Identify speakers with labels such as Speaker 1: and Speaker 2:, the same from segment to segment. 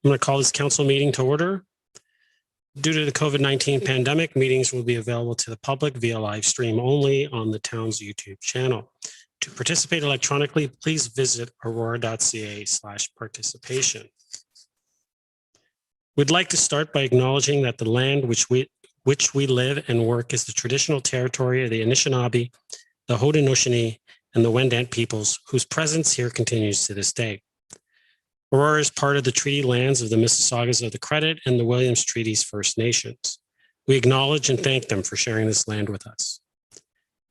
Speaker 1: I'm going to call this council meeting to order. Due to the COVID-19 pandemic, meetings will be available to the public via live stream only on the town's YouTube channel. To participate electronically, please visit aurora.ca/participation. We'd like to start by acknowledging that the land which we live and work is the traditional territory of the Anishinaabe, the Haudenosaunee, and the Wendat peoples, whose presence here continues to this day. Aurora is part of the treaty lands of the Mississaugas of the Credit and the Williams Treaties First Nations. We acknowledge and thank them for sharing this land with us.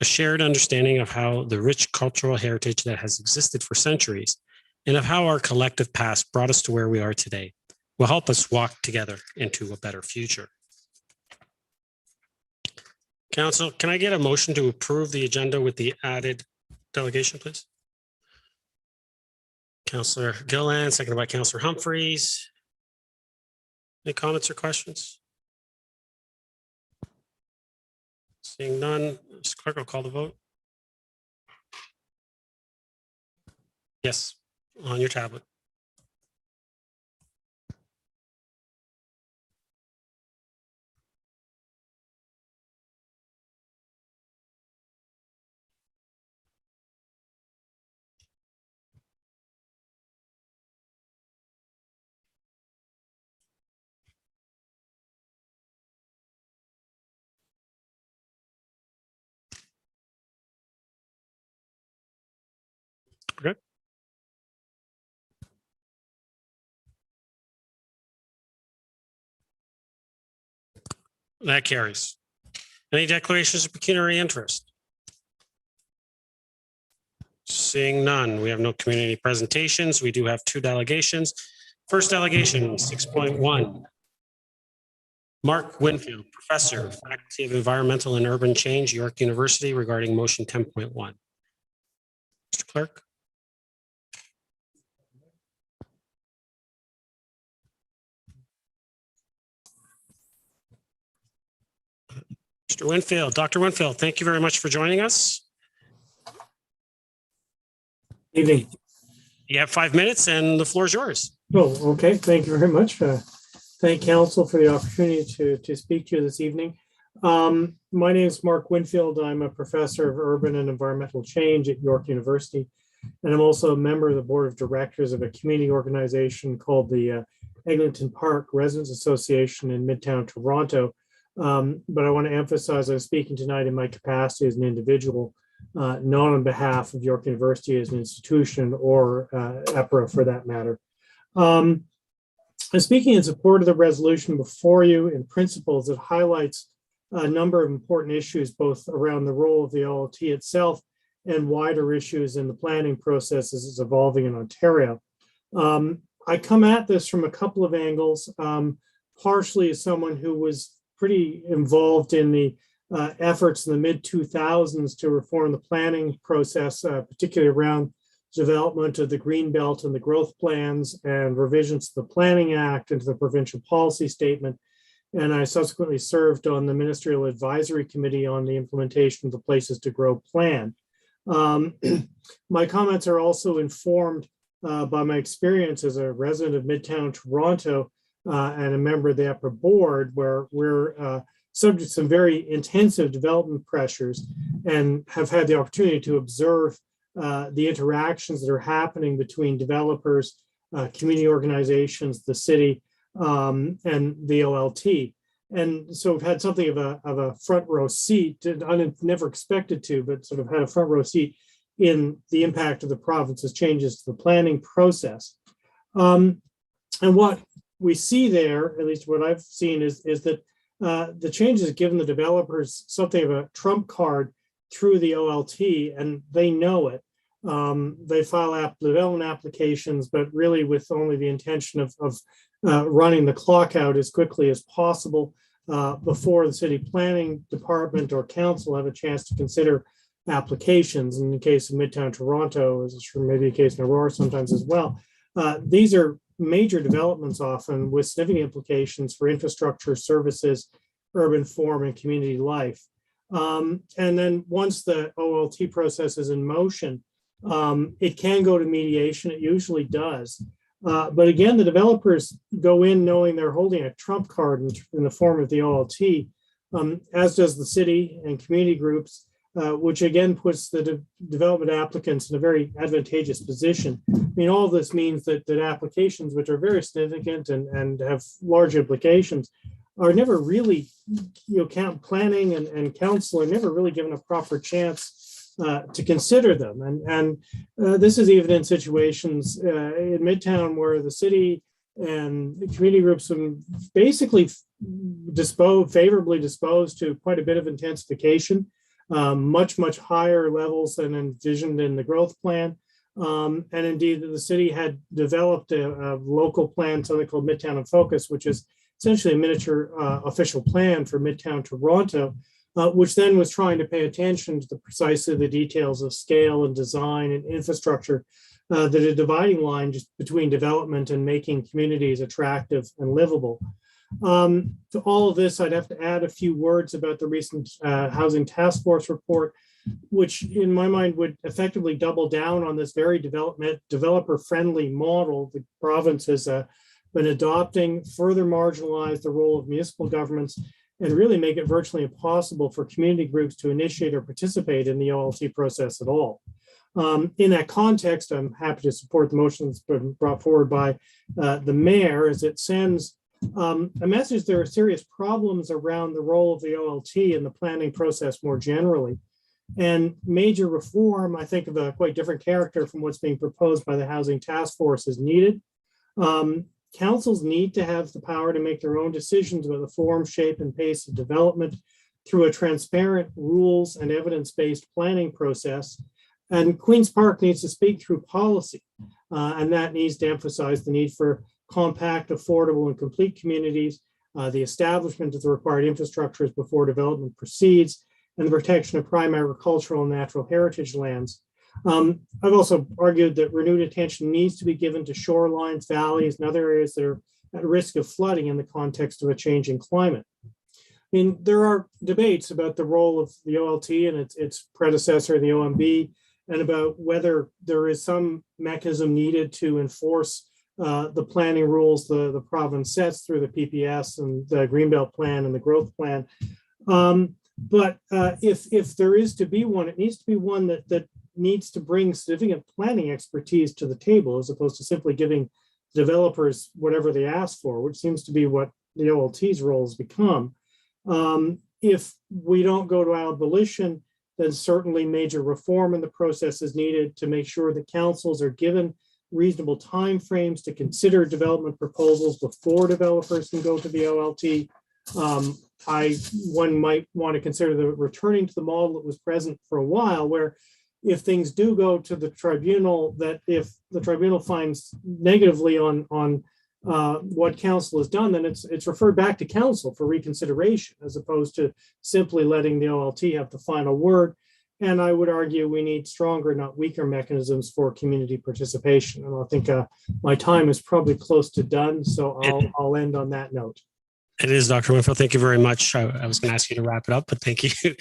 Speaker 1: A shared understanding of how the rich cultural heritage that has existed for centuries and of how our collective past brought us to where we are today will help us walk together into a better future. Council, can I get a motion to approve the agenda with the added delegation, please? Councillor Gillan, seconded by Councillor Humphreys. Any comments or questions? Seeing none, Mr. Clerk will call the vote. Yes, on your tablet. Okay. That carries. Any declarations of pecuniary interest? Seeing none, we have no community presentations. We do have two delegations. First delegation, 6.1. Mark Winfield, Professor, Faculty of Environmental and Urban Change, York University, regarding motion 10.1. Mr. Clerk. Mr. Winfield, Dr. Winfield, thank you very much for joining us.
Speaker 2: Evening.
Speaker 1: You have 5 minutes and the floor is yours.
Speaker 2: Oh, okay. Thank you very much. Thank Council for the opportunity to speak to you this evening. My name is Mark Winfield. I'm a professor of urban and environmental change at York University, and I'm also a member of the board of directors of a community organization called the Eglinton Park Residents Association in Midtown Toronto. But I want to emphasize I'm speaking tonight in my capacity as an individual, not on behalf of York University as an institution or EPRA for that matter. I'm speaking in support of the resolution before you in principles that highlights a number of important issues, both around the role of the OLT itself and wider issues in the planning process as it's evolving in Ontario. I come at this from a couple of angles, partially as someone who was pretty involved in the efforts in the mid-2000s to reform the planning process, particularly around development of the Greenbelt and the growth plans and revisions to the Planning Act and to the provincial policy statement. And I subsequently served on the Ministerial Advisory Committee on the implementation of the Places to Grow plan. My comments are also informed by my experience as a resident of Midtown Toronto and a member of the EPRA board, where we're subject to some very intensive development pressures and have had the opportunity to observe the interactions that are happening between developers, community organizations, the city, and the OLT. And so we've had something of a front row seat, never expected to, but sort of had a front row seat in the impact of the province's changes to the planning process. And what we see there, at least what I've seen, is that the changes have given the developers something of a trump card through the OLT, and they know it. They file development applications, but really with only the intention of running the clock out as quickly as possible before the city planning department or council have a chance to consider applications. In the case of Midtown Toronto, as is maybe the case in Aurora sometimes as well, these are major developments often with significant implications for infrastructure, services, urban form, and community life. And then once the OLT process is in motion, it can go to mediation. It usually does. But again, the developers go in knowing they're holding a trump card in the form of the OLT, as does the city and community groups, which again puts the development applicants in a very advantageous position. I mean, all of this means that applications which are very significant and have large implications are never really, planning and council are never really given a proper chance to consider them. And this is even in situations in Midtown where the city and the community groups are basically favorably disposed to quite a bit of intensification, much higher levels than envisioned in the growth plan. And indeed, the city had developed a local plan, something called Midtown in Focus, which is essentially a miniature official plan for Midtown Toronto, which then was trying to pay attention to precisely the details of scale and design and infrastructure that are dividing line just between development and making communities attractive and livable. To all of this, I'd have to add a few words about the recent Housing Task Force report, which in my mind would effectively double down on this very developer-friendly model the province has been adopting, further marginalize the role of municipal governments, and really make it virtually impossible for community groups to initiate or participate in the OLT process at all. In that context, I'm happy to support the motion that's been brought forward by the mayor, as it sends a message there are serious problems around the role of the OLT in the planning process more generally. And major reform, I think, of a quite different character from what's being proposed by the Housing Task Force is needed. Councils need to have the power to make their own decisions about the form, shape, and pace of development through a transparent, rules and evidence-based planning process. And Queen's Park needs to speak through policy, and that needs to emphasize the need for compact, affordable, and complete communities, the establishment of the required infrastructures before development proceeds, and the protection of prime agricultural and natural heritage lands. I've also argued that renewed attention needs to be given to shorelines, valleys, and other areas that are at risk of flooding in the context of a changing climate. I mean, there are debates about the role of the OLT and its predecessor, the OMB, and about whether there is some mechanism needed to enforce the planning rules the province sets through the PPS and the Greenbelt Plan and the Growth Plan. But if there is to be one, it needs to be one that needs to bring significant planning expertise to the table, as opposed to simply giving developers whatever they ask for, which seems to be what the OLT's role has become. If we don't go to abolition, then certainly major reform in the process is needed to make sure that councils are given reasonable timeframes to consider development proposals before developers can go to the OLT. One might want to consider returning to the model that was present for a while, where if things do go to the tribunal, that if the tribunal finds negatively on what council has done, then it's referred back to council for reconsideration, as opposed to simply letting the OLT have the final word. And I would argue we need stronger, not weaker, mechanisms for community participation. And I think my time is probably close to done, so I'll end on that note.
Speaker 1: It is, Dr. Winfield. Thank you very much. I was going to ask you to wrap it up, but thank you. Thank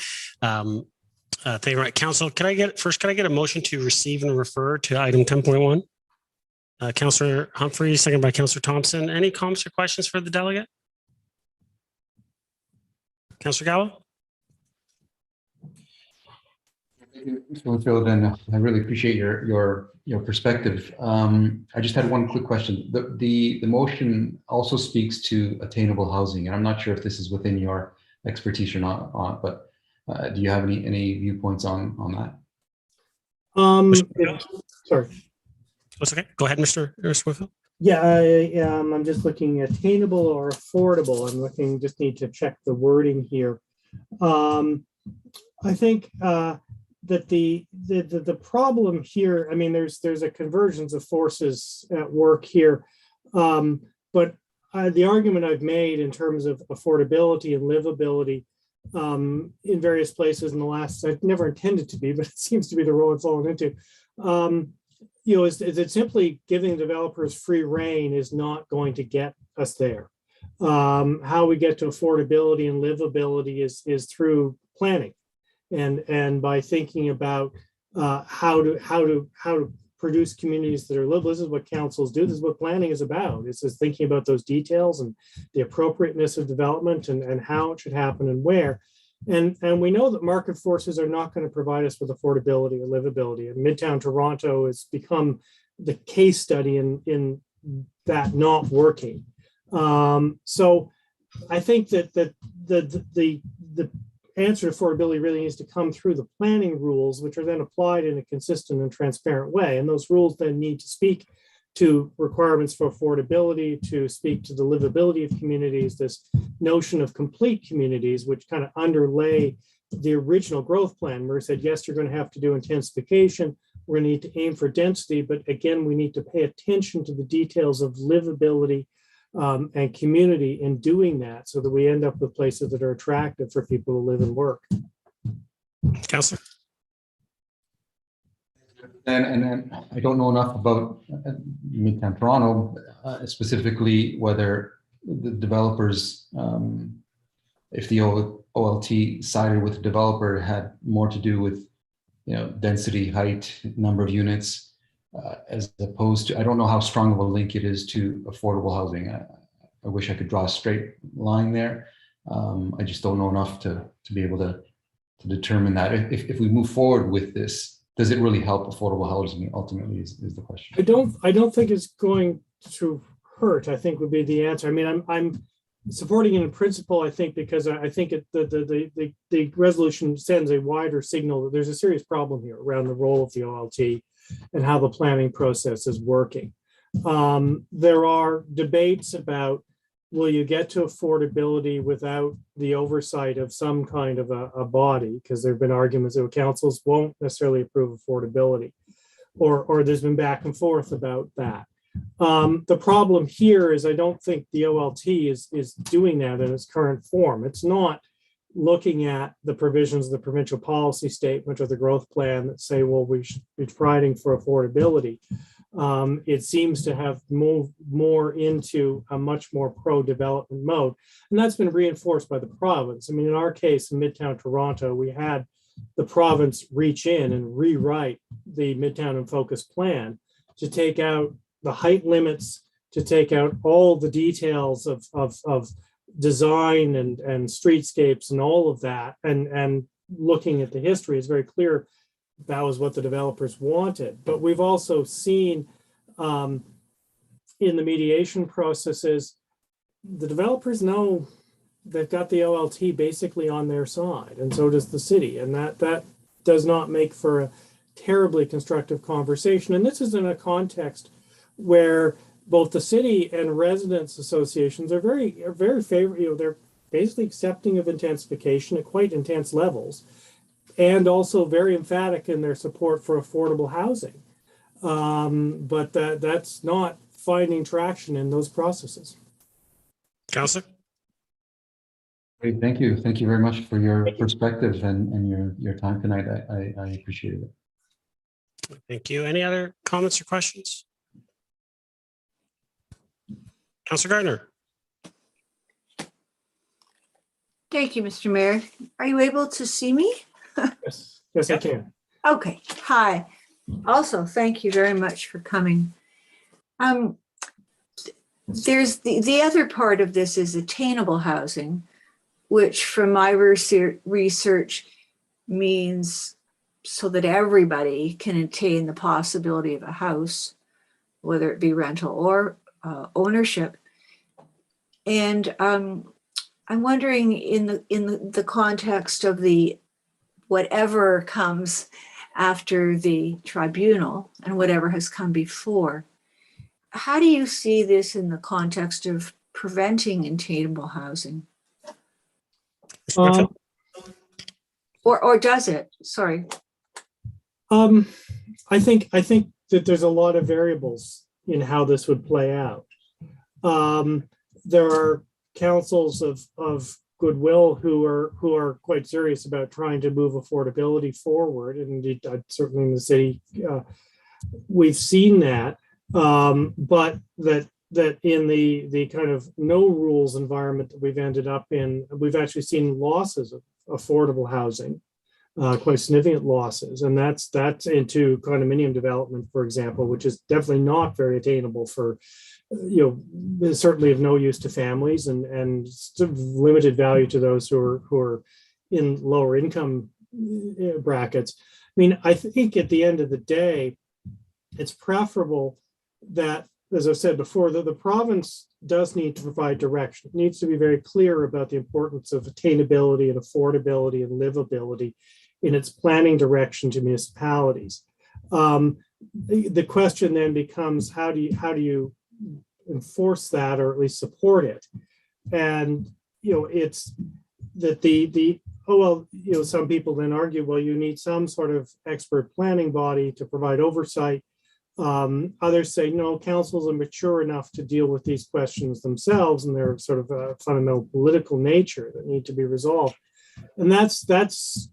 Speaker 1: you. Right, Council. Can I get a motion to receive and refer to item 10.1? Councillor Humphrey, second by Councillor Thompson. Any comments or questions for the delegate? Councillor Gallo?
Speaker 3: Mr. Winfield, and I really appreciate your perspective. I just had one quick question. The motion also speaks to attainable housing, and I'm not sure if this is within your expertise or not. But do you have any viewpoints on
Speaker 2: that? Sorry.
Speaker 1: That's okay. Go ahead, Mr. Winfield.
Speaker 2: Yeah, I'm just looking at attainable or affordable. I'm looking. Just need to check the wording here. I think. That the problem here, I mean, there's a convergence of forces at work here, but the argument I've made in terms of affordability and livability in various places in the last, I've never intended to be, but it seems to be the role I've fallen into, is that simply giving developers free rein is not going to get us there. How we get to affordability and livability is through planning. And by thinking about how to produce communities that are livable. This is what councils do. This is what planning is about. It's just thinking about those details and the appropriateness of development and how it should happen and where. And we know that market forces are not going to provide us with affordability or livability. And Midtown Toronto has become the case study in that not working. So I think that the answer to affordability really needs to come through the planning rules, which are then applied in a consistent and transparent way. And those rules then need to speak to requirements for affordability, to speak to the livability of communities, this notion of complete communities, which kind of underlay the original growth plan, where it said, yes, you're going to have to do intensification. We're going to need to aim for density, but again, we need to pay attention to the details of livability and community in doing that, so that we end up with places that are attractive for people to live and work.
Speaker 1: Councillor.
Speaker 3: And I don't know enough about Midtown Toronto, specifically whether the developers, if the OLT sided with the developer, had more to do with, density, height, number of units, as opposed to, I don't know how strong of a link it is to affordable housing. I wish I could draw a straight line there. I just don't know enough to be able to determine that. If we move forward with this, does it really help affordable housing? Ultimately, is the question.
Speaker 2: I don't think it's going to hurt, I think would be the answer. I mean, I'm supporting it in principle, I think, because I think the resolution sends a wider signal that there's a serious problem here around the role of the OLT and how the planning process is working. There are debates about, will you get to affordability without the oversight of some kind of a body? Because there have been arguments that councils won't necessarily approve affordability, or there's been back and forth about that. The problem here is I don't think the OLT is doing that in its current form. It's not looking at the provisions of the provincial policy statement or the growth plan that say, well, we should be fighting for affordability. It seems to have moved more into a much more pro-development mode. And that's been reinforced by the province. I mean, in our case, in Midtown Toronto, we had the province reach in and rewrite the Midtown in Focus plan to take out the height limits, to take out all the details of design and streetscapes and all of that. And looking at the history, it's very clear that was what the developers wanted. But we've also seen in the mediation processes, the developers know they've got the OLT basically on their side, and so does the city. And that does not make for a terribly constructive conversation. And this is in a context where both the city and residents associations are very favorable. They're basically accepting of intensification at quite intense levels, and also very emphatic in their support for affordable housing. But that's not finding traction in those processes.
Speaker 1: Councillor.
Speaker 3: Great, thank you. Thank you very much for your perspective and your time tonight. I appreciate it.
Speaker 1: Thank you. Any other comments or questions? Councillor Gardner.
Speaker 4: Thank you, Mr. Mayor. Are you able to see me?
Speaker 2: Yes, I can.
Speaker 4: Okay. Hi. Also, thank you very much for coming. There's the other part of this is attainable housing, which from my research means so that everybody can attain the possibility of a house, whether it be rental or ownership. And I'm wondering in the context of the whatever comes after the tribunal and whatever has come before, how do you see this in the context of preventing attainable housing? Or does it? Sorry.
Speaker 2: I think that there's a lot of variables in how this would play out. There are councils of goodwill who are quite serious about trying to move affordability forward, and indeed, certainly in the city, we've seen that. But that in the kind of no rules environment that we've ended up in, we've actually seen losses of affordable housing quite significant losses. And that's into condominium development, for example, which is definitely not very attainable for, certainly of no use to families and sort of limited value to those who are in lower income brackets. I mean, I think at the end of the day, it's preferable that, as I've said before, the province does need to provide direction. It needs to be very clear about the importance of attainability and affordability and livability in its planning direction to municipalities. The question then becomes, how do you enforce that, or at least support it? And it's that some people then argue, well, you need some sort of expert planning body to provide oversight. Others say, no, councils are mature enough to deal with these questions themselves, and they're sort of a fundamental political nature that need to be resolved. And that's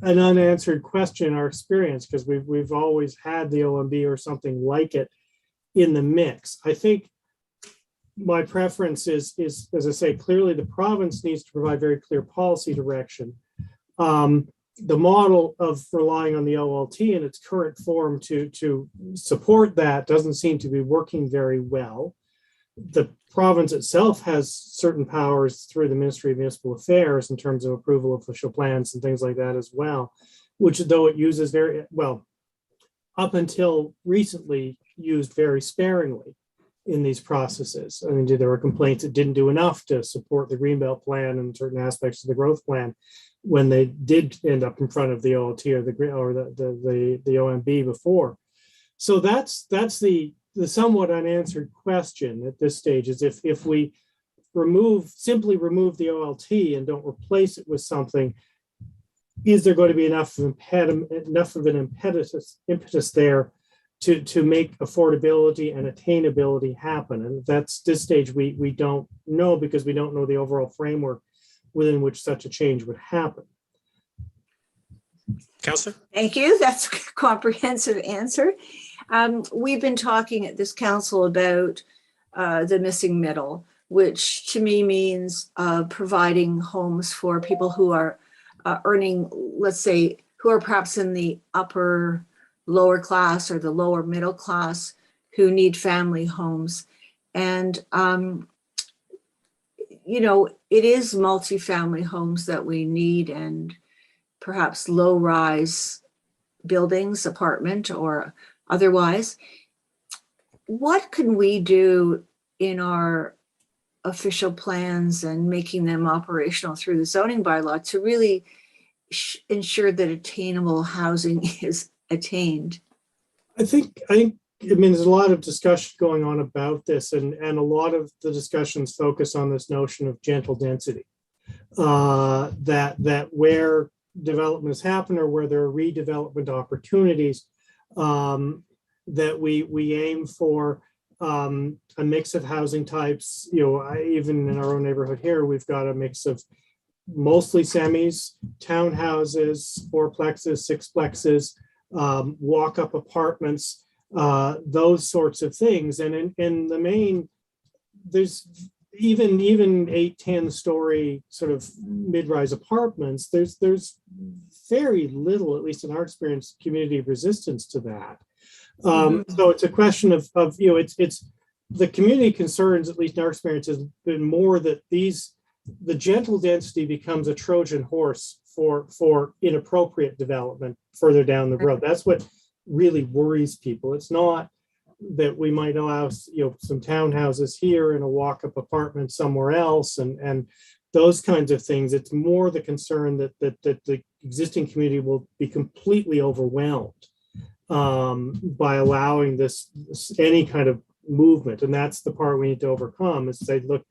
Speaker 2: an unanswered question in our experience, because we've always had the OMB or something like it in the mix. I think my preference is, as I say, clearly the province needs to provide very clear policy direction. The model of relying on the OLT in its current form to support that doesn't seem to be working very well. The province itself has certain powers through the Ministry of Municipal Affairs in terms of approval of official plans and things like that as well, which, though it uses very well, up until recently, used very sparingly in these processes. I mean, there were complaints it didn't do enough to support the Greenbelt plan and certain aspects of the growth plan when they did end up in front of the OLT or the OMB before. So that's the somewhat unanswered question at this stage, is if we simply remove the OLT and don't replace it with something, is there going to be enough of an impetus there to make affordability and attainability happen? And that's this stage we don't know, because we don't know the overall framework within which such a change would happen.
Speaker 1: Councillor?
Speaker 4: Thank you. That's a comprehensive answer. We've been talking at this council about the missing middle, which to me means providing homes for people who are earning, let's say, who are perhaps in the lower class or the lower middle class, who need family homes. And it is multifamily homes that we need, and perhaps low-rise buildings, apartment or otherwise. What can we do in our official plans and making them operational through the zoning bylaw to really ensure that attainable housing is attained?
Speaker 2: I mean, there's a lot of discussion going on about this, and a lot of the discussions focus on this notion of gentle density, that where developments happen or where there are redevelopment opportunities, that we aim for a mix of housing types. Even in our own neighborhood here, we've got a mix of mostly semis, townhouses, fourplexes, sixplexes, walk-up apartments, those sorts of things. And in the main, there's even 8-10 story sort of mid-rise apartments. There's very little, at least in our experience, community resistance to that. So it's a question of it's the community concerns, at least in our experience, has been more that the gentle density becomes a Trojan horse for inappropriate development further down the road. That's what really worries people. It's not that we might allow some townhouses here and a walk-up apartment somewhere else and those kinds of things. It's more the concern that the existing community will be completely overwhelmed by allowing this any kind of movement. And that's the part we need to overcome, is to say, look,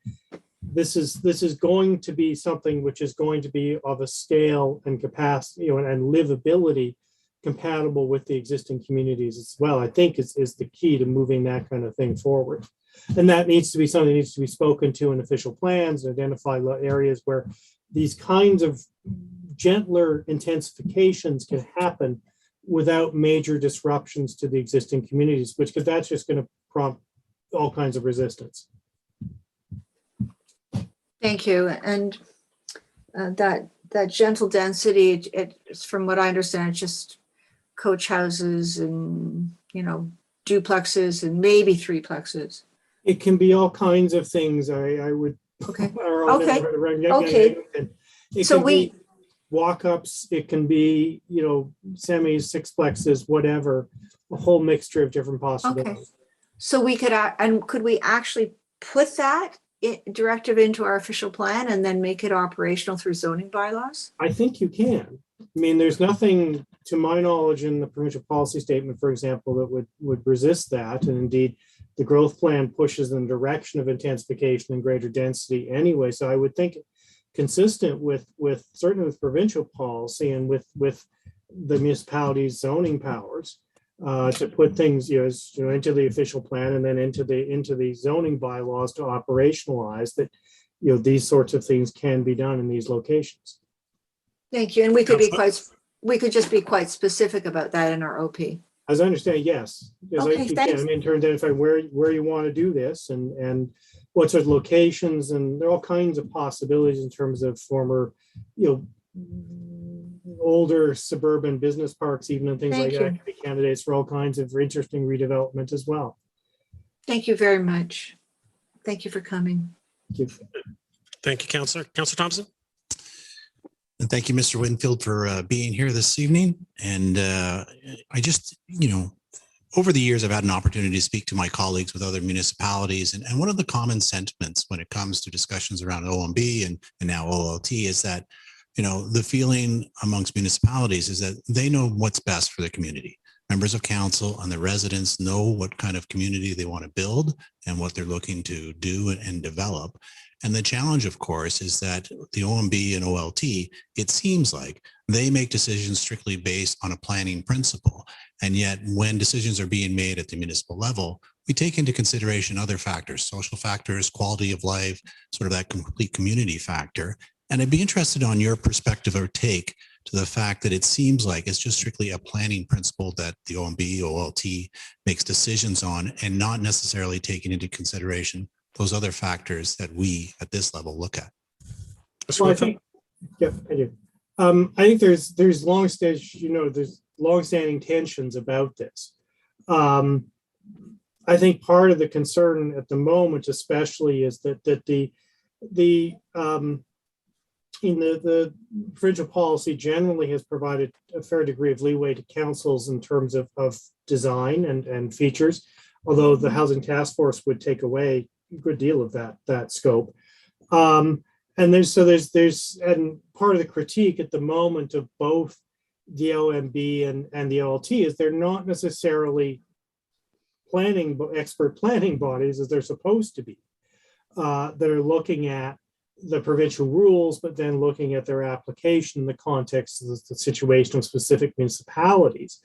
Speaker 2: this is going to be something which is going to be of a scale and capacity, and livability compatible with the existing communities as well. I think is the key to moving that kind of thing forward. And that needs to be something that needs to be spoken to in official plans and identify areas where these kinds of gentler intensifications can happen without major disruptions to the existing communities, because that's just going to prompt all kinds of resistance.
Speaker 4: Thank you. And that that gentle density, it's from what I understand, it's just coach houses and, duplexes and maybe threplexes.
Speaker 2: It can be all kinds of things. I would.
Speaker 4: Okay.
Speaker 2: our own
Speaker 4: Okay.
Speaker 2: neighborhood around-
Speaker 4: Okay.
Speaker 2: It
Speaker 4: So
Speaker 2: can be walk-ups. It can be, semis, sixplexes, whatever, a whole mixture of different possibilities.
Speaker 4: So we could, and could we actually put that directive into our official plan and then make it operational through zoning bylaws?
Speaker 2: I think you can. I mean, there's nothing, to my knowledge, in the provincial policy statement, for example, that would resist that. And indeed, the growth plan pushes in the direction of intensification and greater density anyway. So I would think, consistent with certainly with provincial policy and with the municipality's zoning powers, to put things into the official plan and then into the zoning bylaws to operationalize that these sorts of things can be done in these locations.
Speaker 4: Thank you. And we could just be quite specific about that in our OP.
Speaker 2: As I understand, yes.
Speaker 4: Okay, thanks.
Speaker 2: In terms of identifying where you want to do this and what sort of locations, and there are all kinds of possibilities in terms of former, older suburban business parks, even, and things like that can be candidates for all kinds of interesting redevelopment as well.
Speaker 4: Thank you very much. Thank you for coming.
Speaker 1: Thank you, Councillor. Councillor Thompson?
Speaker 5: And thank you, Mr. Winfield, for being here this evening. And I just, over the years, I've had an opportunity to speak to my colleagues with other municipalities. And one of the common sentiments when it comes to discussions around OMB and now OLT is that, the feeling amongst municipalities is that they know what's best for the community. Members of council and the residents know what kind of community they want to build and what they're looking to do and develop. And the challenge, of course, is that the OMB and OLT, it seems like they make decisions strictly based on a planning principle. And yet when decisions are being made at the municipal level, we take into consideration other factors, social factors, quality of life, sort of that complete community factor. And I'd be interested on your perspective or take to the fact that it seems like it's just strictly a planning principle that the OMB, OLT makes decisions on and not necessarily taking into consideration those other factors that we at this level look at.
Speaker 2: Well, I think, I do. I think there's long-standing tensions about this. I think part of the concern at the moment, especially, is that the provincial policy generally has provided a fair degree of leeway to councils in terms of design and features, although the Housing Task Force would take away a good deal of that scope. And there's part of the critique at the moment of both the OMB and the OLT is they're not necessarily expert planning bodies as they're supposed to be, that are looking at the provincial rules, but then looking at their application in the context of the situation of specific municipalities.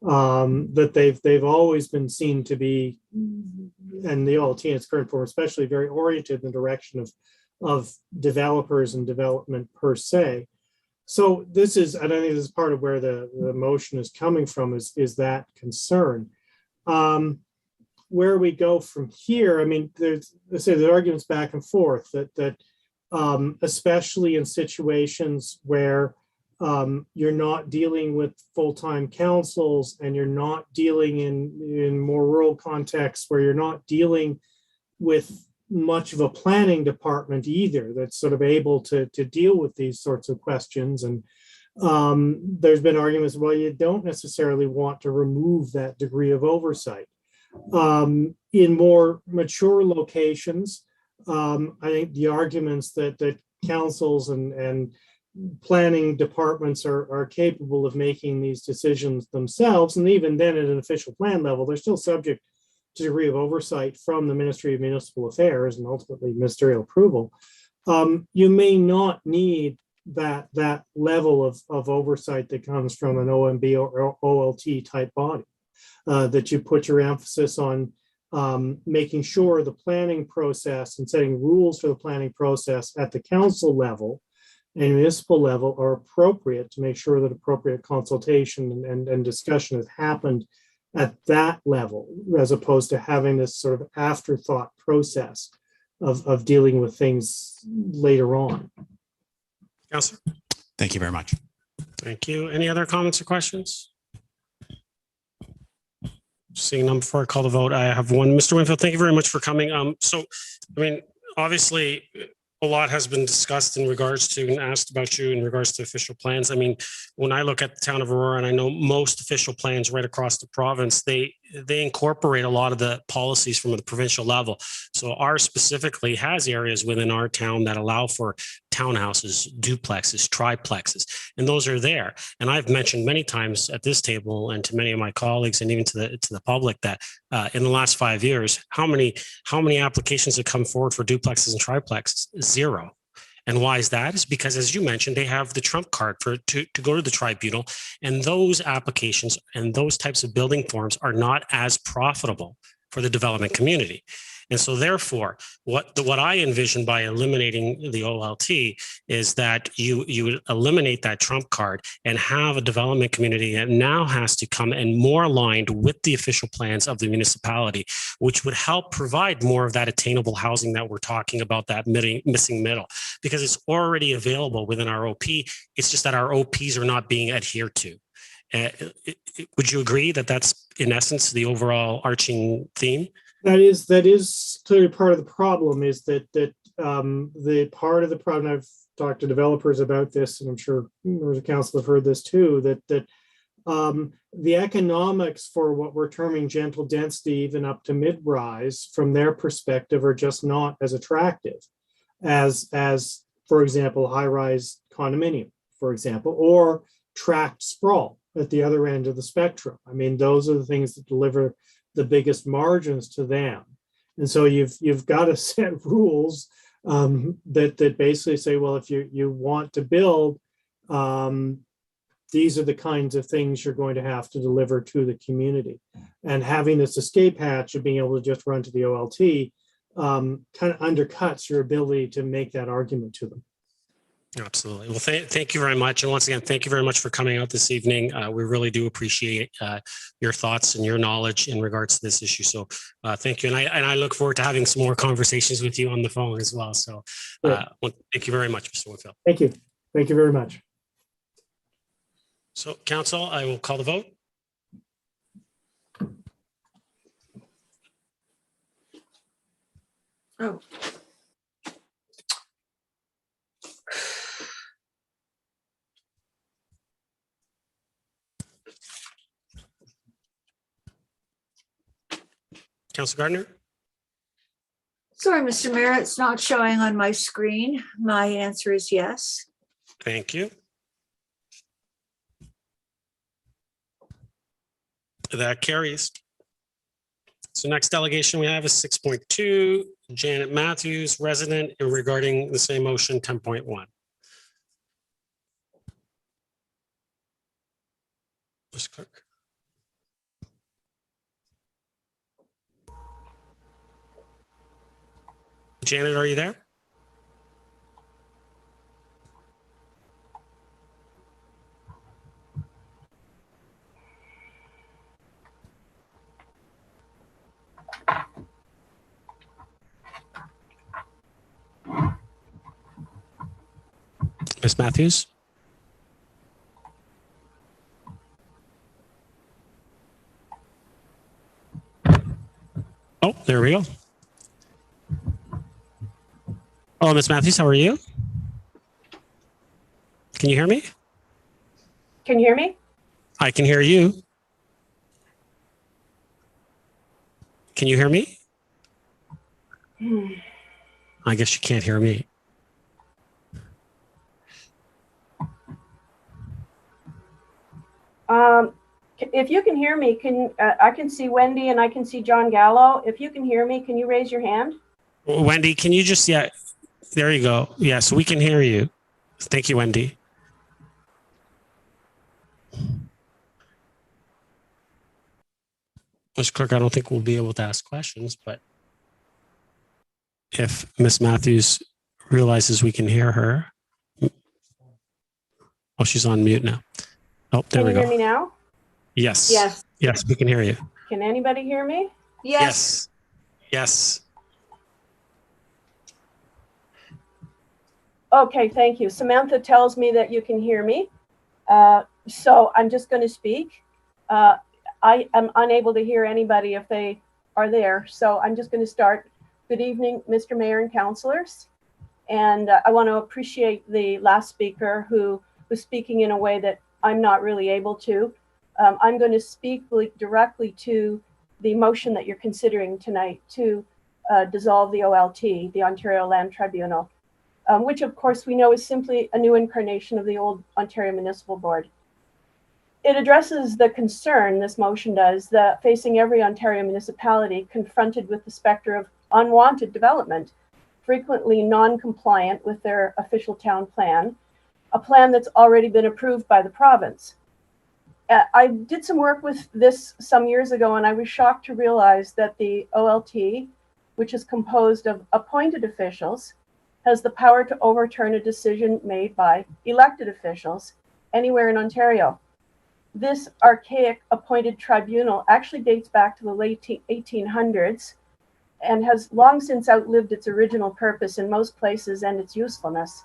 Speaker 2: That they've always been seen to be, and the OLT in its current form especially, very oriented in the direction of developers and development per se. So this is, and I think this is part of where the motion is coming from, is that concern. Where we go from here, I mean, there's arguments back and forth that especially in situations where you're not dealing with full-time councils and you're not dealing in more rural contexts where you're not dealing with much of a planning department either that's sort of able to deal with these sorts of questions. And there's been arguments, well, you don't necessarily want to remove that degree of oversight. In more mature locations, I think the arguments that councils and planning departments are capable of making these decisions themselves, and even then at an official plan level, they're still subject to a degree of oversight from the Ministry of Municipal Affairs and ultimately ministerial approval. You may not need that level of oversight that comes from an OMB or OLT type body, that you put your emphasis on making sure the planning process and setting rules for the planning process at the council level and municipal level are appropriate to make sure that appropriate consultation and discussion has happened at that level, as opposed to having this sort of afterthought process of dealing with things later on.
Speaker 1: Councillor?
Speaker 5: Thank you very much.
Speaker 1: Thank you. Any other comments or questions? Seeing none, before I call the vote, I have one. Mr. Winfield, thank you very much for coming. Obviously, a lot has been discussed in regards to and asked about you in regards to official plans. When I look at the town of Aurora, and I know most official plans right across the province, they incorporate a lot of the policies from the provincial level. So ours specifically has areas within our town that allow for townhouses, duplexes, triplexes, and those are there. And I've mentioned many times at this table and to many of my colleagues and even to the public that in the last 5 years, how many applications have come forward for duplexes and triplexes? Zero. And why is that? Is because, as you mentioned, they have the trump card to go to the tribunal, and those applications and those types of building forms are not as profitable for the development community. And so therefore, what I envision by eliminating the OLT is that you would eliminate that trump card and have a development community that now has to come and more aligned with the official plans of the municipality, which would help provide more of that attainable housing that we're talking about, that missing middle, because it's already available within our OP. It's just that our OPs are not being adhered to. Would you agree that that's in essence the overall arching theme?
Speaker 2: That is clearly part of the problem, is that the part of the problem, I've talked to developers about this, and I'm sure members of council have heard this too, that the economics for what we're terming gentle density, even up to mid-rise, from their perspective, are just not as attractive as for example, high-rise condominium, for example, or tract sprawl at the other end of the spectrum. Those are the things that deliver the biggest margins to them. And so you've got to set rules that basically say, well, if you want to build, these are the kinds of things you're going to have to deliver to the community. And having this escape hatch of being able to just run to the OLT kind of undercuts your ability to make that argument to them.
Speaker 1: Absolutely. Well, thank you very much. And once again, thank you very much for coming out this evening. We really do appreciate your thoughts and your knowledge in regards to this issue. So thank you. And I look forward to having some more conversations with you on the phone as well. So thank you very much, Mr. Winfield.
Speaker 2: Thank you. Thank you very much.
Speaker 1: So council, I will call the vote.
Speaker 4: Oh.
Speaker 1: Councilor Gardner?
Speaker 4: Sorry, Mr. Mayor, it's not showing on my screen. My answer is yes.
Speaker 1: Thank you. That carries. So next delegation we have is 6.2, Janet Matthews, resident, and regarding the same motion, 10.1. Mr. Clerk. Janet, are you there? Ms. Matthews? Oh, there we go. Hello, Ms. Matthews, how are you? Can you hear me?
Speaker 6: Can you hear me?
Speaker 1: I can hear you. Can you hear me? I guess you can't hear me.
Speaker 6: If you can hear me, I can see Wendy and I can see John Gallo. If you can hear me, can you raise your hand?
Speaker 1: Wendy, can you just, yeah, there you go. Yes, we can hear you. Thank you, Wendy. Mr. Clerk, I don't think we'll be able to ask questions, but if Ms. Matthews realizes we can hear her. Oh, she's on mute now. Oh, there we go.
Speaker 6: Can you hear me now?
Speaker 1: Yes.
Speaker 4: Yes.
Speaker 1: Yes, we can hear you.
Speaker 6: Can anybody hear me?
Speaker 4: Yes.
Speaker 1: Yes.
Speaker 6: Okay, thank you. Samantha tells me that you can hear me. So I'm just going to speak. I am unable to hear anybody if they are there. So I'm just going to start. Good evening, Mr. Mayor and councilors. And I want to appreciate the last speaker who was speaking in a way that I'm not really able to. I'm going to speak directly to the motion that you're considering tonight to dissolve the OLT, the Ontario Land Tribunal, which of course we know is simply a new incarnation of the old Ontario Municipal Board. It addresses the concern, this motion does, that facing every Ontario municipality confronted with the specter of unwanted development, frequently non-compliant with their official town plan, a plan that's already been approved by the province. I did some work with this some years ago, and I was shocked to realize that the OLT, which is composed of appointed officials, has the power to overturn a decision made by elected officials anywhere in Ontario. This archaic appointed tribunal actually dates back to the late 1800s and has long since outlived its original purpose in most places and its usefulness.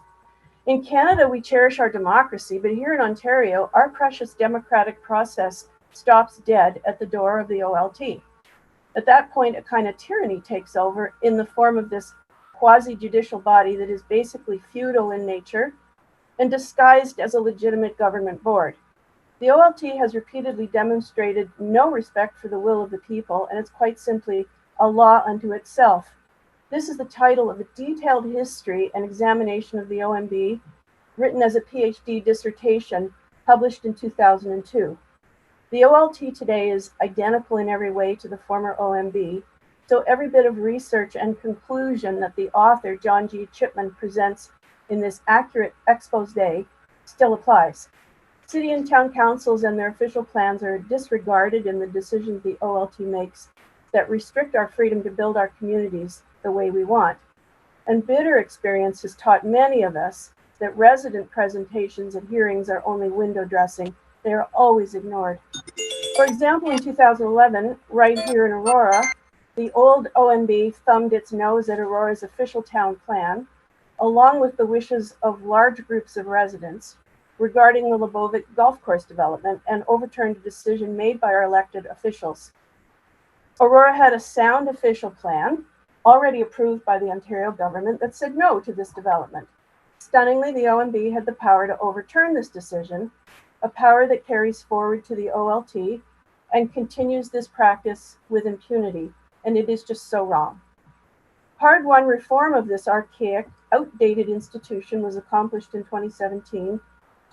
Speaker 6: In Canada, we cherish our democracy, but here in Ontario, our precious democratic process stops dead at the door of the OLT. At that point, a kind of tyranny takes over in the form of this quasi-judicial body that is basically feudal in nature and disguised as a legitimate government board. The OLT has repeatedly demonstrated no respect for the will of the people, and it's quite simply a law unto itself. This is the title of a detailed history and examination of the OMB, written as a PhD dissertation published in 2002. The OLT today is identical in every way to the former OMB, so every bit of research and conclusion that the author, John G. Chipman, presents in this accurate expose still applies. City and town councils and their official plans are disregarded in the decisions the OLT makes that restrict our freedom to build our communities the way we want. And bitter experience has taught many of us that resident presentations and hearings are only window dressing. They are always ignored. For example, in 2011, right here in Aurora, the old OMB thumbed its nose at Aurora's official town plan, along with the wishes of large groups of residents regarding the Lebovic golf course development, and overturned a decision made by our elected officials. Aurora had a sound official plan, already approved by the Ontario government, that said no to this development. Stunningly, the OMB had the power to overturn this decision, a power that carries forward to the OLT and continues this practice with impunity, and it is just so wrong. Hard-won reform of this archaic, outdated institution was accomplished in 2017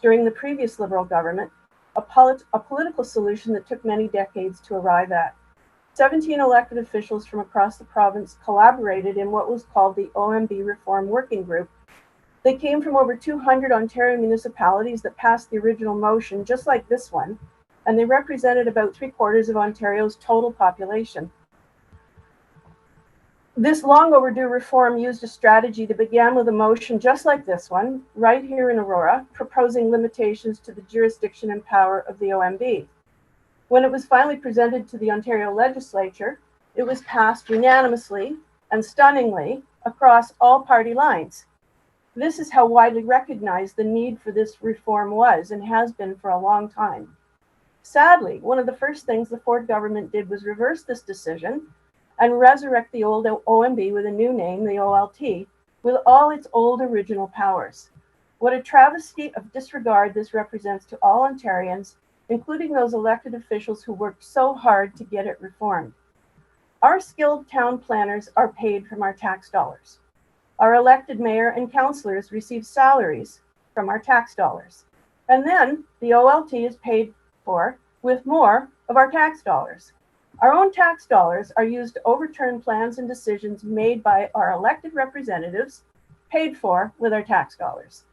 Speaker 6: during the previous Liberal government, a political solution that took many decades to arrive at. 17 elected officials from across the province collaborated in what was called the OMB Reform Working Group. They came from over 200 Ontario municipalities that passed the original motion, just like this one, and they represented about 3/4 of Ontario's total population. This long overdue reform used a strategy that began with a motion just like this one, right here in Aurora, proposing limitations to the jurisdiction and power of the OMB. When it was finally presented to the Ontario legislature, it was passed unanimously and stunningly across all party lines. This is how widely recognized the need for this reform was and has been for a long time. Sadly, one of the first things the Ford government did was reverse this decision and resurrect the old OMB with a new name, the OLT, with all its old original powers. What a travesty of disregard this represents to all Ontarians, including those elected officials who worked so hard to get it reformed. Our skilled town planners are paid from our tax dollars. Our elected mayor and councillors receive salaries from our tax dollars. And then the OLT is paid for with more of our tax dollars. Our own tax dollars are used to overturn plans and decisions made by our elected representatives, paid for with our tax dollars.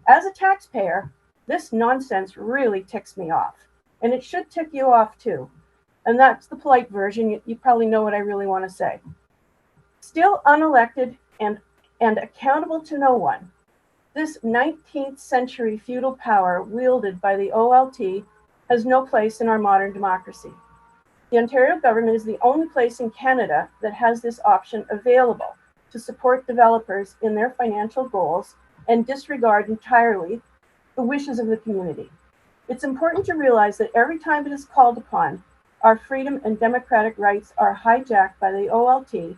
Speaker 6: As a taxpayer, this nonsense really ticks me off, and it should tick you off too. And that's the polite version. You probably know what I really want to say. Still unelected and accountable to no one, this 19th century feudal power wielded by the OLT has no place in our modern democracy. The Ontario government is the only place in Canada that has this option available to support developers in their financial goals and disregard entirely the wishes of the community. It's important to realize that every time it is called upon, our freedom and democratic rights are hijacked by the OLT,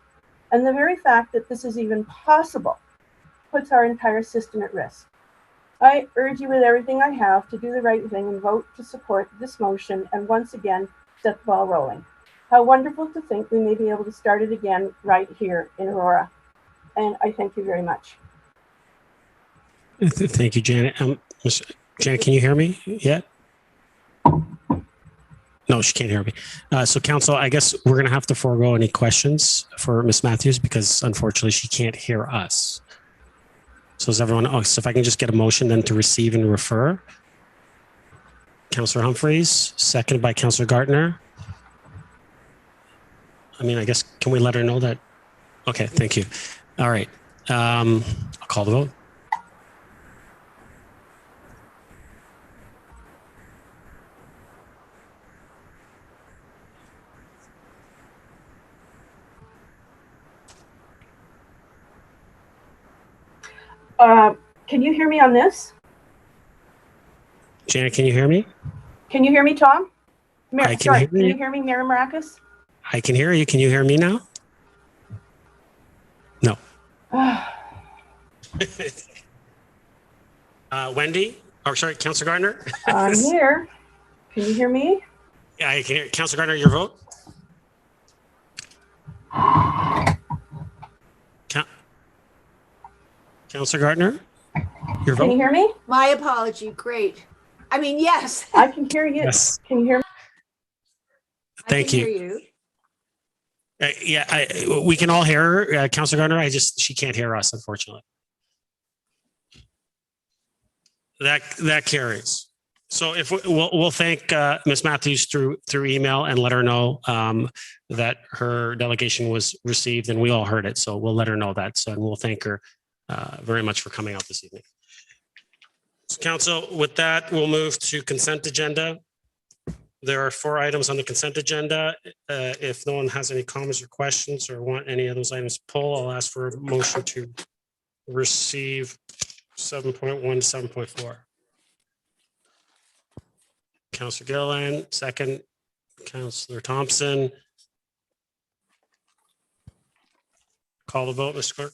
Speaker 6: and the very fact that this is even possible puts our entire system at risk. I urge you with everything I have to do the right thing and vote to support this motion and once again set the ball rolling. How wonderful to think we may be able to start it again right here in Aurora. And I thank you very much.
Speaker 1: Thank you, Janet. Janet, can you hear me yet? No, she can't hear me. So council, I guess we're going to have to forego any questions for Ms. Matthews because unfortunately she can't hear us. So is everyone, so if I can just get a motion then to receive and refer. Councillor Humphreys, seconded by Councillor Gartner. I mean, I guess, can we let her know that? Okay, thank you. All right. I'll call the vote.
Speaker 6: Can you hear me on this?
Speaker 1: Janet, can you hear me?
Speaker 6: Can you hear me, Tom?
Speaker 1: I can
Speaker 6: Sorry,
Speaker 1: hear
Speaker 6: can
Speaker 1: you.
Speaker 6: you hear me, Mary Maracus?
Speaker 1: I can hear you. Can you hear me now? No. Wendy, or sorry, Councillor Gardner.
Speaker 6: I'm here. Can you hear me?
Speaker 1: Yeah, I can hear. Councillor Gardner, your vote. Councillor Gardner, your vote.
Speaker 6: Can you hear me?
Speaker 4: My apology. Great. I mean, yes.
Speaker 6: I can hear you.
Speaker 1: Yes.
Speaker 6: Can you hear me?
Speaker 1: Thank
Speaker 4: I can
Speaker 1: you.
Speaker 4: hear you.
Speaker 1: Yeah, we can all hear her, Councillor Gardner. She can't hear us, unfortunately. That carries. So if we'll thank Ms. Matthews through email and let her know that her delegation was received and we all heard it. So we'll let her know that. So and we'll thank her very much for coming out this evening. So council, with that, we'll move to consent agenda. There are 4 items on the consent agenda. If no one has any comments or questions or want any of those items pulled, I'll ask for a motion to receive 7.1 to 7.4. Councillor Gilliland, second. Councillor Thompson. Call the vote, Mr. Clerk.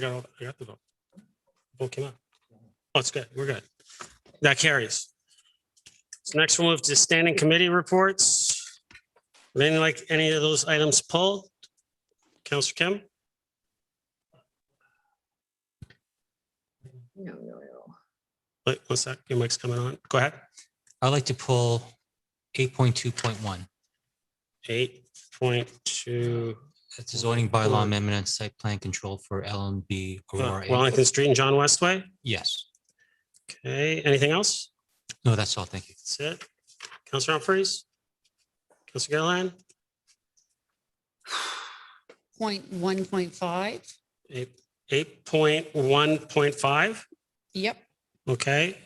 Speaker 1: I got the vote. Vote came out. Oh, it's good. We're good. That carries. So next we'll move to standing committee reports. Would anyone like any of those items pulled? Councillor Kim?
Speaker 4: No.
Speaker 1: Wait, one sec. Your mic's coming on. Go ahead.
Speaker 7: I'd like to pull 8.2.1.
Speaker 1: 8.2.
Speaker 7: That's a zoning bylaw amendment and site plan control for LNB Aurora.
Speaker 1: Wellington Street and John Westway.
Speaker 7: Yes.
Speaker 1: Okay. Anything else?
Speaker 7: No, that's all. Thank you.
Speaker 1: That's it. Councillor Humphreys? Councillor Gilliland?
Speaker 8: 0.1.5.
Speaker 1: 8.1.5.
Speaker 8: Yep.
Speaker 1: Okay.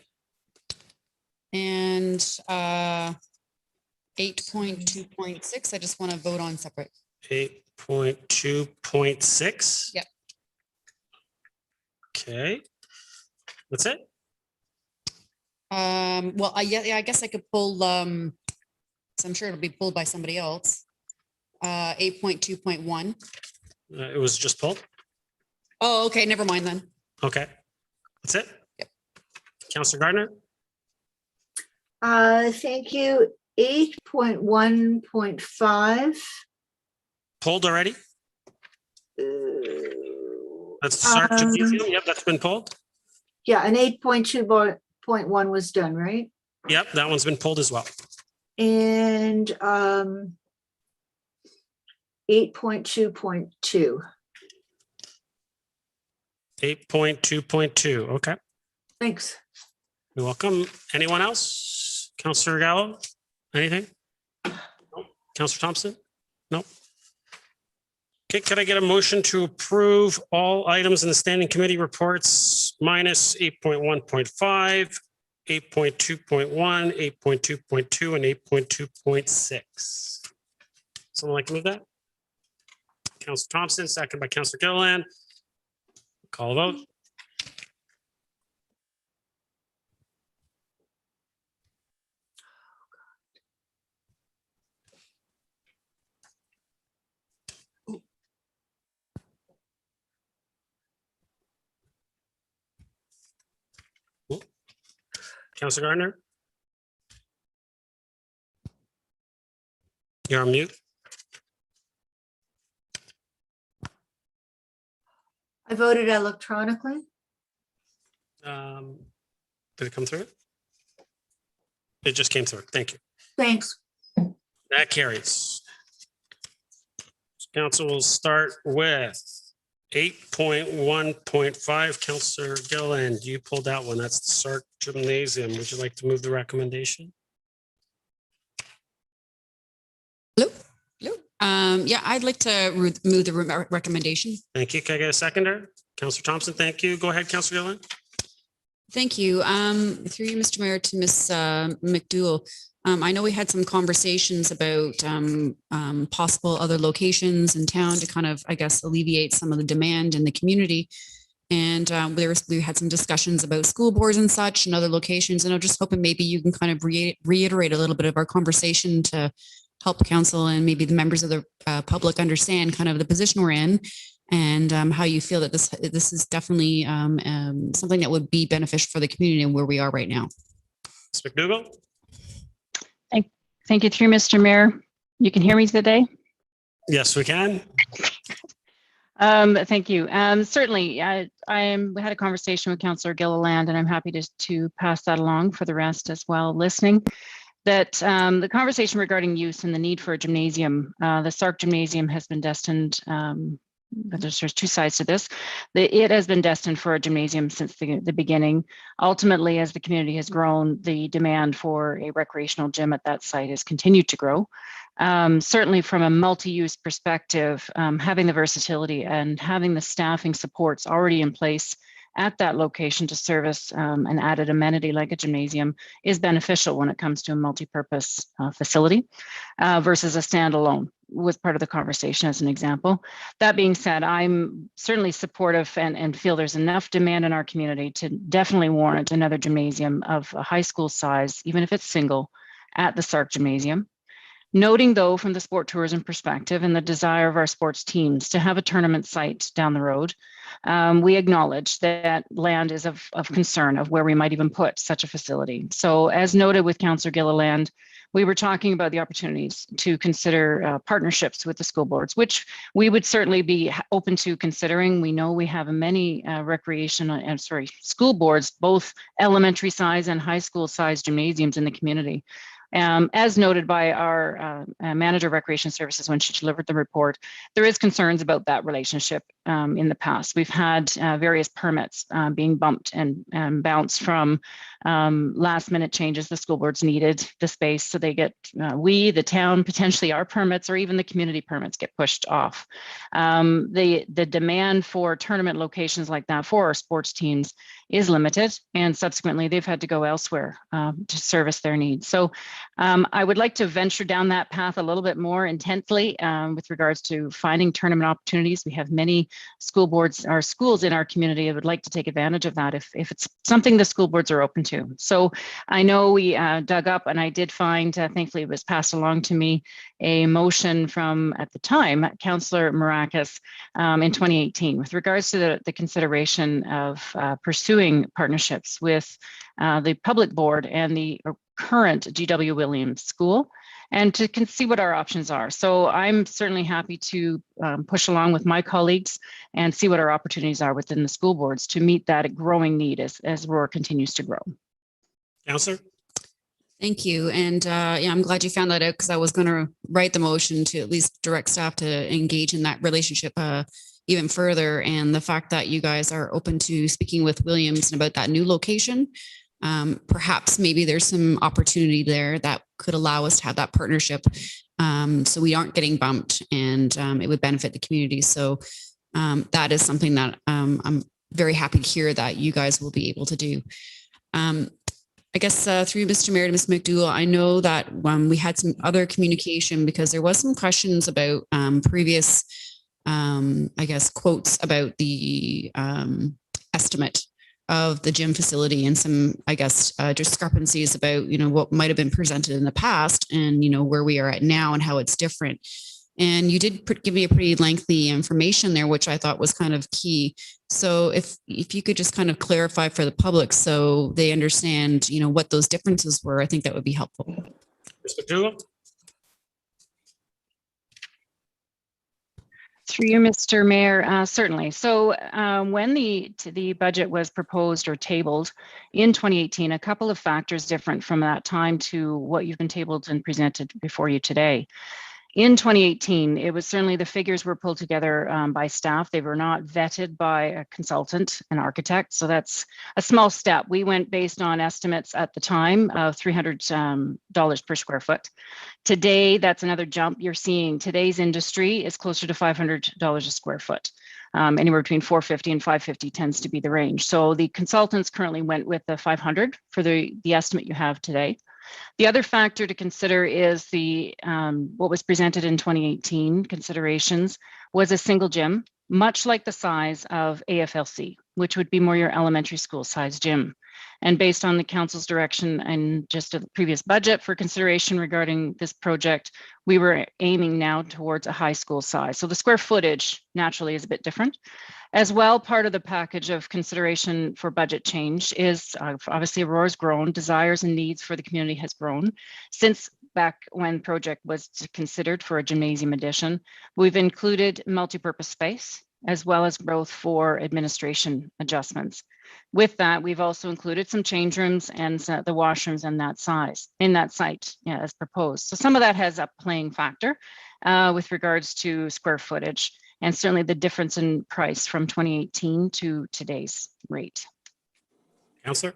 Speaker 8: And 8.2.6. I just want to vote on separate.
Speaker 1: 8.2.6.
Speaker 8: Yep.
Speaker 1: Okay. That's it.
Speaker 8: Well, I guess I could pull, so I'm sure it'll be pulled by somebody else. 8.2.1.
Speaker 1: It was just pulled.
Speaker 8: Oh, okay. Never mind then.
Speaker 1: Okay. That's it.
Speaker 8: Yep.
Speaker 1: Councillor Gardner?
Speaker 4: Thank you. 8.1.5.
Speaker 1: Pulled already? That's Sark Gymnasium. Yep, that's been pulled.
Speaker 4: Yeah, and 8.2.1 was done, right?
Speaker 1: Yep, that one's been pulled as well.
Speaker 4: And 8.2.2.
Speaker 1: 8.2.2. Okay.
Speaker 4: Thanks.
Speaker 1: You're welcome. Anyone else? Councillor Gallo? Anything? Councillor Thompson? No. Okay, could I get a motion to approve all items in the standing committee reports minus 8.1.5, 8.2.1, 8.2.2, and 8.2.6? Someone like to move that? Councillor Thompson, second by Councillor Gilliland. Call a vote. Councillor Gardner? You're on mute.
Speaker 4: I voted electronically.
Speaker 1: Did it come through? It just came through. Thank you.
Speaker 4: Thanks.
Speaker 1: That carries. Council will start with 8.1.5. Councillor Gilliland, you pulled that one. That's the Sark Gymnasium. Would you like to move the recommendation?
Speaker 8: Hello? Yeah, I'd like to move the recommendation.
Speaker 1: Thank you. Can I get a seconder? Councillor Thompson, thank you. Go ahead, Councillor Gilliland.
Speaker 8: Thank you. Through you, Mr. Mayor, to Ms. McDougall. I know we had some conversations about possible other locations in town to kind of, I guess, alleviate some of the demand in the community. And we had some discussions about school boards and such and other locations. And I'm just hoping maybe you can kind of reiterate a little bit of our conversation to help council and maybe the members of the public understand kind of the position we're in and how you feel that this is definitely something that would be beneficial for the community and where we are right now.
Speaker 1: Ms. McDougall.
Speaker 9: Thank you, through Mr. Mayor. You can hear me today?
Speaker 1: Yes, we can.
Speaker 9: Thank you. Certainly, we had a conversation with Councillor Gilliland, and I'm happy to pass that along for the rest as well listening. That the conversation regarding use and the need for a gymnasium, the Sark Gymnasium has been destined, there's two sides to this. It has been destined for a gymnasium since the beginning. Ultimately, as the community has grown, the demand for a recreational gym at that site has continued to grow. Certainly from a multi-use perspective, having the versatility and having the staffing supports already in place at that location to service an added amenity like a gymnasium is beneficial when it comes to a multi-purpose facility versus a standalone, was part of the conversation as an example. That being said, I'm certainly supportive and feel there's enough demand in our community to definitely warrant another gymnasium of a high school size, even if it's single, at the Sark Gymnasium. Noting though, from the sport tourism perspective and the desire of our sports teams to have a tournament site down the road, we acknowledge that land is of concern of where we might even put such a facility. So as noted with Councillor Gilliland, we were talking about the opportunities to consider partnerships with the school boards, which we would certainly be open to considering. We know we have many school boards, both elementary size and high school size gymnasiums in the community. As noted by our manager of recreation services when she delivered the report, there is concerns about that relationship in the past. We've had various permits being bumped and bounced from last minute changes. The school boards needed the space, so they get, the town, potentially our permits or even the community permits get pushed off. The demand for tournament locations like that for our sports teams is limited, and subsequently they've had to go elsewhere to service their needs. So I would like to venture down that path a little bit more intensely with regards to finding tournament opportunities. We have many school boards or schools in our community that would like to take advantage of that if it's something the school boards are open to. So I know we dug up, and I did find, thankfully it was passed along to me, a motion from, at the time, Councillor Maracas in 2018 with regards to the consideration of pursuing partnerships with the public board and the current G.W. Williams School, and to see what our options are. So I'm certainly happy to push along with my colleagues and see what our opportunities are within the school boards to meet that growing need as Roar continues to grow.
Speaker 1: Councillor.
Speaker 8: Thank you. And yeah, I'm glad you found that out because I was going to write the motion to at least direct staff to engage in that relationship even further. And the fact that you guys are open to speaking with Williams about that new location, perhaps maybe there's some opportunity there that could allow us to have that partnership So we aren't getting bumped, and it would benefit the community. So that is something that I'm very happy to hear that you guys will be able to do. I guess through Mr. Mayor to Ms. McDougall, I know that we had some other communication because there was some questions about previous, I guess, quotes about the estimate of the gym facility and some, I guess, discrepancies about, what might have been presented in the past and, where we are at now and how it's different. And you did give me a pretty lengthy information there, which I thought was kind of key. So if you could just kind of clarify for the public so they understand, what those differences were, I think that would be helpful.
Speaker 1: Mr. McDougall?
Speaker 9: Through you, Mr. Mayor, certainly. So when the budget was proposed or tabled in 2018, a couple of factors different from that time to what you've been tabled and presented before you today. In 2018, it was certainly the figures were pulled together by staff. They were not vetted by a consultant, an architect. So that's a small step. We went based on estimates at the time of $300 per square foot. Today, that's another jump. You're seeing today's industry is closer to $500 a square foot. Anywhere between $450 and $550 tends to be the range. So the consultants currently went with the 500 for the estimate you have today. The other factor to consider is the what was presented in 2018 considerations was a single gym, much like the size of AFLC, which would be more your elementary school size gym. And based on the council's direction and just a previous budget for consideration regarding this project, we were aiming now towards a high school size. So the square footage naturally is a bit different. As well, part of the package of consideration for budget change is obviously Aurora's grown, desires and needs for the community has grown since back when project was considered for a gymnasium addition. We've included multi-purpose space as well as growth for administration adjustments. With that, we've also included some change rooms and the washrooms in that site as proposed. So some of that has a playing factor with regards to square footage, and certainly the difference in price from 2018 to today's rate.
Speaker 1: Councillor?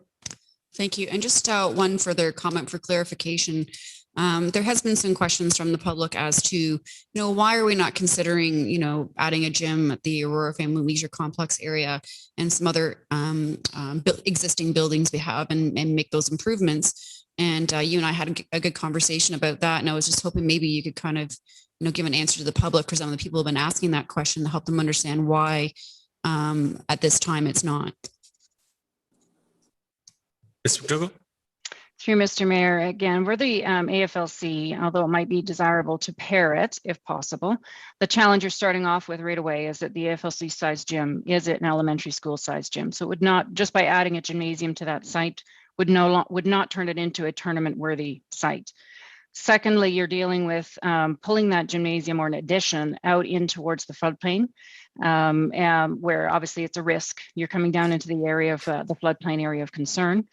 Speaker 8: Thank you. And just one further comment for clarification. There has been some questions from the public as to, why are we not considering, adding a gym at the Aurora Family Leisure Complex area and some other existing buildings we have and make those improvements. And you and I had a good conversation about that. And I was just hoping maybe you could kind of, give an answer to the public, because some of the people have been asking that question to help them understand why at this time it's not.
Speaker 1: Mr. McDougall?
Speaker 9: Through Mr. Mayor, again, we're the AFLC, although it might be desirable to pair it if possible. The challenge you're starting off with right away is that the AFLC size gym is an elementary school size gym. So it would not, just by adding a gymnasium to that site, would not turn it into a tournament worthy site. Secondly, you're dealing with pulling that gymnasium or an addition out in towards the floodplain, where obviously it's a risk. You're coming down into the area of the floodplain area of concern.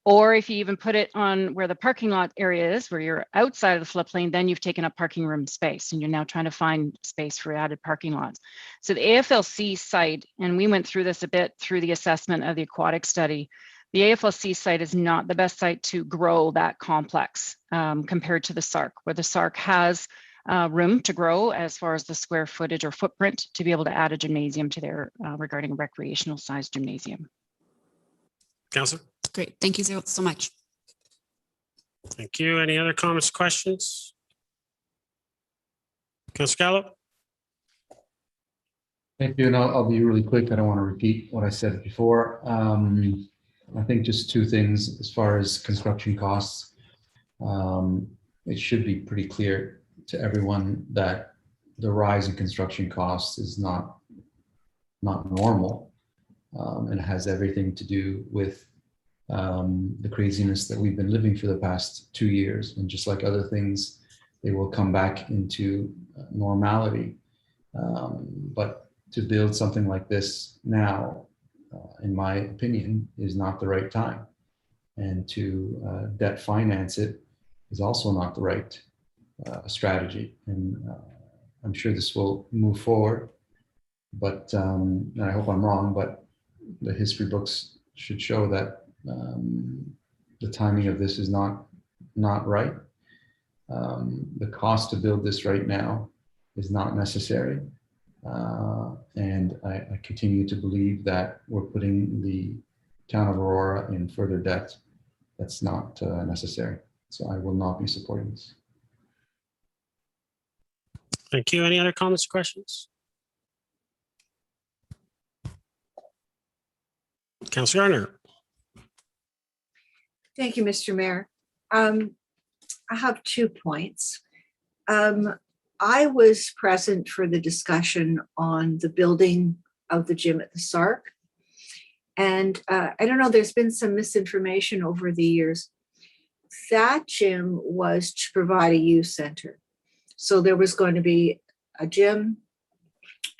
Speaker 9: Or if you even put it on where the parking lot area is, where you're outside of the floodplain, then you've taken up parking room space and you're now trying to find space for added parking lots. So the AFLC site, and we went through this a bit through the assessment of the aquatic study, the AFLC site is not the best site to grow that complex compared to the SARC, where the SARC has room to grow as far as the square footage or footprint to be able to add a gymnasium to their regarding a recreational sized gymnasium.
Speaker 1: Councillor?
Speaker 8: Great. Thank you so much.
Speaker 1: Thank you. Any other comments, questions? Councillor Gallup?
Speaker 3: Thank you, and I'll be really quick. I don't want to repeat what I said before. I think just two things as far as construction costs. It should be pretty clear to everyone that the rise in construction costs is not normal. And has everything to do with the craziness that we've been living for the past 2 years. And just like other things, they will come back into normality. But to build something like this now, in my opinion, is not the right time. And to debt finance it is also not the right strategy. And I'm sure this will move forward, but and I hope I'm wrong, but the history books should show that the timing of this is not right. The cost to build this right now is not necessary. And I continue to believe that we're putting the town of Aurora in further debt that's not necessary. So I will not be supporting this.
Speaker 1: Thank you. Any other comments or questions? Councillor Garner.
Speaker 4: Thank you, Mr. Mayor. I have 2 points. I was present for the discussion on the building of the gym at the Sark. And I don't know, there's been some misinformation over the years. That gym was to provide a youth center. So there was going to be a gym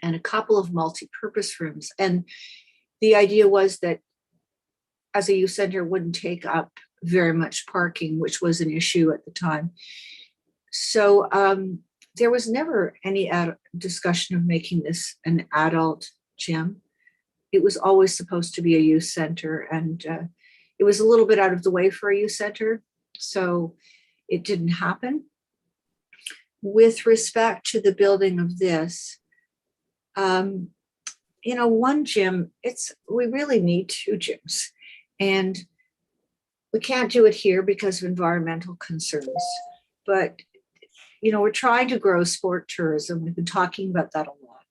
Speaker 4: and a couple of multi-purpose rooms. And the idea was that as a youth center wouldn't take up very much parking, which was an issue at the time. So there was never any discussion of making this an adult gym. It was always supposed to be a youth center, and it was a little bit out of the way for a youth center, so it didn't happen. With respect to the building of this, one gym, we really need 2 gyms, and we can't do it here because of environmental concerns. But we're trying to grow sport tourism. We've been talking about that a lot.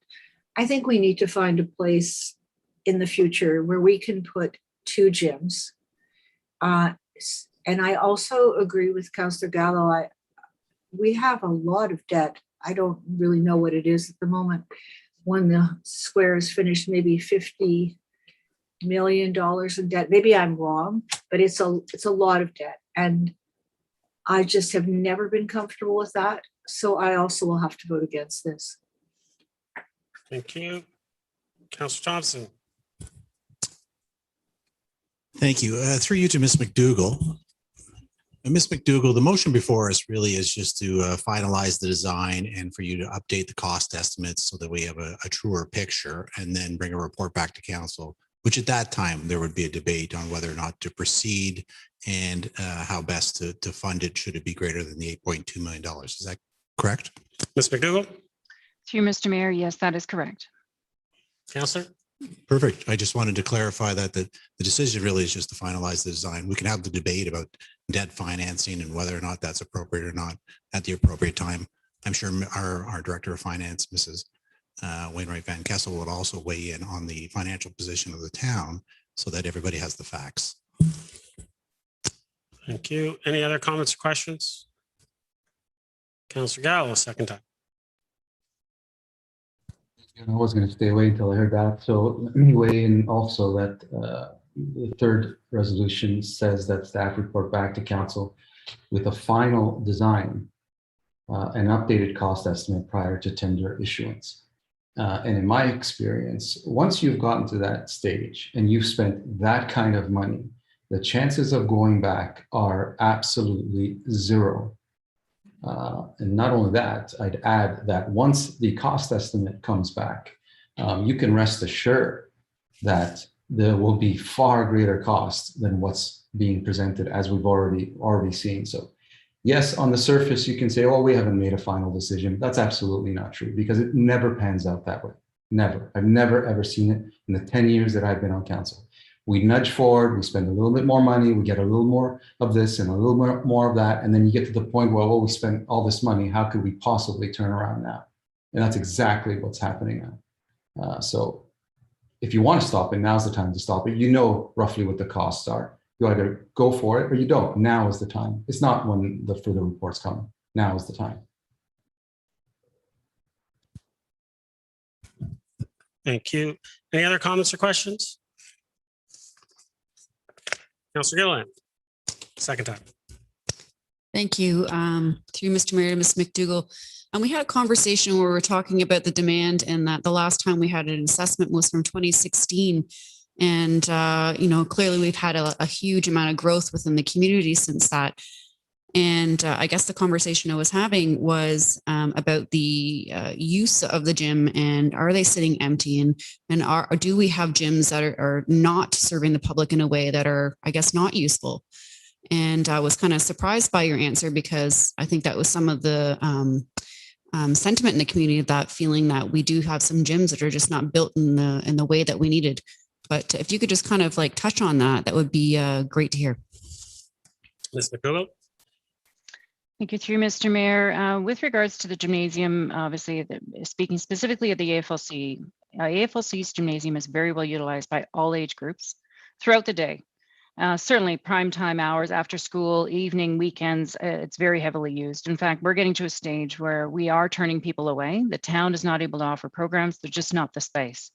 Speaker 4: I think we need to find a place in the future where we can put 2 gyms. And I also agree with Councillor Gallo. We have a lot of debt. I don't really know what it is at the moment. When the square is finished, maybe $50 million in debt. Maybe I'm wrong, but it's a lot of debt. And I just have never been comfortable with that. So I also will have to vote against this.
Speaker 1: Thank you. Councillor Thompson.
Speaker 5: Thank you. Through you to Ms. McDougall. Ms. McDougall, the motion before us really is just to finalize the design and for you to update the cost estimates so that we have a truer picture, and then bring a report back to council, which at that time there would be a debate on whether or not to proceed and how best to fund it should it be greater than the $8.2 million. Is that correct?
Speaker 1: Ms. McDougall.
Speaker 9: Through Mr. Mayor, yes, that is correct.
Speaker 1: Councillor.
Speaker 5: Perfect. I just wanted to clarify that the decision really is just to finalize the design. We can have the debate about debt financing and whether or not that's appropriate or not at the appropriate time. I'm sure our Director of Finance, Mrs. Wainwright Van Kessel, would also weigh in on the financial position of the town so that everybody has the facts.
Speaker 1: Thank you. Any other comments or questions? Councillor Gallo, second time.
Speaker 3: I was going to stay away until I heard that. So let me weigh in also that the third resolution says that staff report back to council with a final design and updated cost estimate prior to tender issuance. And in my experience, once you've gotten to that stage and you've spent that kind of money, the chances of going back are absolutely zero. And not only that, I'd add that once the cost estimate comes back, you can rest assured that there will be far greater costs than what's being presented, as we've already seen. So yes, on the surface, you can say, oh, we haven't made a final decision. That's absolutely not true, because it never pans out that way. Never. I've never, ever seen it in the 10 years that I've been on council. We nudge forward, we spend a little bit more money, we get a little more of this and a little more of that. And then you get to the point where, well, we spent all this money. How could we possibly turn around now? And that's exactly what's happening now. So if you want to stop it, now's the time to stop it. You know roughly what the costs are. You either go for it or you don't. Now is the time. It's not when the further reports come. Now is the time.
Speaker 1: Thank you. Any other comments or questions? Councillor Gilliland, second time.
Speaker 8: Thank you. Through Mr. Mayor to Ms. McDougall. And we had a conversation where we were talking about the demand, and that the last time we had an assessment was from 2016. And, clearly we've had a huge amount of growth within the community since that. And I guess the conversation I was having was about the use of the gym, and are they sitting empty, and do we have gyms that are not serving the public in a way that are, I guess, not useful? And I was kind of surprised by your answer because I think that was some of the sentiment in the community, that feeling that we do have some gyms that are just not built in the way that we needed. But if you could just kind of like touch on that, that would be great to hear.
Speaker 1: Ms. McDougall?
Speaker 9: Thank you, through Mr. Mayor. With regards to the gymnasium, obviously, speaking specifically of the AFLC, AFLC's gymnasium is very well utilized by all age groups throughout the day. Certainly prime time hours, after school, evening, weekends, it's very heavily used. In fact, we're getting to a stage where we are turning people away. The town is not able to offer programs. There's just not the space.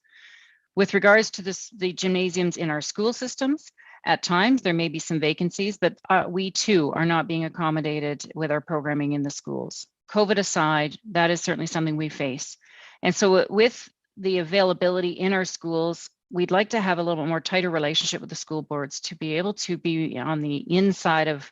Speaker 9: With regards to the gymnasiums in our school systems, at times there may be some vacancies, but we too are not being accommodated with our programming in the schools. COVID aside, that is certainly something we face. And so with the availability in our schools, we'd like to have a little more tighter relationship with the school boards to be able to be on the inside of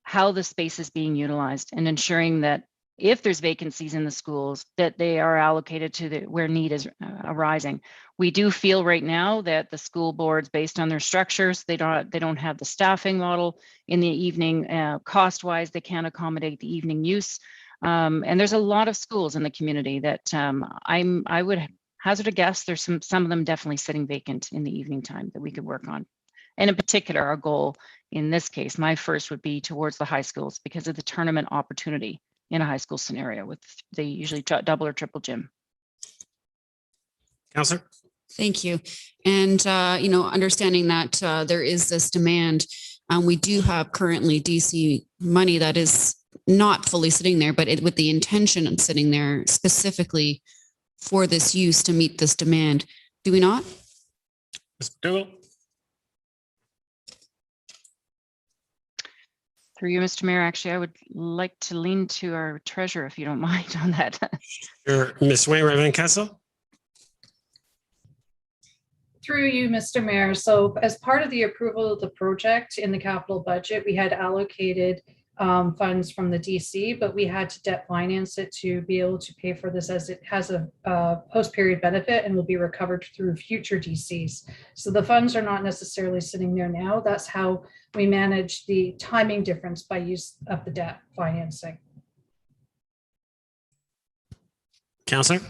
Speaker 9: how the space is being utilized and ensuring that if there's vacancies in the schools, that they are allocated to where need is arising. We do feel right now that the school boards, based on their structures, they don't have the staffing model in the evening. Cost-wise, they can't accommodate the evening use. And there's a lot of schools in the community that I would hazard a guess there's some of them definitely sitting vacant in the evening time that we could work on. And in particular, our goal in this case, my first would be towards the high schools because of the tournament opportunity in a high school scenario with the usually double or triple gym.
Speaker 1: Counselor?
Speaker 8: Thank you. And, understanding that there is this demand, we do have currently DC money that is not fully sitting there, but with the intention of sitting there specifically for this use to meet this demand. Do we not?
Speaker 1: Ms. McDougall?
Speaker 9: Through you, Mr. Mayor, actually, I would like to lean to our treasurer, if you don't mind on that.
Speaker 1: Sure. Ms. Wainwright Van Kessel?
Speaker 10: Through you, Mr. Mayor. So as part of the approval of the project in the capital budget, we had allocated funds from the DC, but we had to debt finance it to be able to pay for this, as it has a post-period benefit and will be recovered through future DCs. So the funds are not necessarily sitting there now. That's how we manage the timing difference by use of the debt financing.
Speaker 1: Counselor?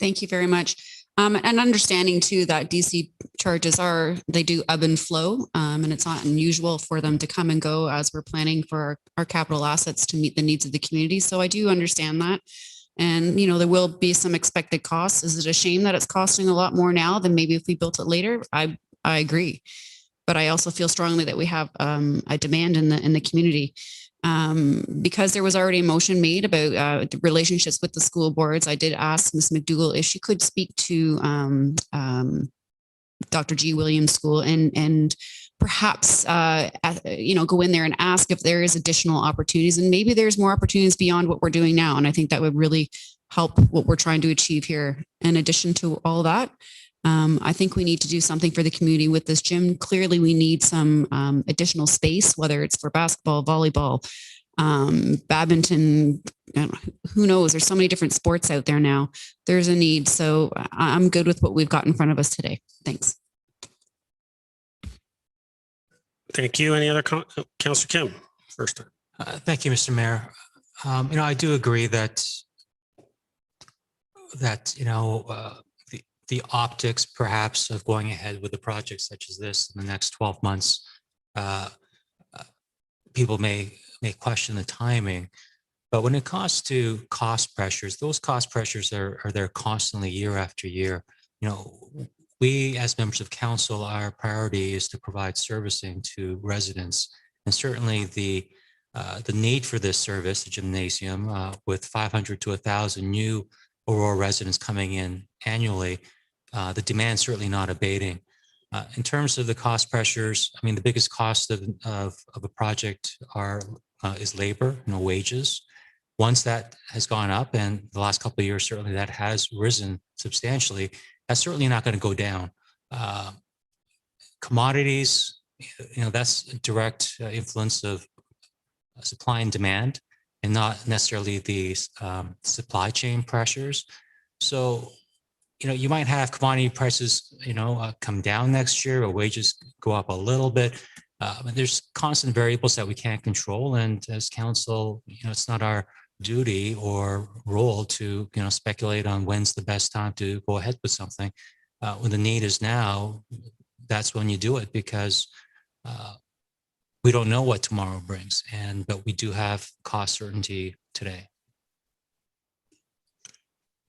Speaker 8: Thank you very much. And understanding too that DC charges they do ebb and flow, and it's not unusual for them to come and go as we're planning for our capital assets to meet the needs of the community. So I do understand that. And, there will be some expected costs. Is it a shame that it's costing a lot more now than maybe if we built it later? I agree. But I also feel strongly that we have a demand in the community. Because there was already a motion made about the relationships with the school boards, I did ask Ms. McDougall if she could speak to Dr. G. Williams School and perhaps, go in there and ask if there is additional opportunities, and maybe there's more opportunities beyond what we're doing now. And I think that would really help what we're trying to achieve here. In addition to all that, I think we need to do something for the community with this gym. Clearly, we need some additional space, whether it's for basketball, volleyball, badminton, who knows? There's so many different sports out there now. There's a need. So I'm good with what we've got in front of us today. Thanks.
Speaker 1: Thank you. Any other Councillor Kim first?
Speaker 7: Thank you, Mr. Mayor. I do agree that the optics perhaps of going ahead with a project such as this in the next 12 months, people may question the timing. But when it comes to cost pressures, those cost pressures are there constantly year after year. We as members of council, our priority is to provide servicing to residents, and certainly the need for this service, the gymnasium, with 500 to 1,000 new Aurora residents coming in annually, the demand certainly not abating. In terms of the cost pressures, I mean, the biggest cost of a project is labor, wages. Once that has gone up, and the last couple of years, certainly that has risen substantially, that's certainly not going to go down. Commodities, that's a direct influence of supply and demand, and not necessarily the supply chain pressures. So, you might have commodity prices, come down next year, or wages go up a little bit. But there's constant variables that we can't control. And as council, it's not our duty or role to, speculate on when's the best time to go ahead with something. When the need is now, that's when you do it, because we don't know what tomorrow brings. But we do have cost certainty today.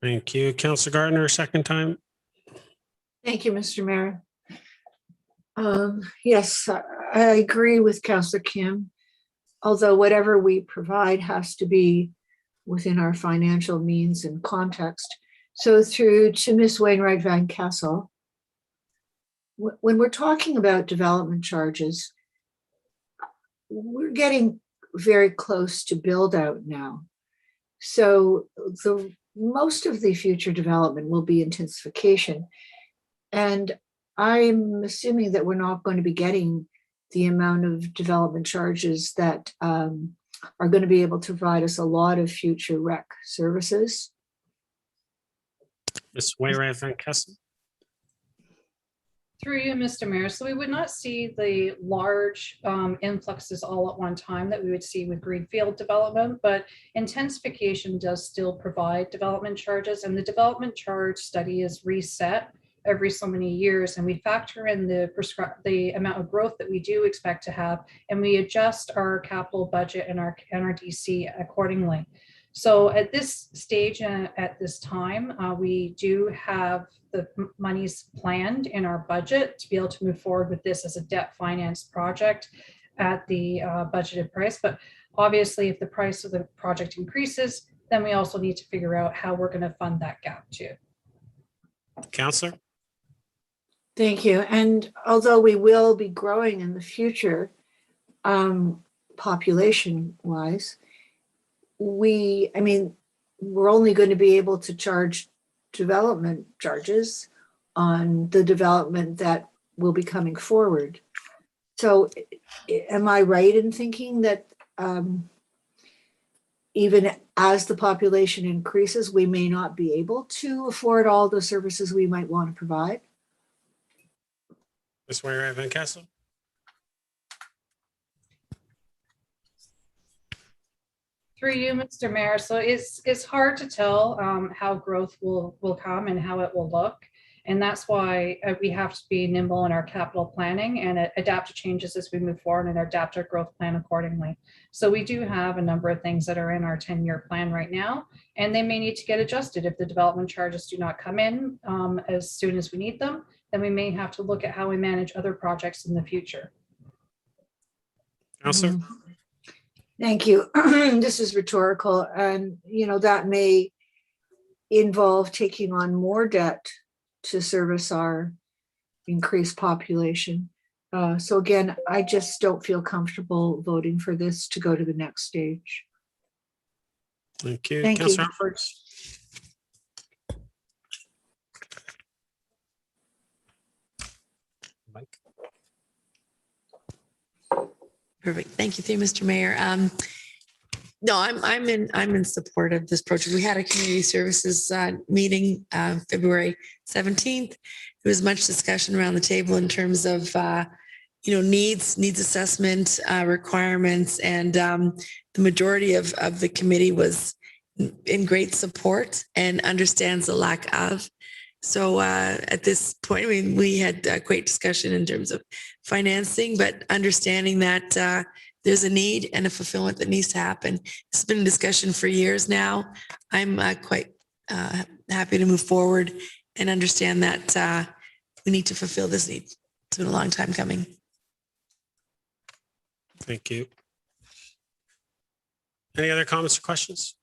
Speaker 1: Thank you. Councillor Gardner, second time.
Speaker 4: Thank you, Mr. Mayor. Yes, I agree with Councillor Kim, although whatever we provide has to be within our financial means and context. So through to Ms. Wainwright Van Kessel, when we're talking about development charges, we're getting very close to build out now. So most of the future development will be intensification. And I'm assuming that we're not going to be getting the amount of development charges that are going to be able to provide us a lot of future rec services.
Speaker 1: Ms. Wainwright Van Kessel.
Speaker 10: Through you, Mr. Mayor. So we would not see the large influxes all at one time that we would see with greenfield development, but intensification does still provide development charges, and the development charge study is reset every so many years, and we factor in the amount of growth that we do expect to have, and we adjust our capital budget and our DC accordingly. So at this stage, at this time, we do have the monies planned in our budget to be able to move forward with this as a debt finance project at the budgeted price. But obviously, if the price of the project increases, then we also need to figure out how we're going to fund that gap too.
Speaker 1: Councillor.
Speaker 4: Thank you. And although we will be growing in the future, population-wise, we're only going to be able to charge development charges on the development that will be coming forward. So am I right in thinking that even as the population increases, we may not be able to afford all the services we might want to provide?
Speaker 1: Ms. Wainwright Van Kessel.
Speaker 10: Through you, Mr. Mayor. So it's hard to tell how growth will come and how it will look. And that's why we have to be nimble in our capital planning and adapt to changes as we move forward and adapt our growth plan accordingly. So we do have a number of things that are in our 10-year plan right now, and they may need to get adjusted if the development charges do not come in as soon as we need them. Then we may have to look at how we manage other projects in the future.
Speaker 1: Councillor.
Speaker 4: Thank you. This is rhetorical, and that may involve taking on more debt to service our increased population. So again, I just don't feel comfortable voting for this to go to the next stage.
Speaker 1: Thank you.
Speaker 4: Thank
Speaker 1: Councillor
Speaker 4: you.
Speaker 1: Edwards. Mike.
Speaker 11: Perfect. Thank you, Mr. Mayor. No, I'm in support of this project. We had a community services meeting February 17th. There was much discussion around the table in terms of needs assessment requirements, and the majority of the committee was in great support and understands the lack of. So at this point, we had a great discussion in terms of financing, but understanding that there's a need and a fulfillment that needs to happen. It's been a discussion for years now. I'm quite happy to move forward and understand that we need to fulfill this need. It's been a long time coming.
Speaker 1: Thank you. Any other comments or questions?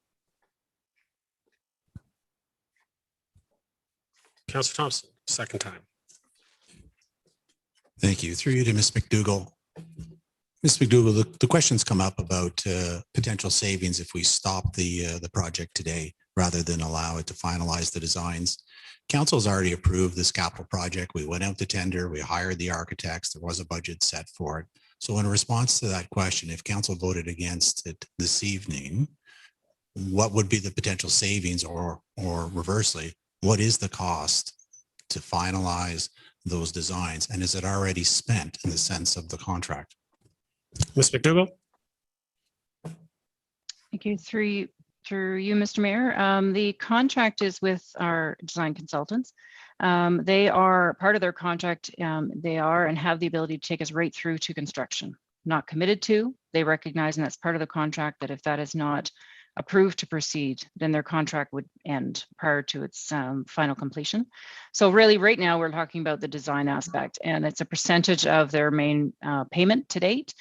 Speaker 1: Councillor Thompson, second time.
Speaker 5: Thank you. Through you to Ms. McDougall. Ms. McDougall, the questions come up about potential savings if we stop the project today rather than allow it to finalize the designs. Council has already approved this capital project. We went out to tender, we hired the architects, there was a budget set for it. So in response to that question, if council voted against it this evening, what would be the potential savings, or reversely, what is the cost to finalize those designs? And is it already spent in the sense of the contract?
Speaker 1: Ms. McDougall?
Speaker 9: Thank you. Through you, Mr. Mayor. The contract is with our design consultants. They are part of their contract. They are and have the ability to take us right through to construction. Not committed to. They recognize, and that's part of the contract, that if that is not approved to proceed, then their contract would end prior to its final completion. So really right now we're talking about the design aspect, and it's a percentage of their main payment to date.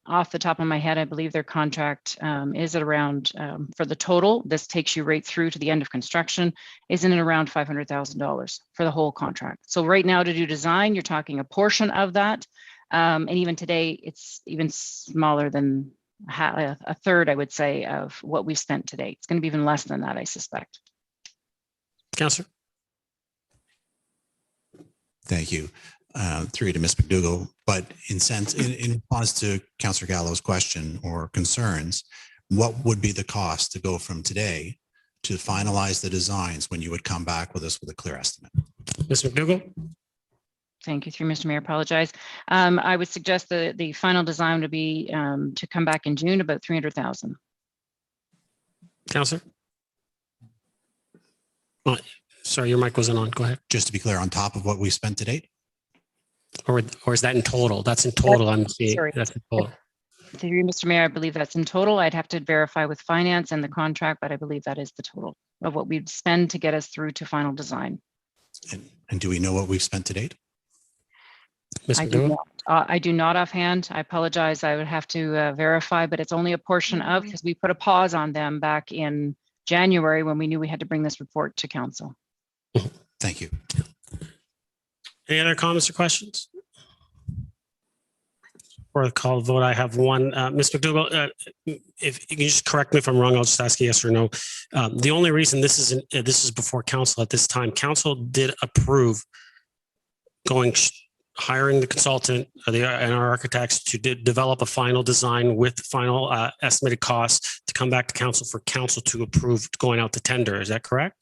Speaker 9: Off the top of my head, I believe their contract is at around, for the total, this takes you right through to the end of construction, is in and around $500,000 for the whole contract. So right now to do design, you're talking a portion of that. And even today, it's even smaller than a third, I would say, of what we've spent today. It's going to be even less than that, I suspect.
Speaker 1: Councillor?
Speaker 5: Thank you. Through to Ms. McDougall, but in response to Councillor Gallo's question or concerns, what would be the cost to go from today to finalize the designs when you would come back with us with a clear estimate?
Speaker 1: Ms. McDougall?
Speaker 9: Thank you, through Mr. Mayor. Apologize. I would suggest the final design would be to come back in June, about 300,000.
Speaker 1: Councillor? Oh, sorry, your mic wasn't on. Go ahead.
Speaker 5: Just to be clear, on top of what we spent to date?
Speaker 1: Or is that in total? That's in total. I'm seeing.
Speaker 9: Sorry.
Speaker 1: That's in total.
Speaker 9: Through you, Mr. Mayor, I believe that's in total. I'd have to verify with finance and the contract, but I believe that is the total of what we'd spend to get us through to final design.
Speaker 5: And do we know what we've spent to date?
Speaker 1: Ms.
Speaker 9: I
Speaker 1: McDougall?
Speaker 9: do not offhand. I apologize. I would have to verify, but it's only a portion of, because we put a pause on them back in January when we knew we had to bring this report to council.
Speaker 5: Thank you.
Speaker 1: Any other comments or questions? For the call vote, I have one. Ms. McDougall, if you can just correct me if I'm wrong, I'll just ask you yes or no. The only reason this is before council at this time, council did approve hiring the consultant and our architects to develop a final design with final estimated costs to come back to council for council to approve going out to tender. Is that correct?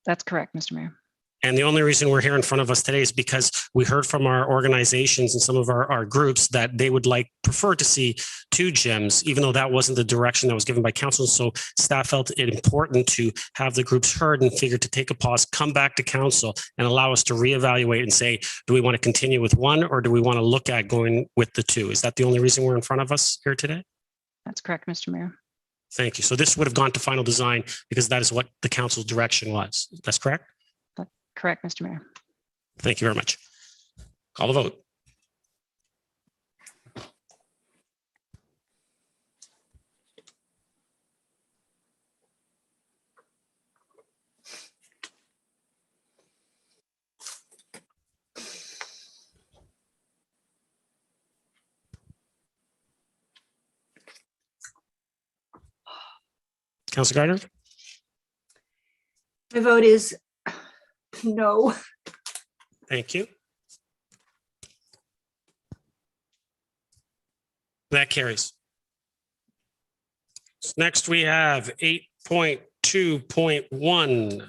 Speaker 9: That's correct, Mr. Mayor.
Speaker 1: And the only reason we're here in front of us today is because we heard from our organizations and some of our groups that they would prefer to see 2 gyms, even though that wasn't the direction that was given by council. So staff felt it important to have the groups heard and figured to take a pause, come back to council and allow us to reevaluate and say, do we want to continue with 1 or do we want to look at going with the 2? Is that the only reason we're in front of us here today?
Speaker 9: That's correct, Mr. Mayor.
Speaker 1: Thank you. So this would have gone to final design because that is what the council's direction was. That's correct?
Speaker 9: Correct, Mr. Mayor.
Speaker 1: Thank you very much. Call the vote. Councilor Gardner?
Speaker 4: My vote is no.
Speaker 1: Thank you. That carries. Next, we have 8.2.1.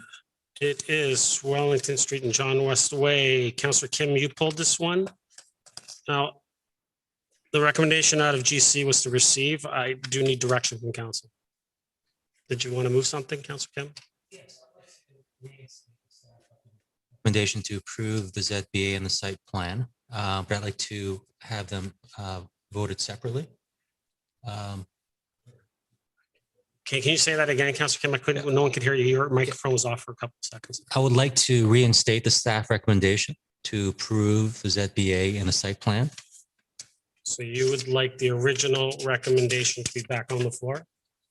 Speaker 1: It is Wellington Street and John West Way. Councillor Kim, you pulled this one. Now, the recommendation out of GC was to receive. I do need direction from council. Did you want to move something, Councillor Kim?
Speaker 7: Yes. Recommendation to approve the ZBA and the site plan, but I'd like to have them voted separately.
Speaker 1: Okay, can you say that again, Councillor Kim? I couldn't. No one could hear you. Your microphone was off for a couple of seconds.
Speaker 7: I would like to reinstate the staff recommendation to approve the ZBA and the site plan.
Speaker 1: So you would like the original recommendation to be back on the floor?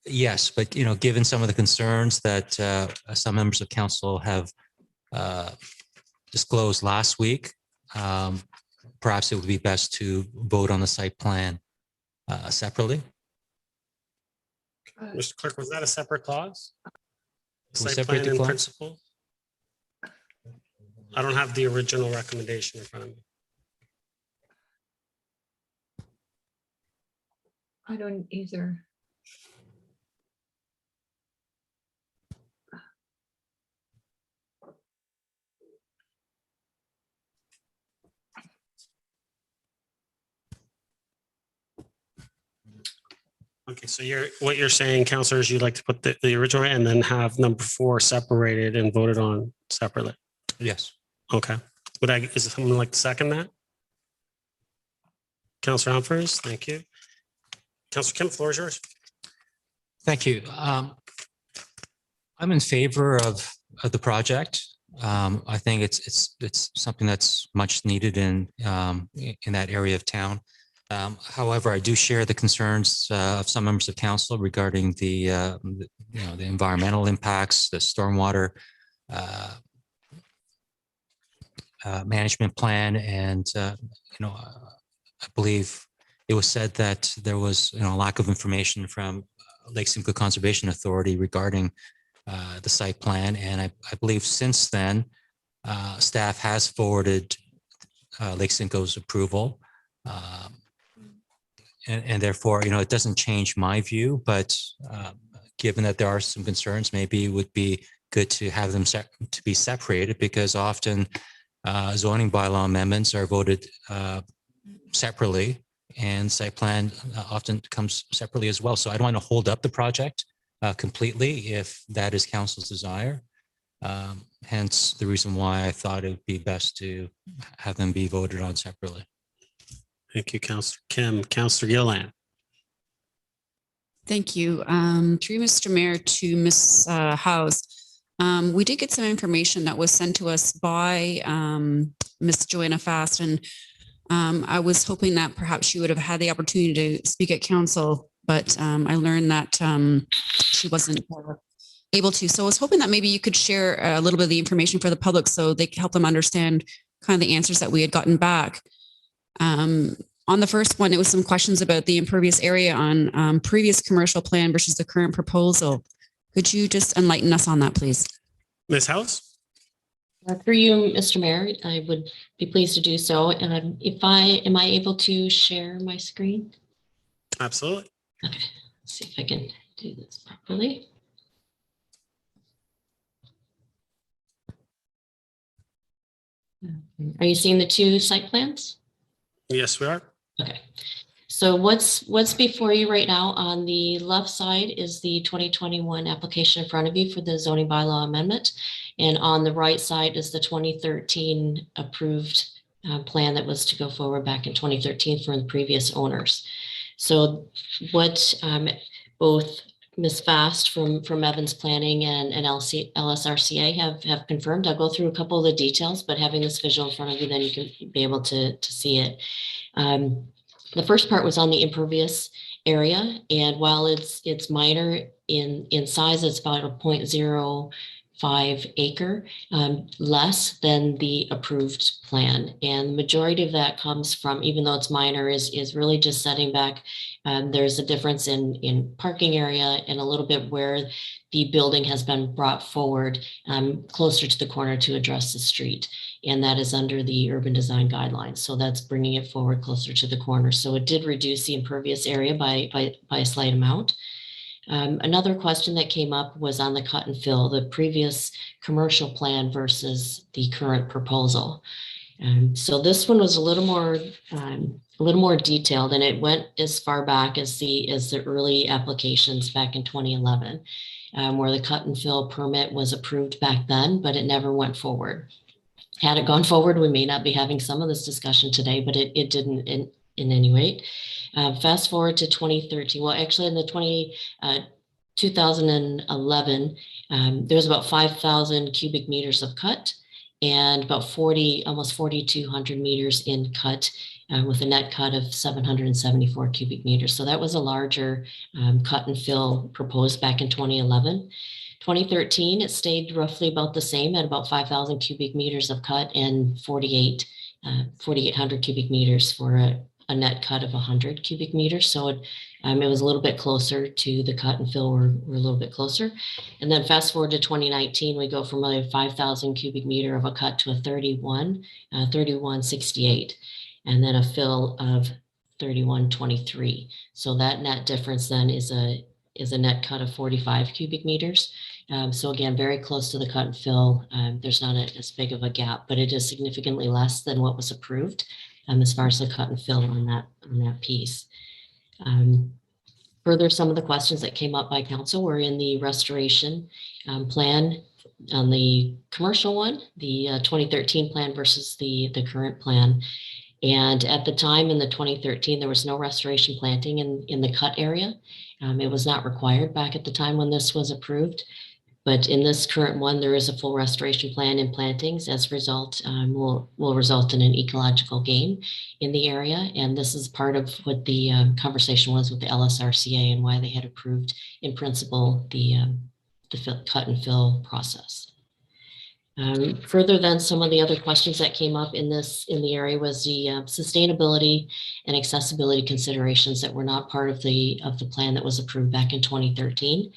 Speaker 7: Yes, but given some of the concerns that some members of council have disclosed last week, perhaps it would be best to vote on the site plan separately.
Speaker 1: Mr. Clerk, was that a separate clause?
Speaker 7: Can we
Speaker 1: Site
Speaker 7: separate
Speaker 1: plan
Speaker 7: the
Speaker 1: in
Speaker 7: clause?
Speaker 1: principle? I don't have the original recommendation in front of me.
Speaker 4: I don't either.
Speaker 1: Okay, so what you're saying, Counselor, is you'd like to put the original and then have number 4 separated and voted on separately.
Speaker 7: Yes.
Speaker 1: Okay. Is someone like to second that? Counselor Humphries, thank you. Counselor Kim, floor is yours.
Speaker 7: Thank you. I'm in favor of the project. I think it's something that's much needed in that area of town. However, I do share the concerns of some members of council regarding the environmental impacts, the stormwater management plan, and I believe it was said that there was a lack of information from Lake Simcoe Conservation Authority regarding the site plan, and I believe since then staff has forwarded Lake Simcoe's approval. And therefore, it doesn't change my view, but given that there are some concerns, maybe it would be good to have them to be separated, because often zoning bylaw amendments are voted separately, and site plan often comes separately as well. So I don't want to hold up the project completely if that is council's desire. Hence the reason why I thought it would be best to have them be voted on separately.
Speaker 1: Thank you, Counselor Kim. Counselor Gillan.
Speaker 8: Thank you. Through Mr. Mayor to Ms. House. We did get some information that was sent to us by Ms. Joanna Fast, and I was hoping that perhaps she would have had the opportunity to speak at council, but I learned that she wasn't able to. So I was hoping that maybe you could share a little bit of the information for the public so they could help them understand kind of the answers that we had gotten back. On the first one, it was some questions about the impervious area on previous commercial plan versus the current proposal. Could you just enlighten us on that, please?
Speaker 1: Ms. House?
Speaker 12: Through you, Mr. Mayor, I would be pleased to do so. Am I able to share my screen?
Speaker 1: Absolutely.
Speaker 12: Okay, let's see if I can do this properly. Are you seeing the 2 site plans?
Speaker 1: Yes, we are.
Speaker 12: Okay. So what's before you right now on the left side is the 2021 application in front of you for the zoning bylaw amendment. And on the right side is the 2013 approved plan that was to go forward back in 2013 for the previous owners. So what both Ms. Fast from Evans Planning and LSRCA have confirmed. I'll go through a couple of the details, but having this visual in front of you, then you can be able to see it. The first part was on the impervious area, and while it's minor in size, it's about a 0.05 acre, less than the approved plan. And the majority of that comes from, even though it's minor, is really just setting back. There's a difference in parking area and a little bit where the building has been brought forward closer to the corner to address the street. And that is under the urban design guidelines. So that's bringing it forward closer to the corner. So it did reduce the impervious area by a slight amount. Another question that came up was on the cut and fill, the previous commercial plan versus the current proposal. So this one was a little more detailed, and it went as far back as the early applications back in 2011, where the cut and fill permit was approved back then, but it never went forward. Had it gone forward, we may not be having some of this discussion today, but it didn't in any way. Fast forward to 2013. Well, actually, in the 2011, there was about 5,000 cubic meters of cut and about almost 4,200 meters in cut, with a net cut of 774 cubic meters. So that was a larger cut and fill proposed back in 2011. 2013, it stayed roughly about the same at about 5,000 cubic meters of cut and 4,800 cubic meters for a net cut of 100 cubic meters. So it was a little bit closer to the cut and fill. We're a little bit closer. And then fast forward to 2019, we go from a 5,000 cubic meter of a cut to a 3168, and then a fill of 3123. So that net difference then is a net cut of 45 cubic meters. So again, very close to the cut and fill. There's not as big of a gap, but it is significantly less than what was approved as far as the cut and fill on that piece. Further, some of the questions that came up by council were in the restoration plan on the commercial one, the 2013 plan versus the current plan. And at the time in the 2013, there was no restoration planting in the cut area. It was not required back at the time when this was approved. But in this current one, there is a full restoration plan and plantings. As a result, will result in an ecological gain in the area. And this is part of what the conversation was with the LSRCA and why they had approved in principle the cut and fill process. Further than some of the other questions that came up in the area was the sustainability and accessibility considerations that were not part of the plan that was approved back in 2013.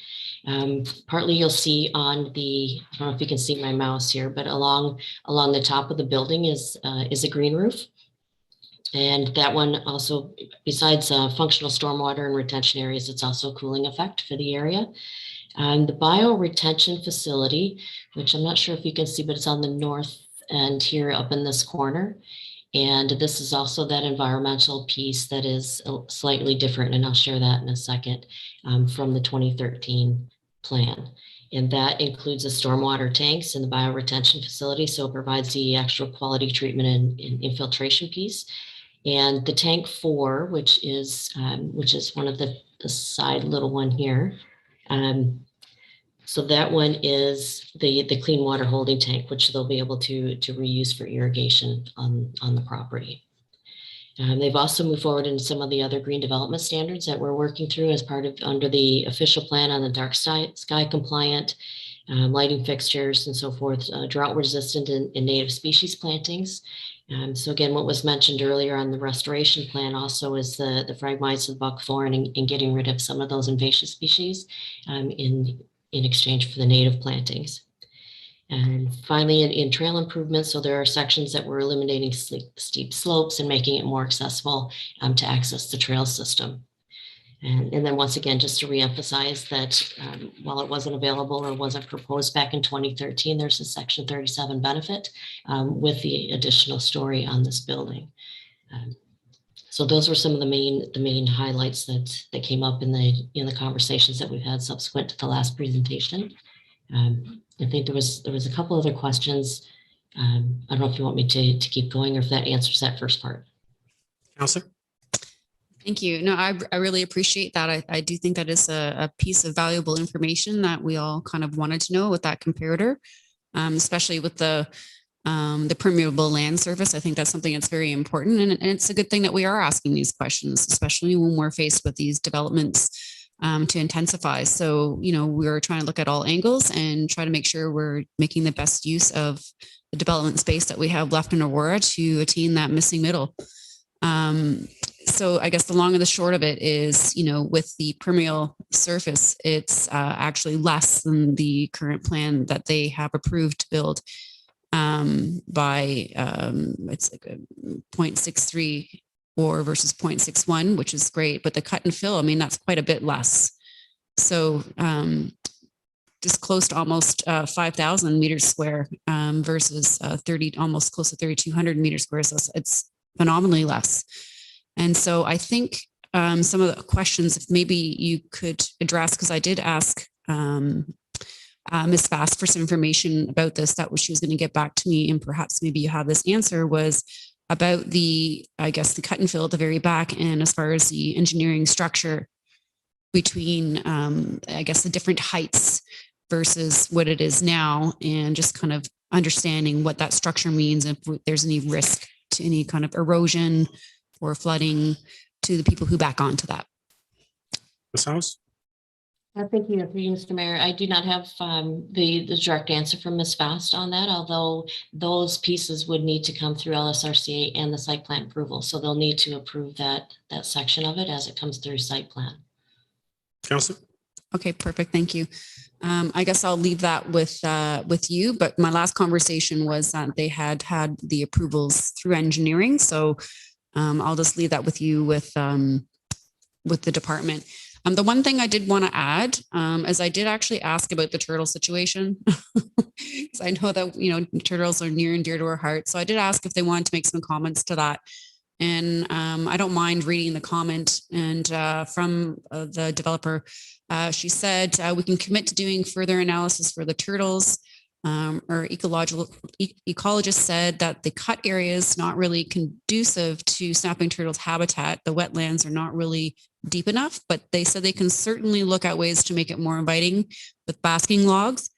Speaker 12: Partly you'll see on the, I don't know if you can see my mouse here, but along the top of the building is a green roof. And that one also, besides functional stormwater and retention areas, it's also a cooling effect for the area. The bioretention facility, which I'm not sure if you can see, but it's on the north end here up in this corner. And this is also that environmental piece that is slightly different, and I'll share that in a second, from the 2013 plan. And that includes the stormwater tanks and the bioretention facility. So it provides the actual quality treatment and infiltration piece. And the tank 4, which is one of the side little one here. So that one is the clean water holding tank, which they'll be able to reuse for irrigation on the property. They've also moved forward into some of the other green development standards that we're working through as part of under the official plan on the dark sky compliant lighting fixtures and so forth, drought resistant and native species plantings. So again, what was mentioned earlier on the restoration plan also is the phragmites of buckthorn and getting rid of some of those invasive species in exchange for the native plantings. And finally, in trail improvements, so there are sections that we're eliminating steep slopes and making it more accessible to access the trail system. And then once again, just to reemphasize that while it wasn't available or wasn't proposed back in 2013, there's a Section 37 benefit with the additional story on this building. So those were some of the main highlights that came up in the conversations that we've had subsequent to the last presentation. I think there was a couple other questions. I don't know if you want me to keep going or if that answers that first part.
Speaker 1: Counselor?
Speaker 8: Thank you. No, I really appreciate that. I do think that is a piece of valuable information that we all kind of wanted to know with that comparator, especially with the permeable land surface. I think that's something that's very important. And it's a good thing that we are asking these questions, especially when we're faced with these developments to intensify. So, we're trying to look at all angles and try to make sure we're making the best use of the development space that we have left in Aurora to attain that missing middle. So I guess the long and the short of it is, with the permeable surface, it's actually less than the current plan that they have approved to build by it's like a 0.63 or versus 0.61, which is great. But the cut and fill, that's quite a bit less. So just close to almost 5,000 meters square versus almost close to 3,200 meters square. So it's phenomenally less. And so I think some of the questions, if maybe you could address, because I did ask Ms. Fast for some information about this, that she was going to get back to me, and perhaps maybe you have this answer, was about the cut and fill at the very back, and as far as the engineering structure between, the different heights versus what it is now, and just kind of understanding what that structure means, if there's any risk to any kind of erosion or flooding to the people who back onto that.
Speaker 1: Ms. House?
Speaker 12: Thank you, Mr. Mayor. I do not have the direct answer from Ms. Fast on that, although those pieces would need to come through LSRCA and the site plan approval. So they'll need to approve that section of it as it comes through site plan.
Speaker 1: Councilor?
Speaker 8: Okay, perfect. Thank you. I guess I'll leave that with you. But my last conversation was that they had the approvals through engineering. So I'll just leave that with you with the department. The one thing I did want to add is I did actually ask about the turtle situation. Because I know that, turtles are near and dear to our heart. So I did ask if they wanted to make some comments to that. And I don't mind reading the comment. And from the developer, she said, we can commit to doing further analysis for the turtles. Our ecologist said that the cut area is not really conducive to snapping turtles habitat. The wetlands are not really deep enough, but they said they can certainly look at ways to make it more inviting with basking logs.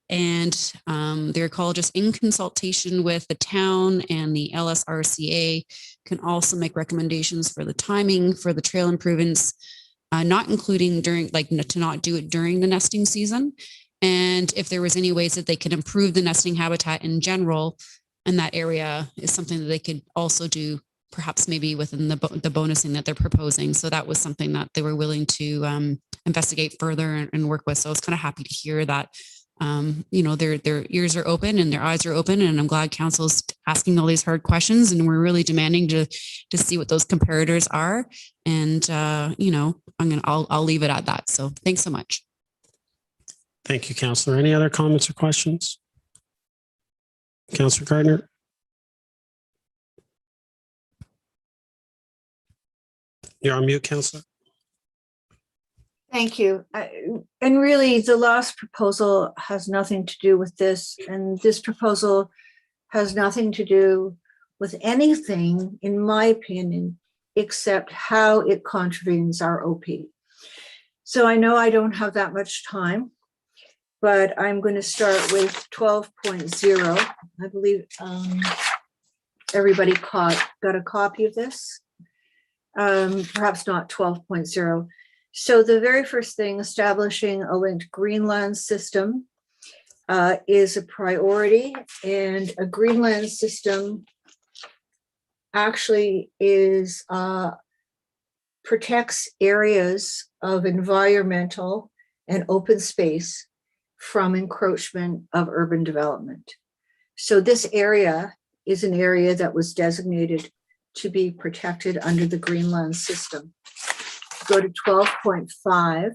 Speaker 8: And the ecologist, in consultation with the town and the LSRCA, can also make recommendations for the timing for the trail improvements, not including during, like, to not do it during the nesting season. And if there was any ways that they could improve the nesting habitat in general in that area is something that they could also do, perhaps maybe within the bonusing that they're proposing. So that was something that they were willing to investigate further and work with. So I was kind of happy to hear that their ears are open and their eyes are open, and I'm glad council's asking all these hard questions, and we're really demanding to see what those comparators are. And I'll leave it at that. So thanks so much.
Speaker 1: Thank you, Councillor. Any other comments or questions? Councillor Gardner. You're on mute, Councillor.
Speaker 4: Thank you. And really, the last proposal has nothing to do with this, and this proposal has nothing to do with anything, in my opinion, except how it contravenes our OP. So I know I don't have that much time, but I'm going to start with 12.0. I believe everybody got a copy of this. Perhaps not 12.0. So the very first thing, establishing a linked Greenland system, is a priority, and a Greenland system actually is protects areas of environmental and open space from encroachment of urban development. So this area is an area that was designated to be protected under the Greenland system. Go to 12.5,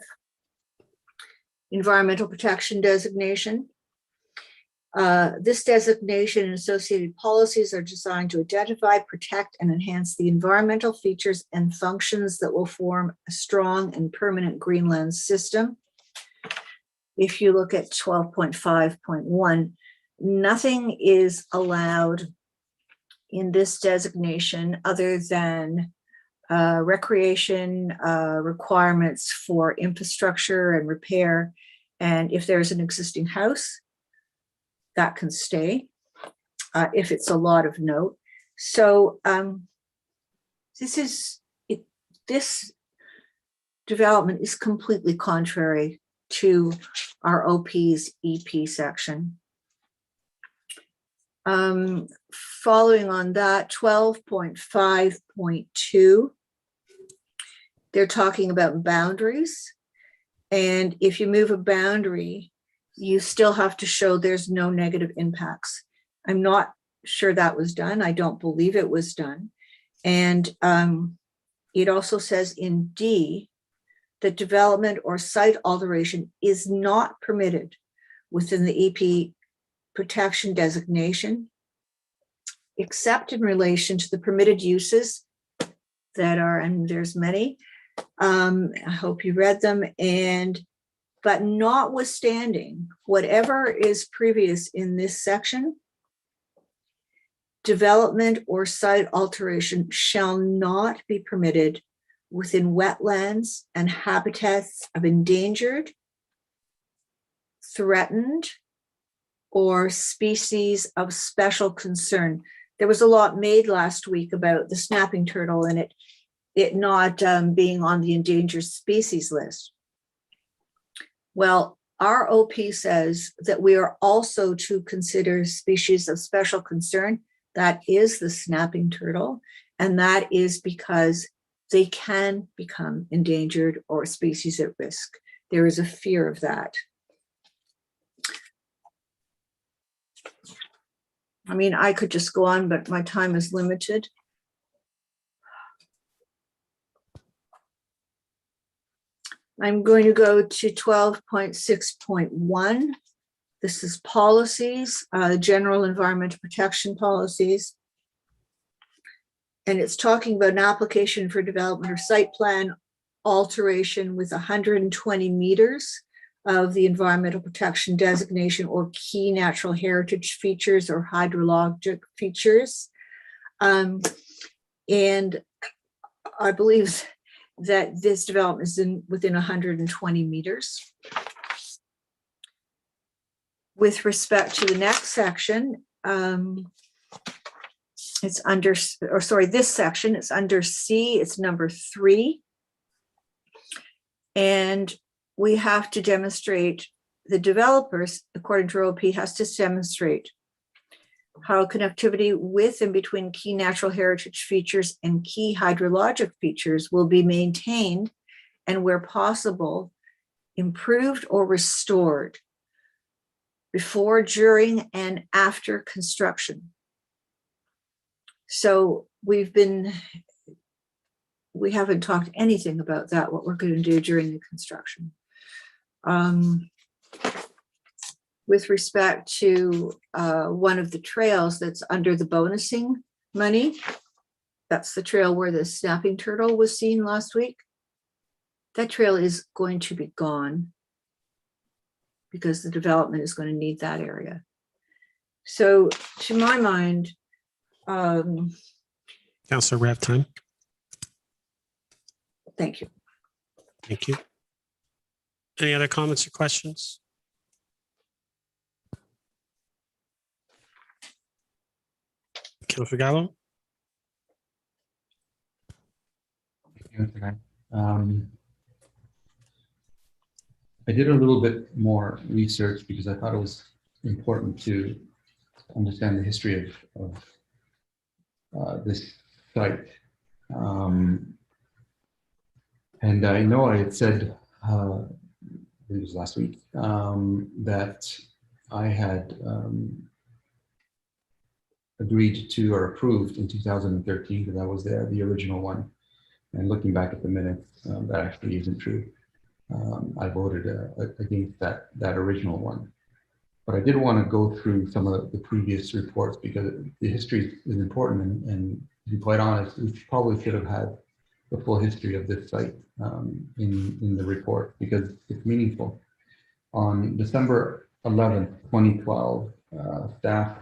Speaker 4: environmental protection designation. This designation and associated policies are designed to identify, protect, and enhance the environmental features and functions that will form a strong and permanent Greenland system. If you look at 12.5.1, nothing is allowed in this designation other than recreation requirements for infrastructure and repair. And if there's an existing house, that can stay if it's a lot of note. So this development is completely contrary to our OP's EP section. Following on that, 12.5.2, they're talking about boundaries. And if you move a boundary, you still have to show there's no negative impacts. I'm not sure that was done. I don't believe it was done. And it also says in D that development or site alteration is not permitted within the EP protection designation, except in relation to the permitted uses that are, and there's many, I hope you read them, but notwithstanding whatever is previous in this section, development or site alteration shall not be permitted within wetlands and habitats of endangered, threatened, or species of special concern. There was a lot made last week about the snapping turtle and it not being on the endangered species list. Well, our OP says that we are also to consider species of special concern. That is the snapping turtle, and that is because they can become endangered or species at risk. There is a fear of that. I mean, I could just go on, but my time is limited. I'm going to go to 12.6.1. This is policies, general environmental protection policies. And it's talking about an application for development or site plan alteration with 120 meters of the environmental protection designation or key natural heritage features or hydrologic features. And I believe that this development is within 120 meters. With respect to the next section, it's under, or sorry, this section, it's under C, it's number 3. And we have to demonstrate, the developers, according to OP, has to demonstrate how connectivity with and between key natural heritage features and key hydrologic features will be maintained and, where possible, improved or restored before, during, and after construction. So we haven't talked anything about that, what we're going to do during the construction. With respect to one of the trails that's under the bonusing money, that's the trail where the snapping turtle was seen last week. That trail is going to be gone because the development is going to need that area. So to my mind,
Speaker 1: Councillor, we have time.
Speaker 4: thank you.
Speaker 1: Thank you. Any other comments or questions? Councillor Gallo?
Speaker 3: I did a little bit more research because I thought it was important to understand the history of this site. And I know I had said, I believe it was last week, that I had agreed to or approved in 2013, because I was there, the original one. And looking back at the minutes, that actually isn't true. I voted against that original one. But I did want to go through some of the previous reports because the history is important, and to be quite honest, we probably should have had the full history of this site in the report because it's meaningful. On December 11th, 2012, staff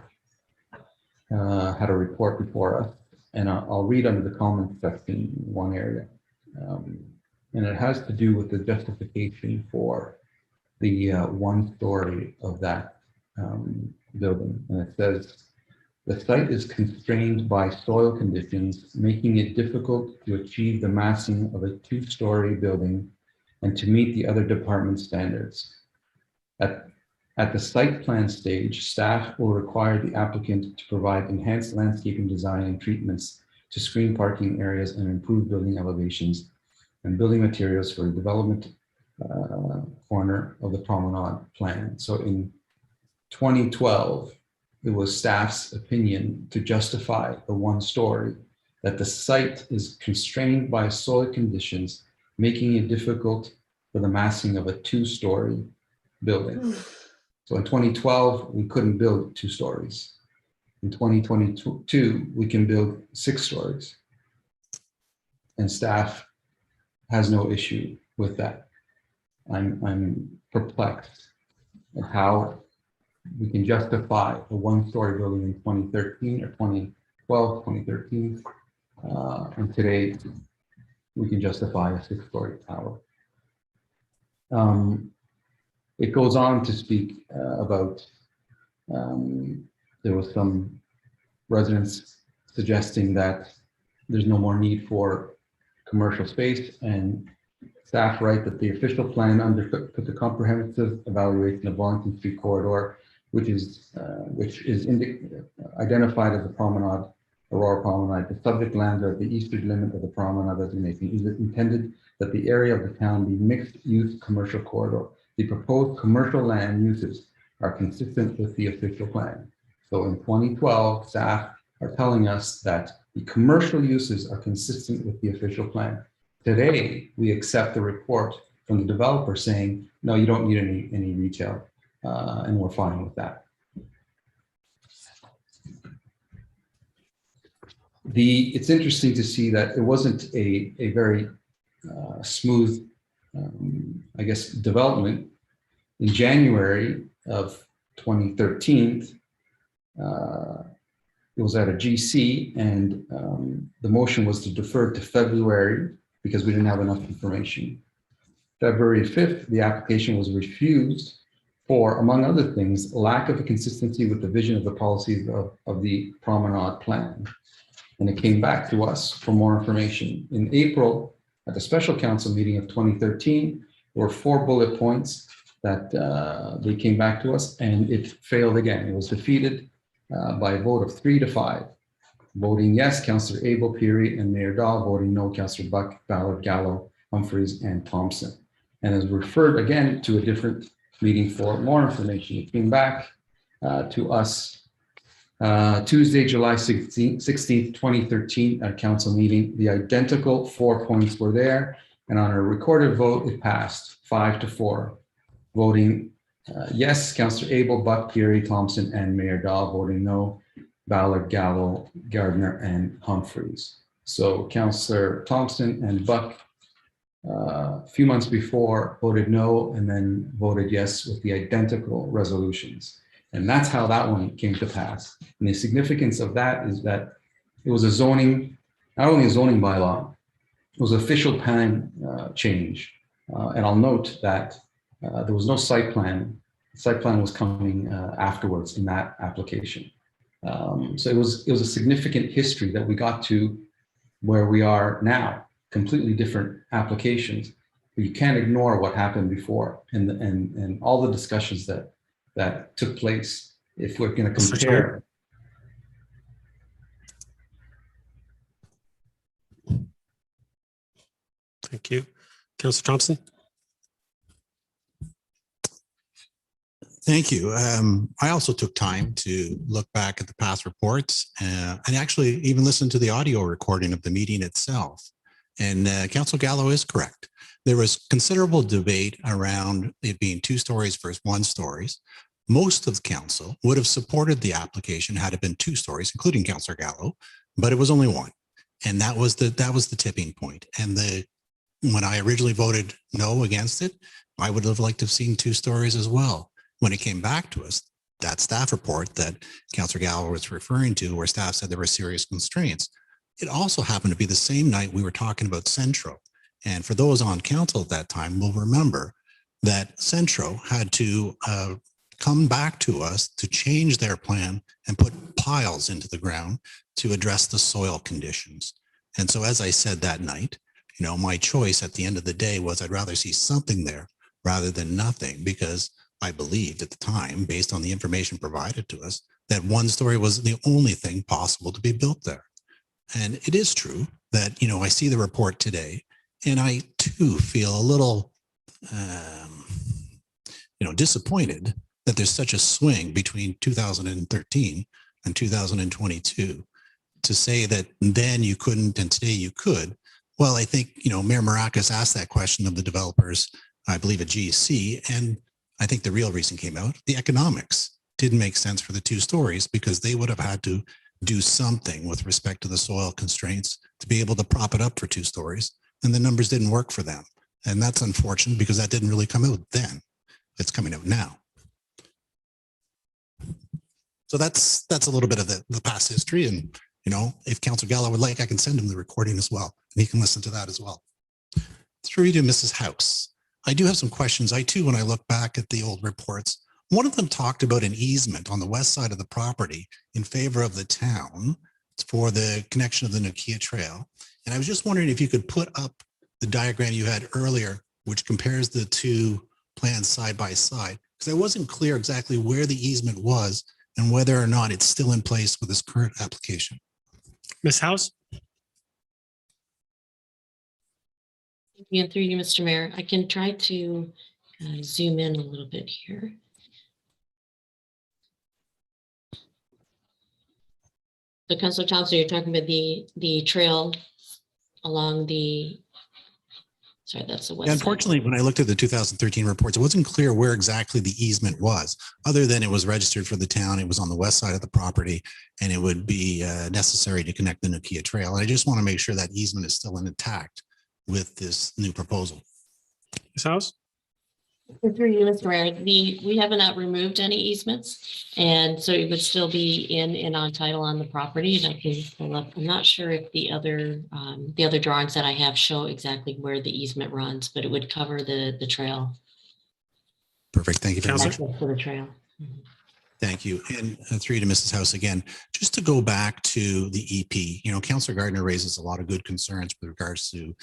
Speaker 3: had a report before us, and I'll read under the comments section one area. And it has to do with the justification for the one story of that building. And it says, the site is constrained by soil conditions, making it difficult to achieve the massing of a 2-story building and to meet the other department standards. At the site plan stage, staff will require the applicant to provide enhanced landscaping design and treatments to screen parking areas and improve building elevations and building materials for the development corner of the promenade plan. So in 2012, it was staff's opinion to justify the 1-story that the site is constrained by soil conditions, making it difficult for the massing of a 2-story building. So in 2012, we couldn't build 2 stories. In 2022, we can build 6 stories. And staff has no issue with that. I'm perplexed at how we can justify a 1-story building in 2013 or 2012, 2013, and today we can justify a 6-story tower. It goes on to speak about there was some residents suggesting that there's no more need for commercial space, and staff write that the official plan undertook the comprehensive evaluation of Wellington Street corridor, which is identified as a promenade, Aurora Promenade. The subject lands are at the eastern limit of the promenade designation. It is intended that the area of the town be mixed-use commercial corridor. The proposed commercial land uses are consistent with the official plan. So in 2012, staff are telling us that the commercial uses are consistent with the official plan. Today, we accept the report from the developer saying, no, you don't need any retail, and we're fine with that. It's interesting to see that it wasn't a very smooth, I guess, development. In January of 2013, it was at a GC, and the motion was to defer to February because we didn't have enough information. February 5th, the application was refused for, among other things, lack of a consistency with the vision of the policies of the promenade plan. And it came back to us for more information. In April, at the special council meeting of 2013, there were 4 bullet points that they came back to us, and it failed again. It was defeated by a vote of 3 to 5. Voting yes, Councillor Abel, Peary, and Mayor Dahl. Voting no, Councillor Buck, Ballard, Gallo, Humphreys, and Thompson. And is referred again to a different meeting for more information. It came back to us Tuesday, July 16th, 2013 at a council meeting. The identical 4 points were there, and on a recorded vote, it passed 5 to 4. Voting yes, Councillor Abel, Buck, Peary, Thompson, and Mayor Dahl. Voting no, Ballard, Gallo, Gardner, and Humphreys. So Councillor Thompson and Buck, a few months before, voted no, and then voted yes with the identical resolutions. And that's how that one came to pass. And the significance of that is that it was a zoning, not only a zoning bylaw, it was official plan change. And I'll note that there was no site plan. The site plan was coming afterwards in that application. So it was a significant history that we got to where we are now, completely different applications. But you can't ignore what happened before and all the discussions that took place. If we're going to compare.
Speaker 1: Thank you. Councillor Thompson.
Speaker 5: Thank you. I also took time to look back at the past reports and actually even listen to the audio recording of the meeting itself. And Councillor Gallo is correct. There was considerable debate around it being 2 stories versus 1 stories. Most of the council would have supported the application had it been 2 stories, including Councillor Gallo, but it was only 1. And that was the tipping point. And when I originally voted no against it, I would have liked to have seen 2 stories as well. When it came back to us, that staff report that Councillor Gallo was referring to, where staff said there were serious constraints, it also happened to be the same night we were talking about Centro. And for those on council at that time will remember that Centro had to come back to us to change their plan and put piles into the ground to address the soil conditions. And so, as I said that night, my choice at the end of the day was I'd rather see something there rather than nothing, because I believed at the time, based on the information provided to us, that 1 story was the only thing possible to be built there. And it is true that, I see the report today, and I too feel a little, disappointed that there's such a swing between 2013 and 2022 to say that then you couldn't and today you could. Well, I think, Mayor Maracas asked that question of the developers, I believe at GC, and I think the real reason came out. The economics didn't make sense for the 2 stories because they would have had to do something with respect to the soil constraints to be able to prop it up for 2 stories. And the numbers didn't work for them. And that's unfortunate because that didn't really come out then. It's coming out now. So that's a little bit of the past history. And, if Councillor Gallo would like, I can send him the recording as well. And he can listen to that as well. Through you to Mrs. House. I do have some questions. I too, when I look back at the old reports, one of them talked about an easement on the west side of the property in favor of the town for the connection of the Nokia Trail. And I was just wondering if you could put up the diagram you had earlier, which compares the 2 plans side by side, because I wasn't clear exactly where the easement was and whether or not it's still in place with this current application.
Speaker 1: Ms. House.
Speaker 12: Thank you. And through you, Mr. Mayor, I can try to zoom in a little bit here. So, Councillor Thompson, you're talking about the trail along the Sorry, that's the
Speaker 5: Yeah,
Speaker 12: west side.
Speaker 5: unfortunately, when I looked at the 2013 reports, it wasn't clear where exactly the easement was, other than it was registered for the town. It was on the west side of the property, and it would be necessary to connect the Nukia Trail. And I just want to make sure that easement is still intact with this new proposal.
Speaker 1: Ms. House?
Speaker 12: Through you, Mr. Mayor, we have not removed any easements, and so it would still be in on title on the property. And I can pull up. I'm not sure if the other drawings that I have show exactly where the easement runs, but it would cover the trail.
Speaker 5: Perfect. Thank you very much.
Speaker 12: Access to the trail.
Speaker 5: Thank you. And through you to Mrs. House again, just to go back to the EP, Councillor Gardner raises a lot of good concerns with regards to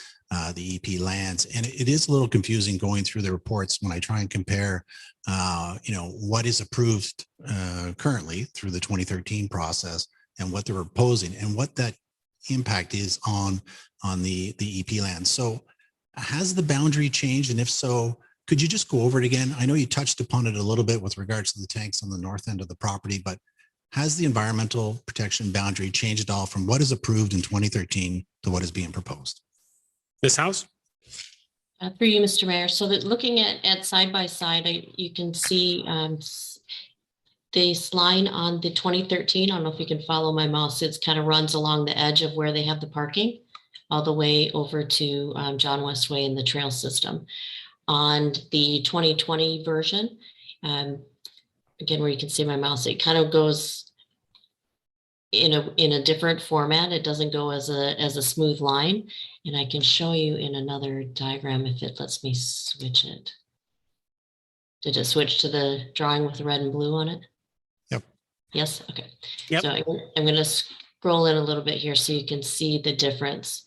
Speaker 5: the EP lands. And it is a little confusing going through the reports when I try and compare, what is approved currently through the 2013 process and what they're proposing and what that impact is on the EP land. So has the boundary changed? And if so, could you just go over it again? I know you touched upon it a little bit with regards to the tanks on the north end of the property, but has the environmental protection boundary changed at all from what is approved in 2013 to what is being proposed?
Speaker 1: Ms. House?
Speaker 12: Through you, Mr. Mayor. So that looking at side by side, you can see this line on the 2013. I don't know if you can follow my mouse. It kind of runs along the edge of where they have the parking all the way over to John West Way in the trail system. On the 2020 version, again, where you can see my mouse, it kind of goes in a different format. It doesn't go as a smooth line. And I can show you in another diagram if it lets me switch it. Did it switch to the drawing with the red and blue on it?
Speaker 5: Yep.
Speaker 12: Yes, okay.
Speaker 1: Yep.
Speaker 12: So I'm going to scroll in a little bit here so you can see the difference.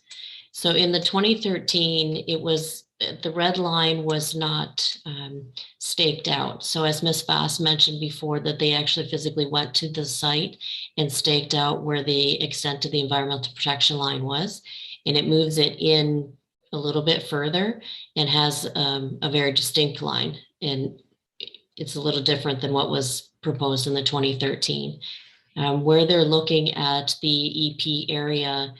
Speaker 12: So in the 2013, it was the red line was not staked out. So as Ms. Bass mentioned before, that they actually physically went to the site and staked out where the extent of the environmental protection line was, and it moves it in a little bit further and has a very distinct line. And it's a little different than what was proposed in the 2013, where they're looking at the EP area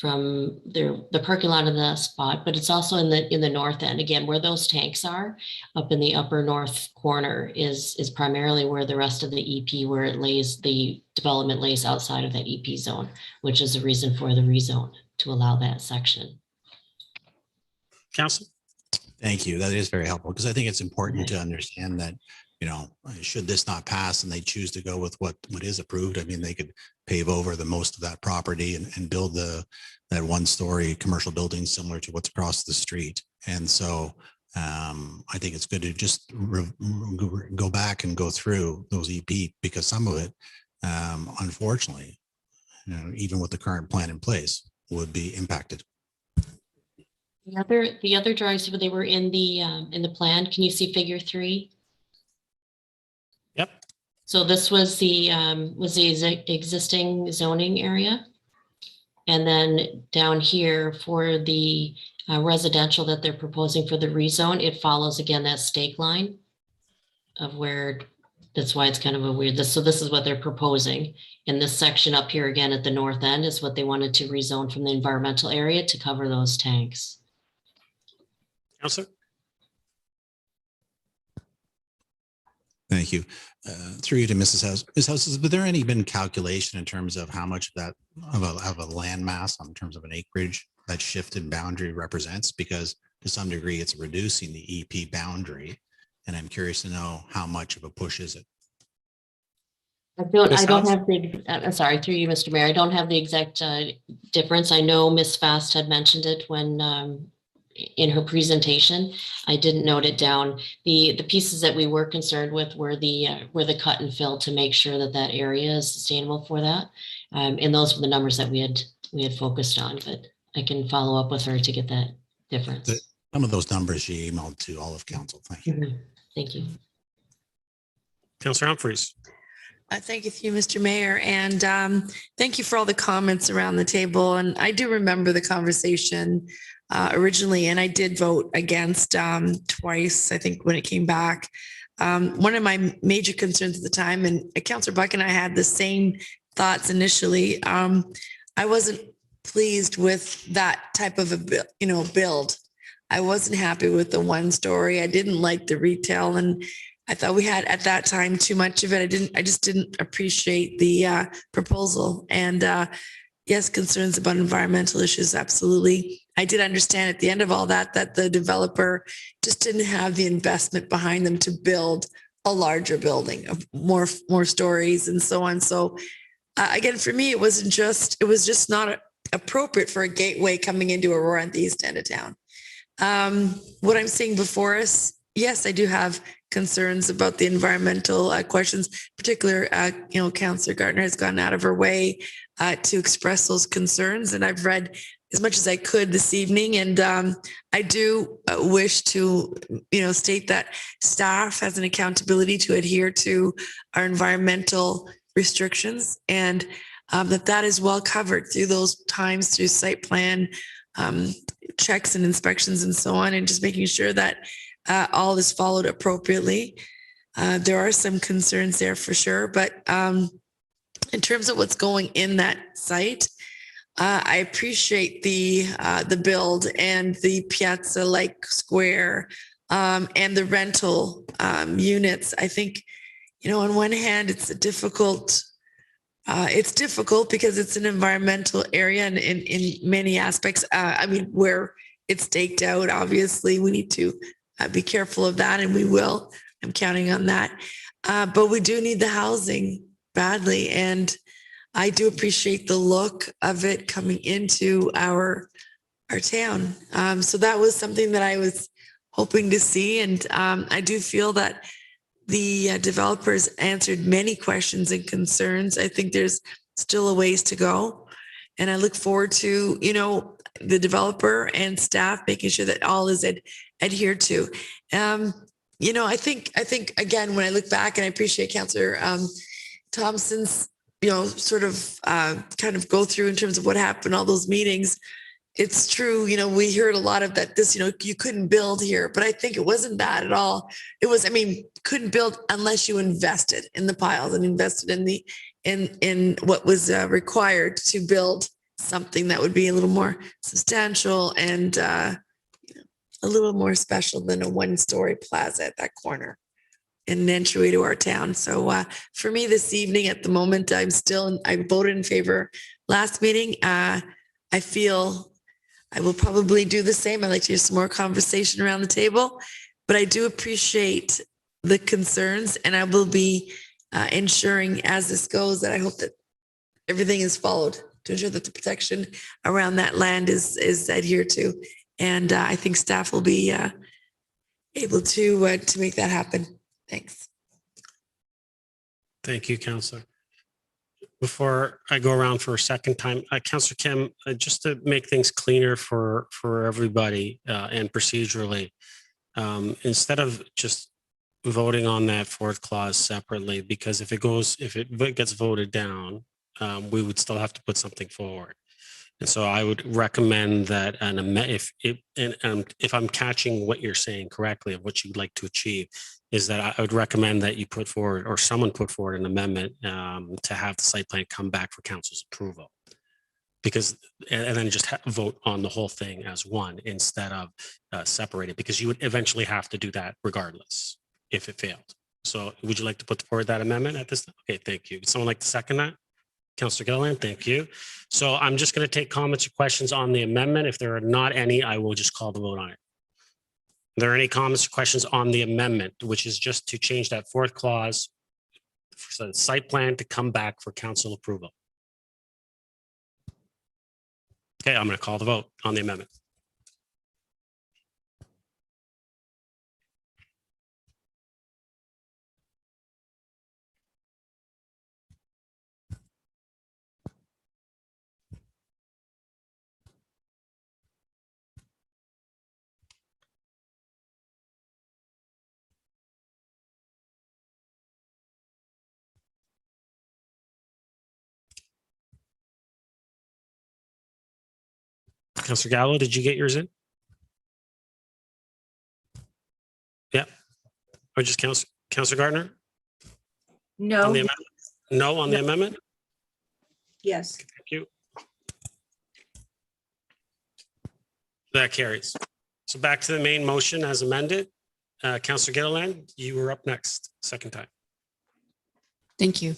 Speaker 12: from the parking lot in that spot, but it's also in the north end. Again, where those tanks are up in the upper north corner is primarily where the rest of the EP, where it lays, the development lays outside of that EP zone, which is the reason for the rezone to allow that section.
Speaker 1: Council?
Speaker 5: Thank you. That is very helpful because I think it's important to understand that, should this not pass and they choose to go with what is approved, I mean, they could pave over the most of that property and build that one-story commercial building similar to what's across the street. And so I think it's good to just go back and go through those EP because some of it, unfortunately, even with the current plan in place, would be impacted.
Speaker 12: The other drawings, they were in the plan. Can you see figure 3?
Speaker 1: Yep.
Speaker 12: So this was the existing zoning area. And then down here for the residential that they're proposing for the rezone, it follows again that stake line of where, that's why it's kind of a weird, so this is what they're proposing. And this section up here again at the north end is what they wanted to rezone from the environmental area to cover those tanks.
Speaker 1: Councilor?
Speaker 5: Thank you. Through you to Mrs. House. Ms. House, has there any been calculation in terms of how much of a land mass in terms of an acreage that shift in boundary represents? Because to some degree, it's reducing the EP boundary. And I'm curious to know how much of a push is it?
Speaker 12: I don't have the, I'm sorry, through you, Mr. Mayor, I don't have the exact difference. I know Ms. Fast had mentioned it when in her presentation. I didn't note it down. The pieces that we were concerned with were the cut and fill to make sure that that area is sustainable for that. And those were the numbers that we had focused on, but I can follow up with her to get that difference.
Speaker 5: Some of those numbers she emailed to all of council. Thank you.
Speaker 12: Mm-hmm. Thank you.
Speaker 1: Councilor Humphreys?
Speaker 11: Thank you, Mr. Mayor. And thank you for all the comments around the table. And I do remember the conversation originally, and I did vote against twice, I think, when it came back. One of my major concerns at the time, and Councillor Buck and I had the same thoughts initially, I wasn't pleased with that type of a build. I wasn't happy with the one story. I didn't like the retail, and I thought we had at that time too much of it. I just didn't appreciate the proposal. And yes, concerns about environmental issues, absolutely. I did understand at the end of all that the developer just didn't have the investment behind them to build a larger building of more stories and so on. So again, for me, it was just not appropriate for a gateway coming into Aurora at the east end of town. What I'm seeing before us, yes, I do have concerns about the environmental questions. Particular, Councillor Gardner has gone out of her way to express those concerns, and I've read as much as I could this evening. And I do wish to, state that staff has an accountability to adhere to our environmental restrictions, and that is well covered through those times through site plan checks and inspections and so on, and just making sure that all is followed appropriately. There are some concerns there for sure, but in terms of what's going in that site, I appreciate the build and the piazza-like square and the rental units. I think, on one hand, it's difficult because it's an environmental area and in many aspects. Where it's staked out, obviously, we need to be careful of that, and we will. I'm counting on that. But we do need the housing badly, and I do appreciate the look of it coming into our town. So that was something that I was hoping to see, and I do feel that the developers answered many questions and concerns. I think there's still a ways to go, and I look forward to the developer and staff making sure that all is adhered to. I think again, when I look back, and I appreciate Councillor Thompson's sort of kind of go through in terms of what happened, all those meetings. It's true, we heard a lot of that, you couldn't build here, but I think it wasn't that at all. It was, couldn't build unless you invested in the piles and invested in what was required to build something that would be a little more substantial and a little more special than a one-story plaza at that corner and an entryway to our town. So for me this evening, at the moment, I voted in favor last meeting. I feel I will probably do the same. I'd like to hear some more conversation around the table, but I do appreciate the concerns, and I will be ensuring as this goes that I hope that everything is followed to ensure that the protection around that land is adhered to. And I think staff will be able to make that happen. Thanks.
Speaker 1: Thank you, Councillor. Before I go around for a second time, Councillor Kim, just to make things cleaner for everybody and procedurally, instead of just voting on that fourth clause separately, because if it gets voted down, we would still have to put something forward. And so I would recommend that if I'm catching what you're saying correctly of what you'd like to achieve, is that I would recommend that you put forward, or someone put forward, an amendment to have the site plan come back for council's approval. And then just vote on the whole thing as one instead of separated, because you would eventually have to do that regardless if it failed. So would you like to put forward that amendment at this time? Okay, thank you. Would someone like to second that? Councillor Gilliland, thank you. So I'm just going to take comments or questions on the amendment. If there are not any, I will just call the vote on it. Are there any comments or questions on the amendment, which is just to change that fourth clause for the site plan to come back for council approval? Okay, I'm going to call the vote on the amendment. Councillor Gallo, did you get yours in? Yeah. Or just Councillor Gardner?
Speaker 4: No.
Speaker 1: On the amendment? No on the amendment?
Speaker 4: Yes.
Speaker 1: Thank you. That carries. So back to the main motion as amended. Councillor Gilliland, you were up next, second time.
Speaker 8: Thank you.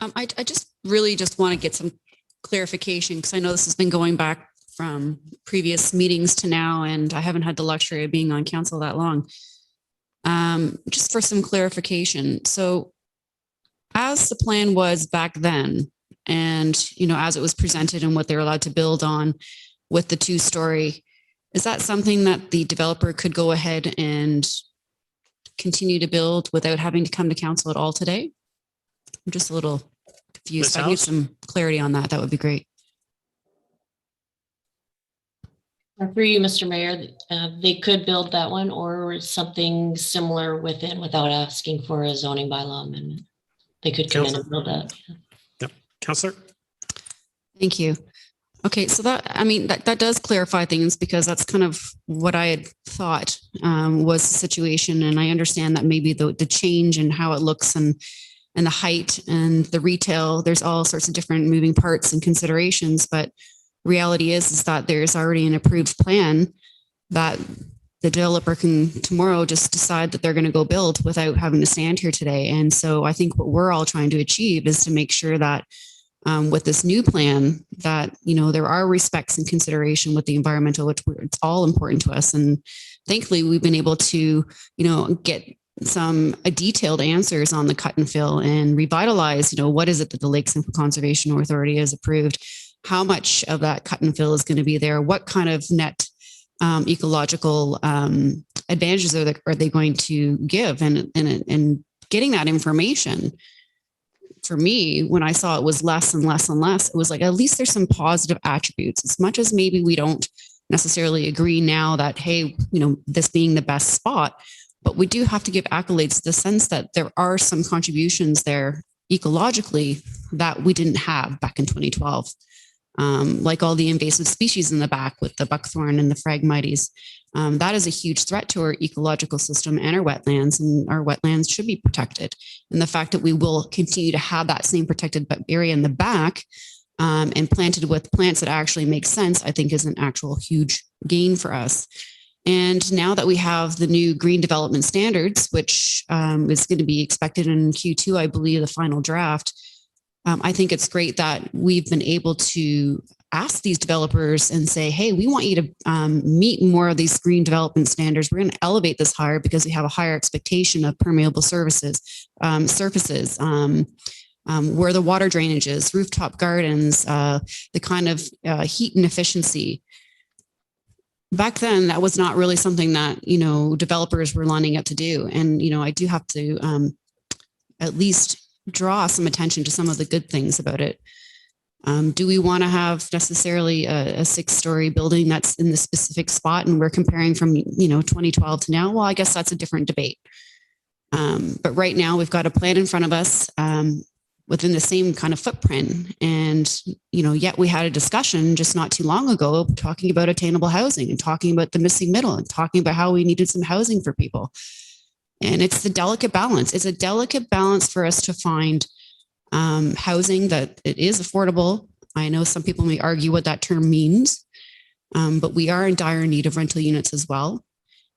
Speaker 8: I just really just want to get some clarification because I know this has been going back from previous meetings to now, and I haven't had the luxury of being on council that long. Just for some clarification. So as the plan was back then, and, you know, as it was presented and what they're allowed to build on with the 2-story, is that something that the developer could go ahead and continue to build without having to come to council at all today? I'm just a little confused. If I can get some clarity on that, that would be great.
Speaker 12: Through you, Mr. Mayor, they could build that one or something similar within without asking for a zoning bylaw amendment. They could come in and build that.
Speaker 1: Yep. Councillor?
Speaker 8: Thank you. Okay, so that, I mean, that does clarify things because that's kind of what I had thought was the situation. And I understand that maybe the change and how it looks and the height and the retail, there's all sorts of different moving parts and considerations. But reality is that there's already an approved plan that the developer can tomorrow just decide that they're going to go build without having to stand here today. And so I think what we're all trying to achieve is to make sure that with this new plan that, you know, there are respects and consideration with the environmental, which it's all important to us. And thankfully we've been able to, you know, get some detailed answers on the cut and fill and revitalize, you know, what is it that the Lakes and Conservation Authority has approved? How much of that cut and fill is going to be there? What kind of net ecological advantages are they going to give? And getting that information, for me, when I saw it was less and less and less, it was like, at least there's some positive attributes. As much as maybe we don't necessarily agree now that, hey, you know, this being the best spot, but we do have to give accolades to the sense that there are some contributions there ecologically that we didn't have back in 2012. Like all the invasive species in the back with the buckthorn and the phragmites. That is a huge threat to our ecological system and our wetlands, and our wetlands should be protected. And the fact that we will continue to have that same protected area in the back and planted with plants that actually make sense, I think is an actual huge gain for us. And now that we have the new green development standards, which is going to be expected in Q2, I believe, the final draft, I think it's great that we've been able to ask these developers and say, hey, we want you to meet more of these green development standards. We're going to elevate this higher because we have a higher expectation of permeable surfaces, where the water drainage is, rooftop gardens, the kind of heat and efficiency. Back then, that was not really something that, you know, developers were lining up to do. And, you know, I do have to at least draw some attention to some of the good things about it. Do we want to have necessarily a 6-story building that's in the specific spot and we're comparing from, you know, 2012 to now? Well, I guess that's a different debate. But right now we've got a plan in front of us within the same kind of footprint. And, you know, yet we had a discussion just not too long ago talking about attainable housing and talking about the missing middle and talking about how we needed some housing for people. And it's the delicate balance. It's a delicate balance for us to find housing that it is affordable. I know some people may argue what that term means, but we are in dire need of rental units as well.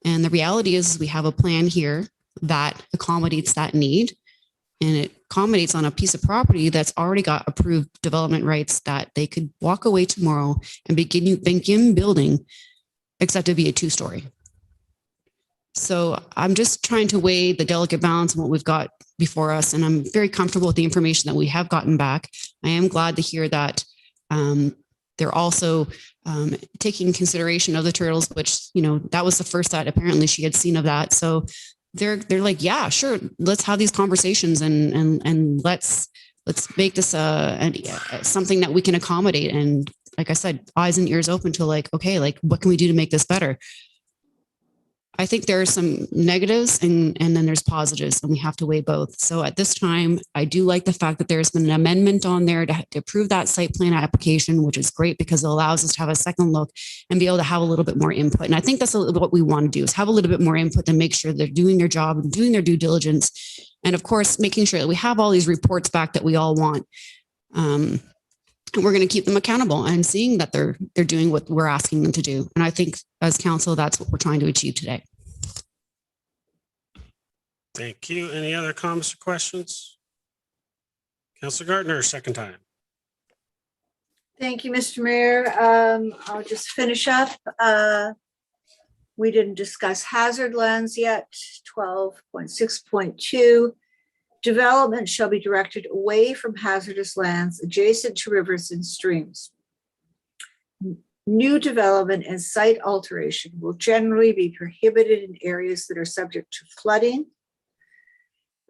Speaker 8: And the reality is we have a plan here that accommodates that need. And it accommodates on a piece of property that's already got approved development rights that they could walk away tomorrow and begin building, except to be a 2-story. So I'm just trying to weigh the delicate balance of what we've got before us. And I'm very comfortable with the information that we have gotten back. I am glad to hear that they're also taking consideration of the turtles, which, you know, that was the first that apparently she had seen of that. So they're like, yeah, sure. Let's have these conversations and let's make this something that we can accommodate. And like I said, eyes and ears open to like, okay, like what can we do to make this better? I think there are some negatives and then there's positives, and we have to weigh both. So at this time, I do like the fact that there's been an amendment on there to approve that site plan application, which is great because it allows us to have a second look and be able to have a little bit more input. And I think that's what we want to do, is have a little bit more input to make sure they're doing their job and doing their due diligence. And of course, making sure that we have all these reports back that we all want. and we're going to keep them accountable and seeing that they're doing what we're asking them to do. And I think as council, that's what we're trying to achieve today.
Speaker 1: Thank you. Any other comments or questions? Councillor Gardner, second time.
Speaker 4: Thank you, Mr. Mayor. I'll just finish up. We didn't discuss hazard lands yet. 12.6.2. Development shall be directed away from hazardous lands adjacent to rivers and streams. New development and site alteration will generally be prohibited in areas that are subject to flooding.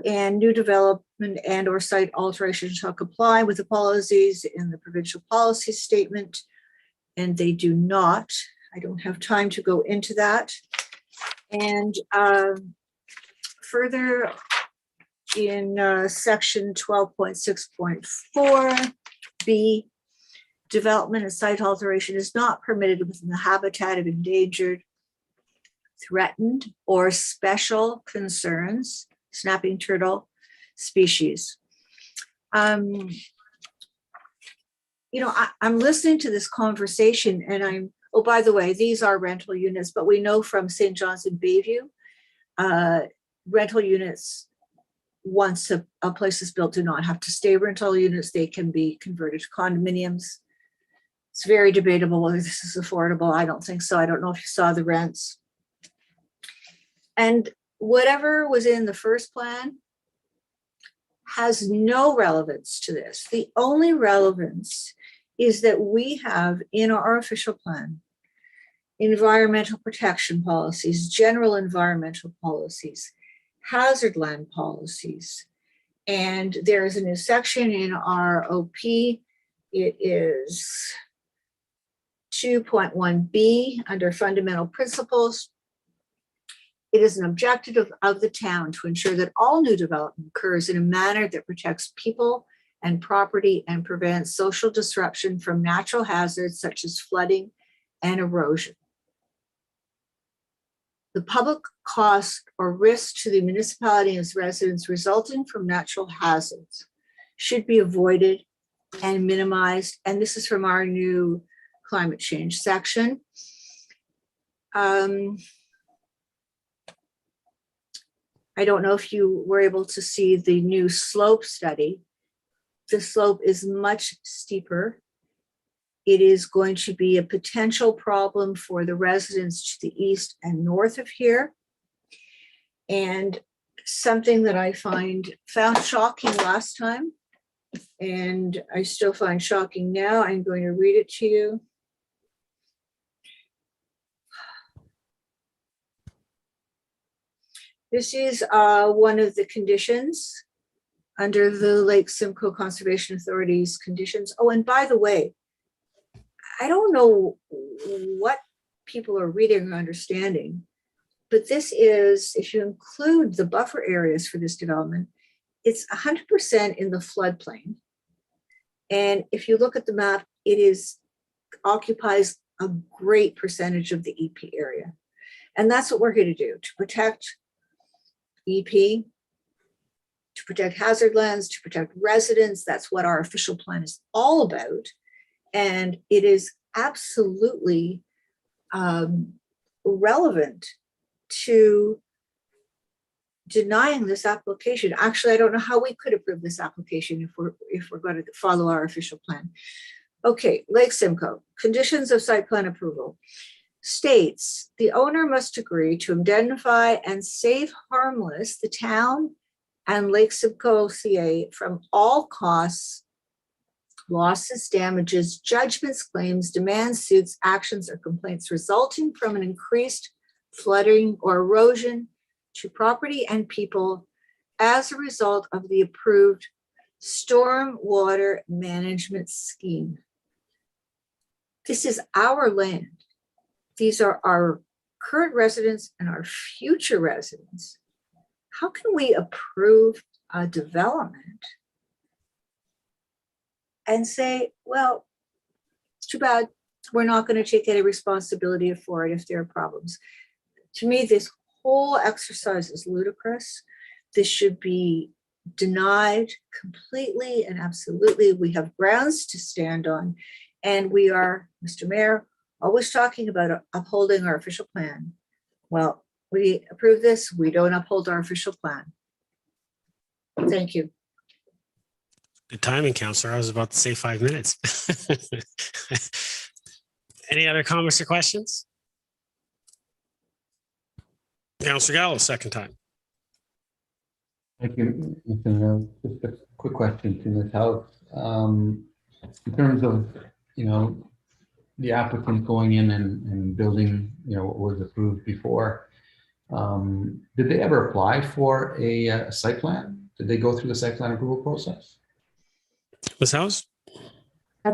Speaker 4: And new development and or site alteration shall comply with the policies in the provincial policy statement. And they do not. I don't have time to go into that. And further, in section 12.6.4b, development and site alteration is not permitted within the habitat of endangered, threatened, or special concerns, snapping turtle species. I'm listening to this conversation and oh, by the way, these are rental units, but we know from St. John's and Bayview, rental units, once a place is built, do not have to stay rental units. They can be converted to condominiums. It's very debatable whether this is affordable. I don't think so. I don't know if you saw the rents. And whatever was in the first plan has no relevance to this. The only relevance is that we have in our official plan environmental protection policies, general environmental policies, hazard land policies. And there is a new section in our OP. It is 2.1b under fundamental principles. It is an objective of the town to ensure that all new development occurs in a manner that protects people and property and prevents social disruption from natural hazards such as flooding and erosion. The public cost or risk to the municipality and its residents resulting from natural hazards should be avoided and minimized. And this is from our new climate change section. I don't know if you were able to see the new slope study. The slope is much steeper. It is going to be a potential problem for the residents to the east and north of here. And something that I found shocking last time, and I still find shocking now, I'm going to read it to you. This is one of the conditions under the Lake Simcoe Conservation Authority's conditions. Oh, and by the way, I don't know what people are reading or understanding, but this is, if you include the buffer areas for this development, it's 100% in the floodplain. And if you look at the map, it occupies a great percentage of the EP area. And that's what we're here to do, to protect EP, to protect hazard lands, to protect residents. That's what our official plan is all about. And it is absolutely relevant to denying this application. Actually, I don't know how we could approve this application if we're going to follow our official plan. Okay, Lake Simcoe, conditions of site plan approval. States, the owner must agree to indemnify and save harmless the town and Lake Simcoe CA from all costs, losses, damages, judgments, claims, demands, suits, actions, or complaints resulting from an increased flooding or erosion to property and people as a result of the approved storm water management scheme. This is our land. These are our current residents and our future residents. How can we approve a development and say, well, it's too bad, we're not going to take any responsibility for it if there are problems? To me, this whole exercise is ludicrous. This should be denied completely and absolutely. We have grounds to stand on. And we are, Mr. Mayor, always talking about upholding our official plan. Well, we approve this, we don't uphold our official plan. Thank you.
Speaker 1: Good timing, Counselor. I was about to say 5 minutes. Any other comments or questions? Counselor Gallo, second time.
Speaker 3: Thank you, Mr. Mayor. Just a quick question to Ms. House. In terms of, the applicant going in and building, what was approved before, did they ever apply for a site plan? Did they go through the site plan approval process?
Speaker 1: Ms. House?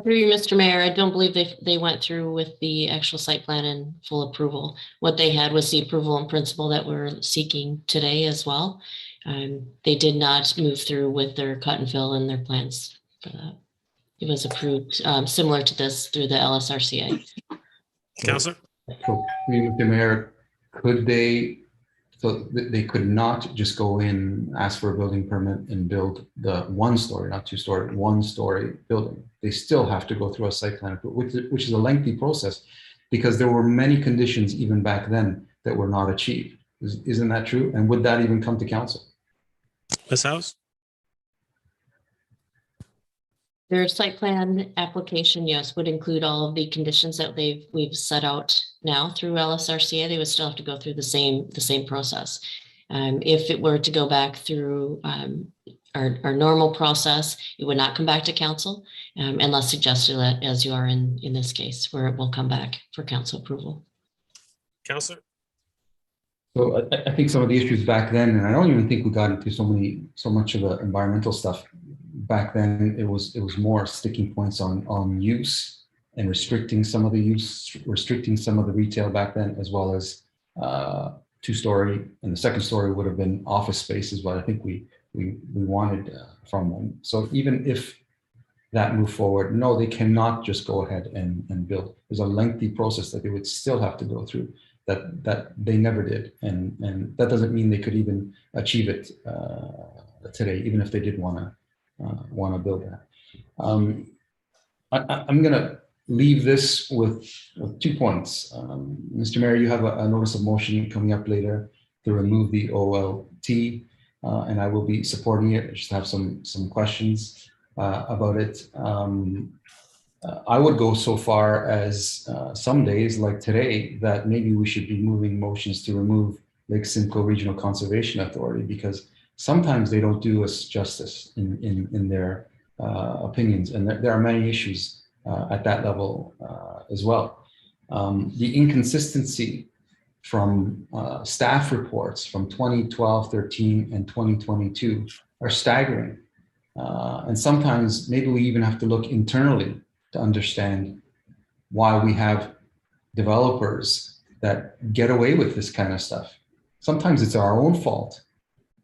Speaker 12: Through you, Mr. Mayor, I don't believe they went through with the actual site plan and full approval. What they had was the approval in principle that we're seeking today as well. They did not move through with their cut and fill and their plans for that. It was approved similar to this through the LSRCA.
Speaker 1: Counselor?
Speaker 3: So, Mr. Mayor, could they, so they could not just go in, ask for a building permit and build the 1-story, not 2-story, 1-story building. They still have to go through a site plan, which is a lengthy process because there were many conditions even back then that were not achieved. Isn't that true? And would that even come to council?
Speaker 1: Ms. House?
Speaker 12: Their site plan application, yes, would include all of the conditions that we've set out now through LSRCA. They would still have to go through the same process. If it were to go back through our normal process, it would not come back to council unless suggested as you are in this case, where it will come back for council approval.
Speaker 1: Counselor?
Speaker 3: So I think some of the issues back then, and I don't even think we got into so much of the environmental stuff back then. It was more sticking points on use and restricting some of the use, restricting some of the retail back then, as well as 2-story, and the 2nd story would have been office space is what I think we wanted from them. So even if that moved forward, no, they cannot just go ahead and build. There's a lengthy process that they would still have to go through that they never did, and that doesn't mean they could even achieve it today, even if they did want to build that. I'm going to leave this with 2 points. Mr. Mayor, you have a notice of motion coming up later to remove the OLT, and I will be supporting it. I just have some questions about it. I would go so far as some days like today that maybe we should be moving motions to remove Lake Simcoe Regional Conservation Authority, because sometimes they don't do us justice in their opinions, and there are many issues at that level as well. The inconsistency from staff reports from 2012, 13, and 2022 are staggering. And sometimes maybe we even have to look internally to understand why we have developers that get away with this kind of stuff. Sometimes it's our own fault,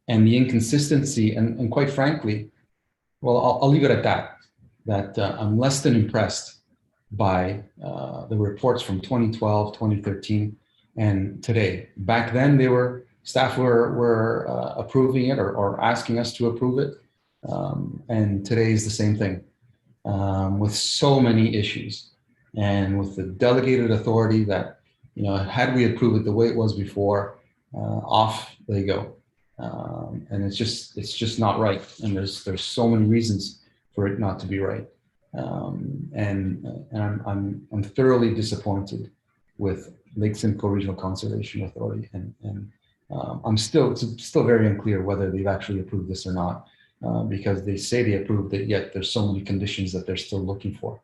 Speaker 3: and the inconsistency, and quite frankly, well, I'll leave it at that I'm less than impressed by the reports from 2012, 2013, and today. Back then, staff were approving it or asking us to approve it, and today is the same thing. With so many issues, and with the delegated authority that, had we approved it the way it was before, off they go. And it's just not right. And there's so many reasons for it not to be right. And I'm thoroughly disappointed with Lake Simcoe Regional Conservation Authority. And it's still very unclear whether they've actually approved this or not. Because they say they approved it, yet there's so many conditions that they're still looking for.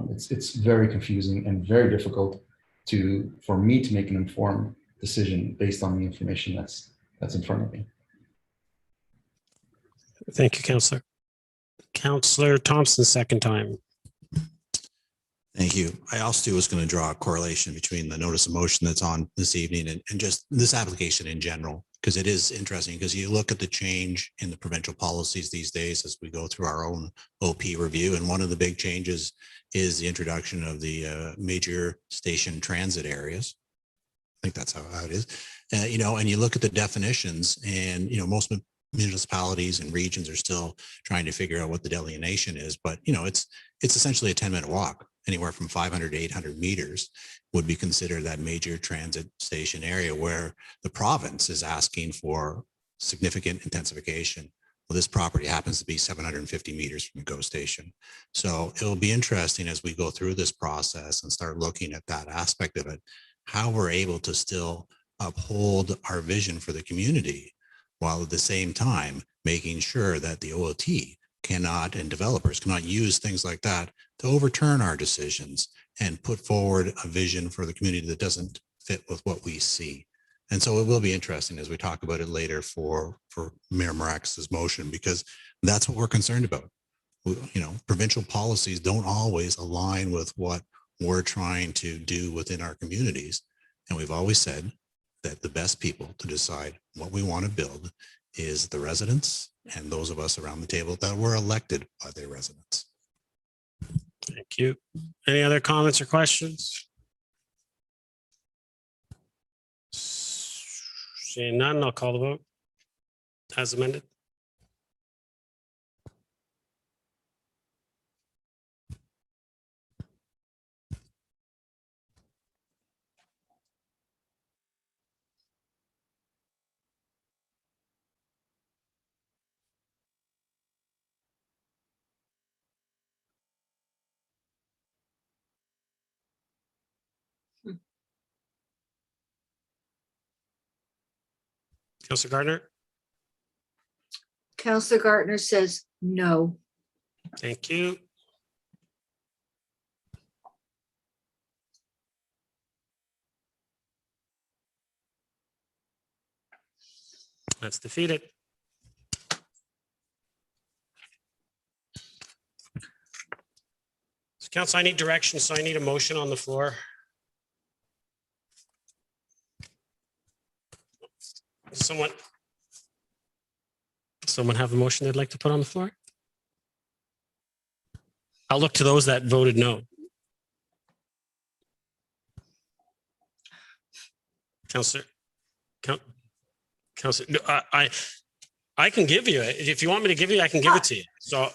Speaker 3: It's very confusing and very difficult for me to make an informed decision based on the information that's in front of me.
Speaker 1: Thank you, Counselor. Counselor Thompson, second time.
Speaker 5: Thank you. I also was going to draw a correlation between the notice of motion that's on this evening and just this application in general, because it is interesting, because you look at the change in the provincial policies these days as we go through our own OP review. And one of the big changes is the introduction of the major station transit areas. I think that's how it is. And you look at the definitions, and most municipalities and regions are still trying to figure out what the delineation is, but it's essentially a 10-minute walk. Anywhere from 500 to 800 meters would be considered that major transit station area where the province is asking for significant intensification. Well, this property happens to be 750 meters from the GO station. So it'll be interesting as we go through this process and start looking at that aspect of it, how we're able to still uphold our vision for the community, while at the same time making sure that the OOT cannot and developers cannot use things like that to overturn our decisions and put forward a vision for the community that doesn't fit with what we see. And so it will be interesting as we talk about it later for Mayor Marakis' motion, because that's what we're concerned about. Provincial policies don't always align with what we're trying to do within our communities. And we've always said that the best people to decide what we want to build is the residents and those of us around the table that were elected by their residents.
Speaker 1: Thank you. Any other comments or questions? Seeing none, I'll call the vote as amended. Councillor Gardner.
Speaker 4: Councillor Gardner says no.
Speaker 1: Thank you. That's defeated. So council, I need direction, so I need a motion on the floor. Someone have a motion they'd like to put on the floor? I'll look to those that voted no. Councillor, Councillor, I can give you it. If you want me to give you, I can give it to you. So,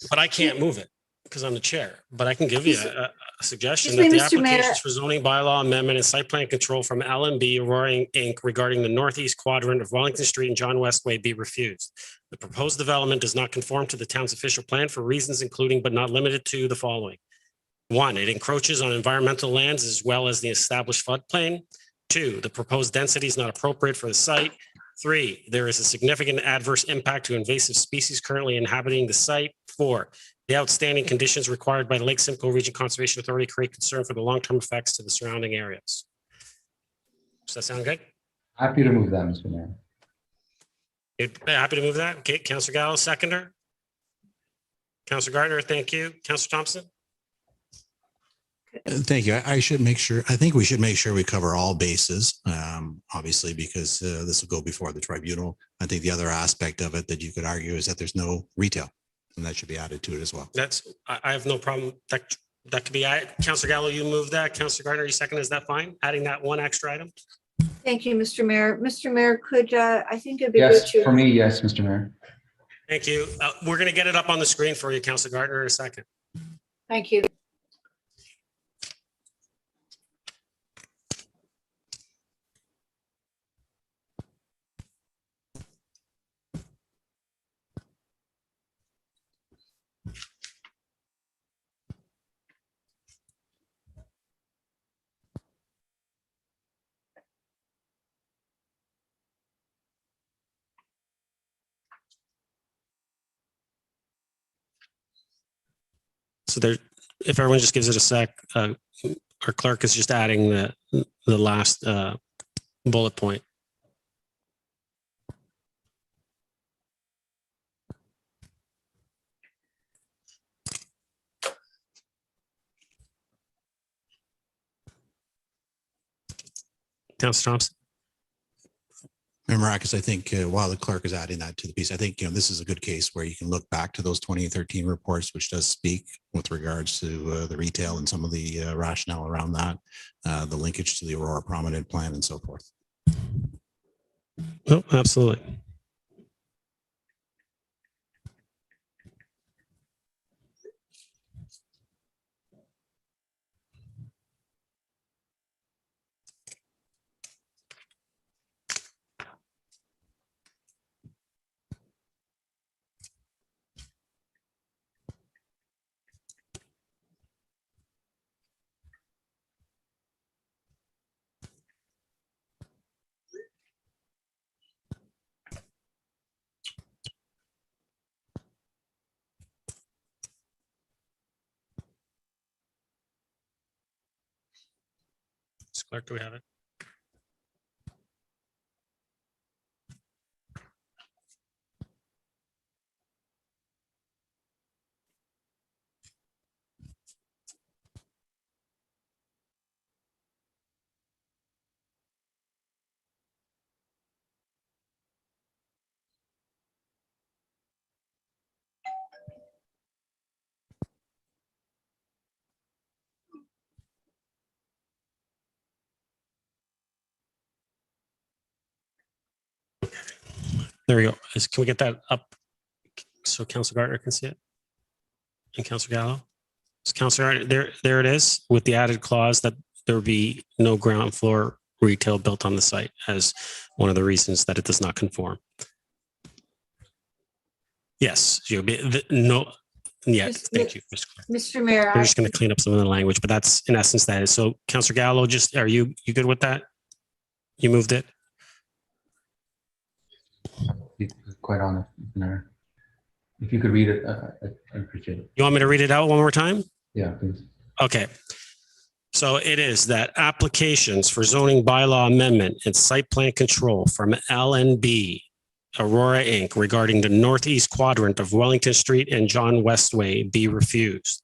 Speaker 1: but I can't move it because I'm the chair, but I can give you a suggestion that the applications for zoning bylaw amendment and site plan control from LMB Aurora Inc. regarding the northeast quadrant of Wellington Street and John Westway be refused. The proposed development does not conform to the town's official plan for reasons including but not limited to the following. 1, it encroaches on environmental lands as well as the established floodplain. 2, the proposed density is not appropriate for the site. 3, there is a significant adverse impact to invasive species currently inhabiting the site. 4, the outstanding conditions required by the Lake Simcoe Region Conservation Authority create concern for the long-term effects to the surrounding areas. Does that sound good?
Speaker 3: Happy to move that, Mr. Mayor.
Speaker 1: You're happy to move that? Okay, Councillor Gallo, seconder. Councillor Gardner, thank you. Councillor Thompson?
Speaker 5: Thank you. I think we should make sure we cover all bases, obviously, because this will go before the tribunal. I think the other aspect of it that you could argue is that there's no retail, and that should be added to it as well.
Speaker 1: I have no problem. That could be added. Councillor Gallo, you move that. Councillor Gardner, you second. Is that fine? Adding that one extra item?
Speaker 4: Thank you, Mr. Mayor. Mr. Mayor, could I think it'd be
Speaker 3: Yes,
Speaker 4: good to.
Speaker 3: for me, yes, Mr. Mayor.
Speaker 1: Thank you. We're going to get it up on the screen for you, Councillor Gardner, in a second.
Speaker 4: Thank you.
Speaker 1: So there, if everyone just gives it a sec, our clerk is just adding the last bullet point. Councillor Thompson.
Speaker 5: Mayor Marakis, I think while the clerk is adding that to the piece, I think this is a good case where you can look back to those 2013 reports, which does speak with regards to the retail and some of the rationale around that, the linkage to the Aurora Promenade Plan and so forth.
Speaker 1: No, absolutely. Mr. Clerk, do we have it? There we go. Can we get that up so Councilor Gardner can see it? And Councilor Gallo? So Councilor Gardner, there it is with the added clause that there will be no ground floor retail built on the site as one of the reasons that it does not conform. Yes, you'll be no. Yeah, thank you, Mr. Clerk.
Speaker 4: Mr. Mayor,
Speaker 1: They're just going to clean up some of the language, but that's in essence that is. So Councilor Gallo, just are you good with that? You moved it?
Speaker 3: Be quite honest, Mayor. If you could read it, I appreciate it.
Speaker 1: You want me to read it out one more time?
Speaker 3: Yeah, please.
Speaker 1: Okay. So it is that applications for zoning bylaw amendment and site plan control from LNB Aurora Inc. regarding the northeast quadrant of Wellington Street and John Westway be refused.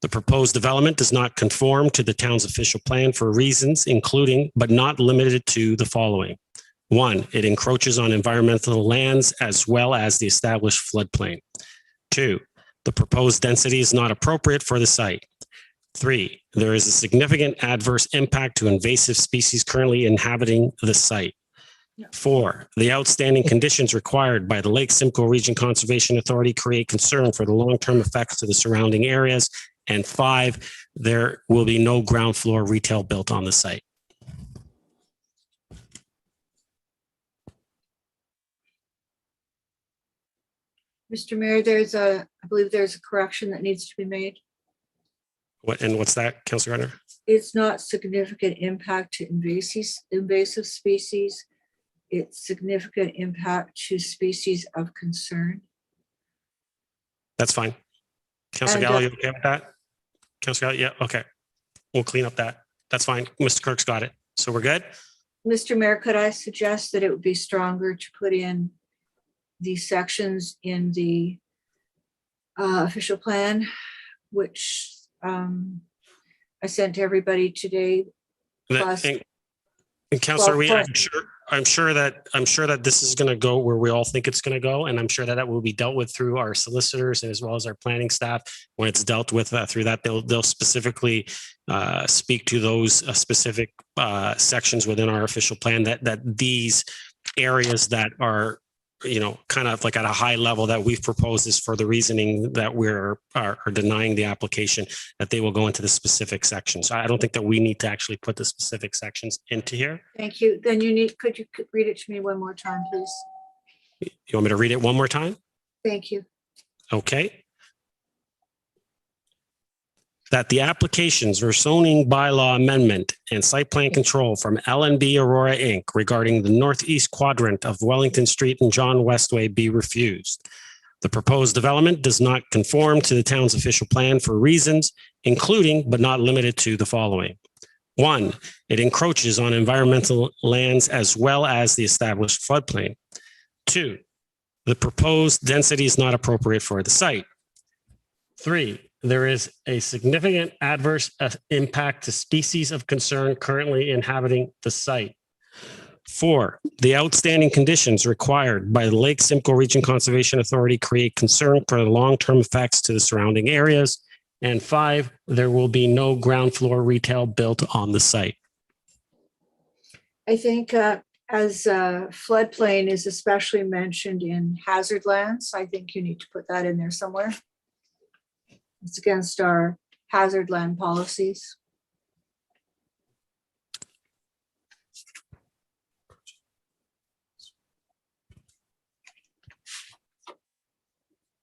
Speaker 1: The proposed development does not conform to the town's official plan for reasons including, but not limited to, the following. 1, it encroaches on environmental lands as well as the established floodplain. 2, the proposed density is not appropriate for the site. 3, there is a significant adverse impact to invasive species currently inhabiting the site. 4, the outstanding conditions required by the Lake Simcoe Region Conservation Authority create concern for the long-term effects to the surrounding areas. And 5, there will be no ground floor retail built on the site.
Speaker 4: Mr. Mayor, I believe there's a correction that needs to be made.
Speaker 1: What's that, Councilor Gardner?
Speaker 4: It's not significant impact to invasive species. It's significant impact to species of concern.
Speaker 1: That's fine. Councilor Gallo, you okay with that? Councilor Gallo, yeah, okay. We'll clean up that. That's fine. Mr. Clerk's got it. So we're good?
Speaker 4: Mr. Mayor, could I suggest that it would be stronger to put in these sections in the official plan, which I sent to everybody today.
Speaker 1: And Councilor, I'm sure that this is going to go where we all think it's going to go, and I'm sure that will be dealt with through our solicitors as well as our planning staff. When it's dealt with through that, they'll specifically speak to those specific sections within our official plan that these areas that are, kind of like at a high level that we've proposed is for the reasoning that we're denying the application, that they will go into the specific sections. So I don't think that we need to actually put the specific sections into here.
Speaker 4: Thank you. Then could you read it to me one more time, please?
Speaker 1: You want me to read it one more time?
Speaker 4: Thank you.
Speaker 1: Okay. That the applications for zoning bylaw amendment and site plan control from LNB Aurora Inc. regarding the northeast quadrant of Wellington Street and John Westway be refused. The proposed development does not conform to the town's official plan for reasons, including but not limited to the following. 1, it encroaches on environmental lands as well as the established floodplain. 2, the proposed density is not appropriate for the site. 3, there is a significant adverse impact to species of concern currently inhabiting the site. 4, the outstanding conditions required by the Lake Simcoe Region Conservation Authority create concern for the long-term effects to the surrounding areas. And 5, there will be no ground floor retail built on the site.
Speaker 4: I think as floodplain is especially mentioned in hazard lands, I think you need to put that in there somewhere. It's against our hazard land policies.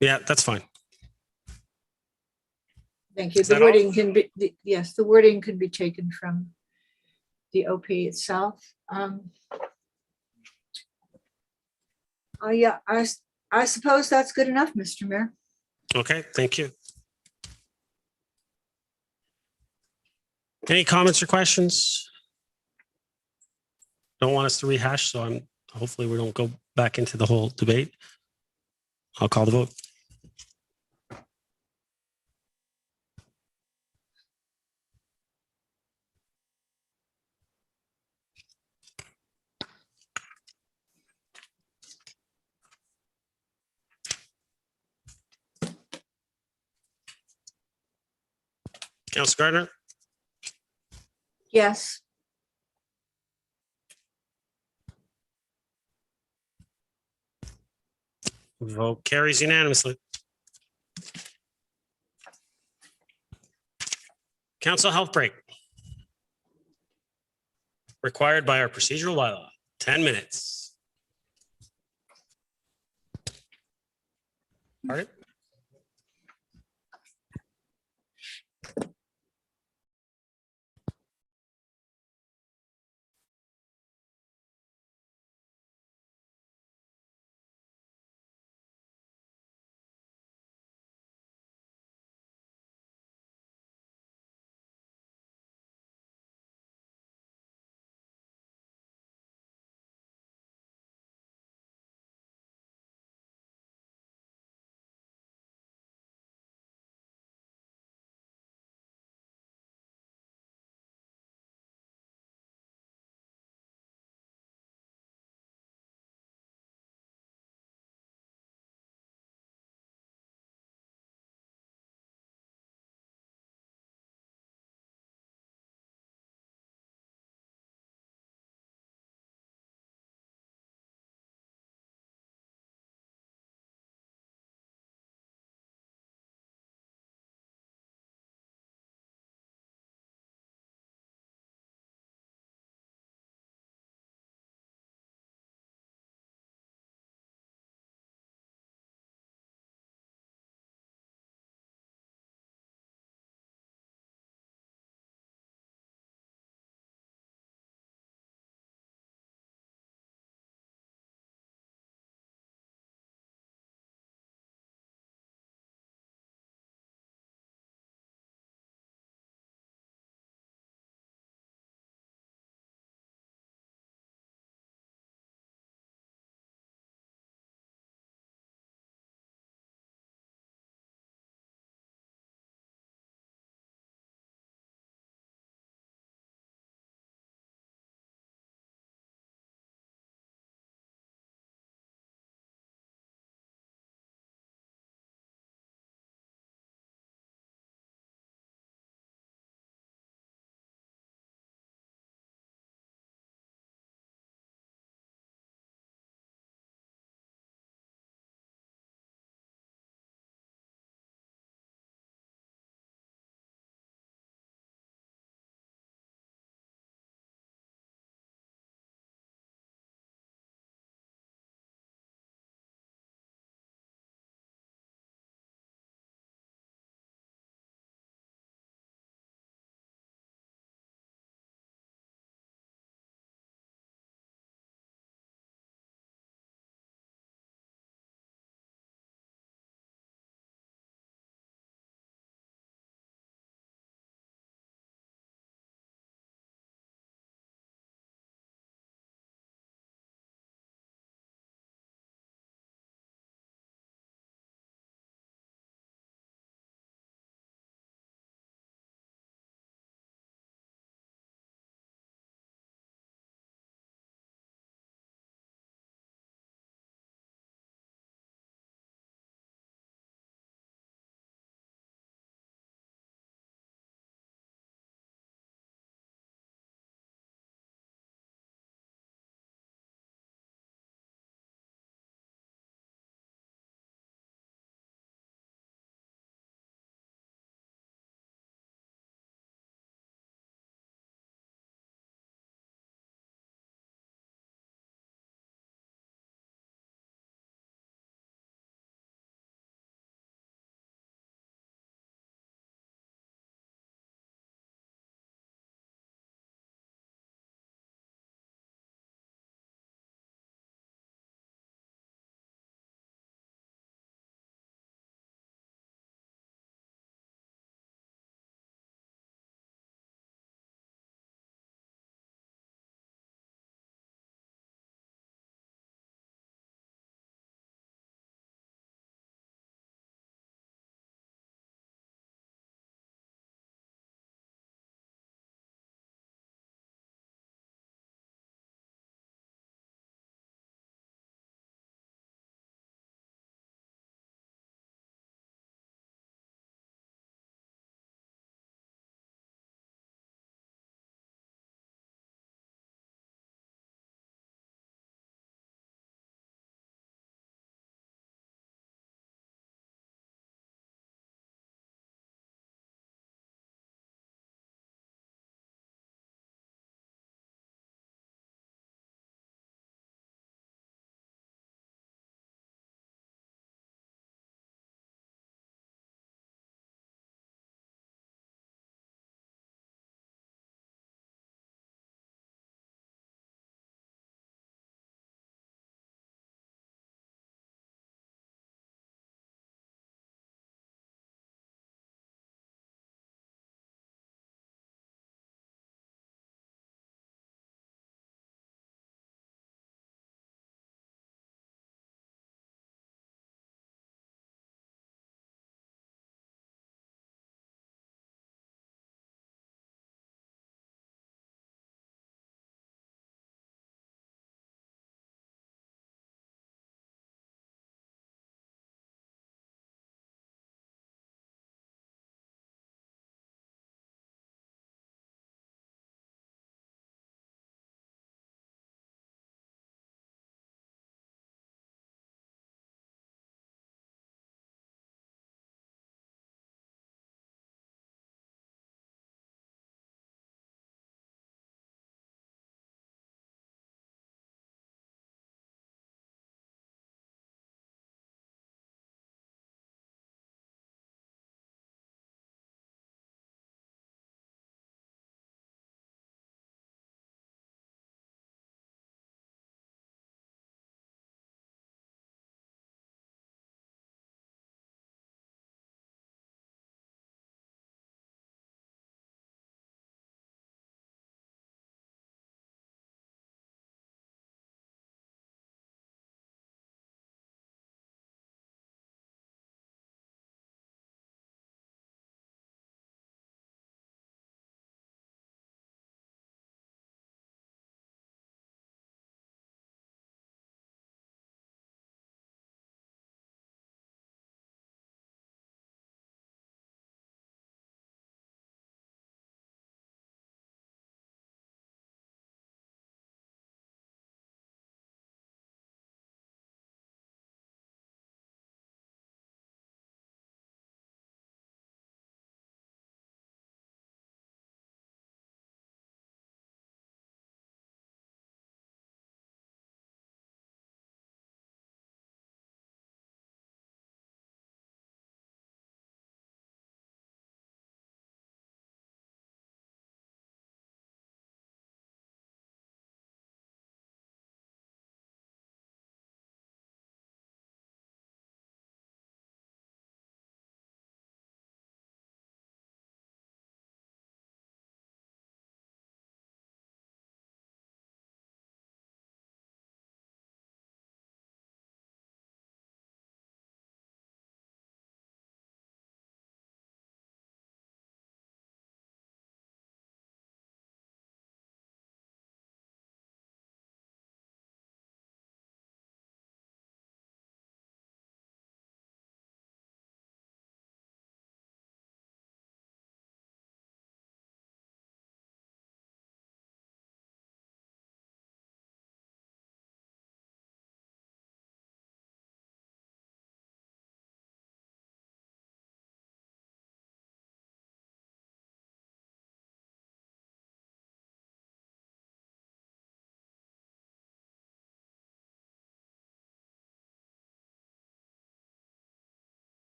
Speaker 1: Yeah, that's fine.
Speaker 4: Thank you.
Speaker 1: Is
Speaker 4: The
Speaker 1: that all?
Speaker 4: wording can be, yes, the wording can be taken from the OP itself. Yeah, I suppose that's good enough, Mr. Mayor.
Speaker 1: Okay, thank you. Any comments or questions? Don't want us to rehash, so hopefully we don't go back into the whole debate. I'll call the vote. Councilor Gardner,
Speaker 4: Yes.
Speaker 1: vote carries unanimously. Council health break. Required by our procedural bylaw, 10 minutes. All right.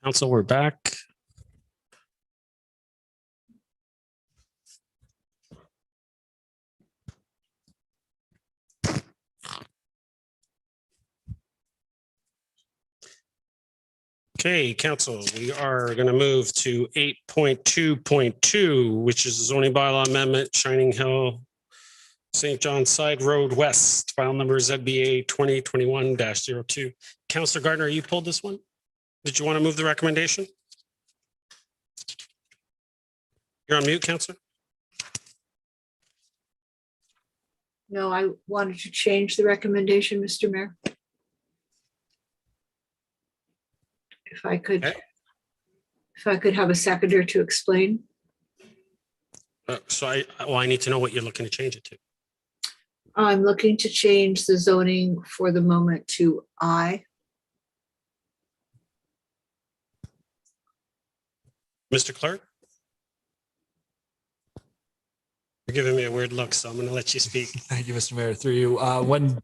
Speaker 1: Council, we're back. Okay, council, we are going to move to 8.2.2, which is a zoning bylaw amendment, Shining Hill, St. John Side Road West, file number ZBA 2021-02. Councilor Gardner, you pulled this one? Did you want to move the recommendation? You're on mute, Councilor.
Speaker 4: No, I wanted to change the recommendation, Mr. Mayor. If I could,
Speaker 1: Okay.
Speaker 4: if I could have a seconder to explain.
Speaker 1: So I need to know what you're looking to change it to.
Speaker 4: I'm looking to change the zoning for the moment to I.
Speaker 1: Mr. Clerk? You're giving me a weird look, so I'm going to let you speak.
Speaker 13: Thank you, Mr. Mayor. Through you, when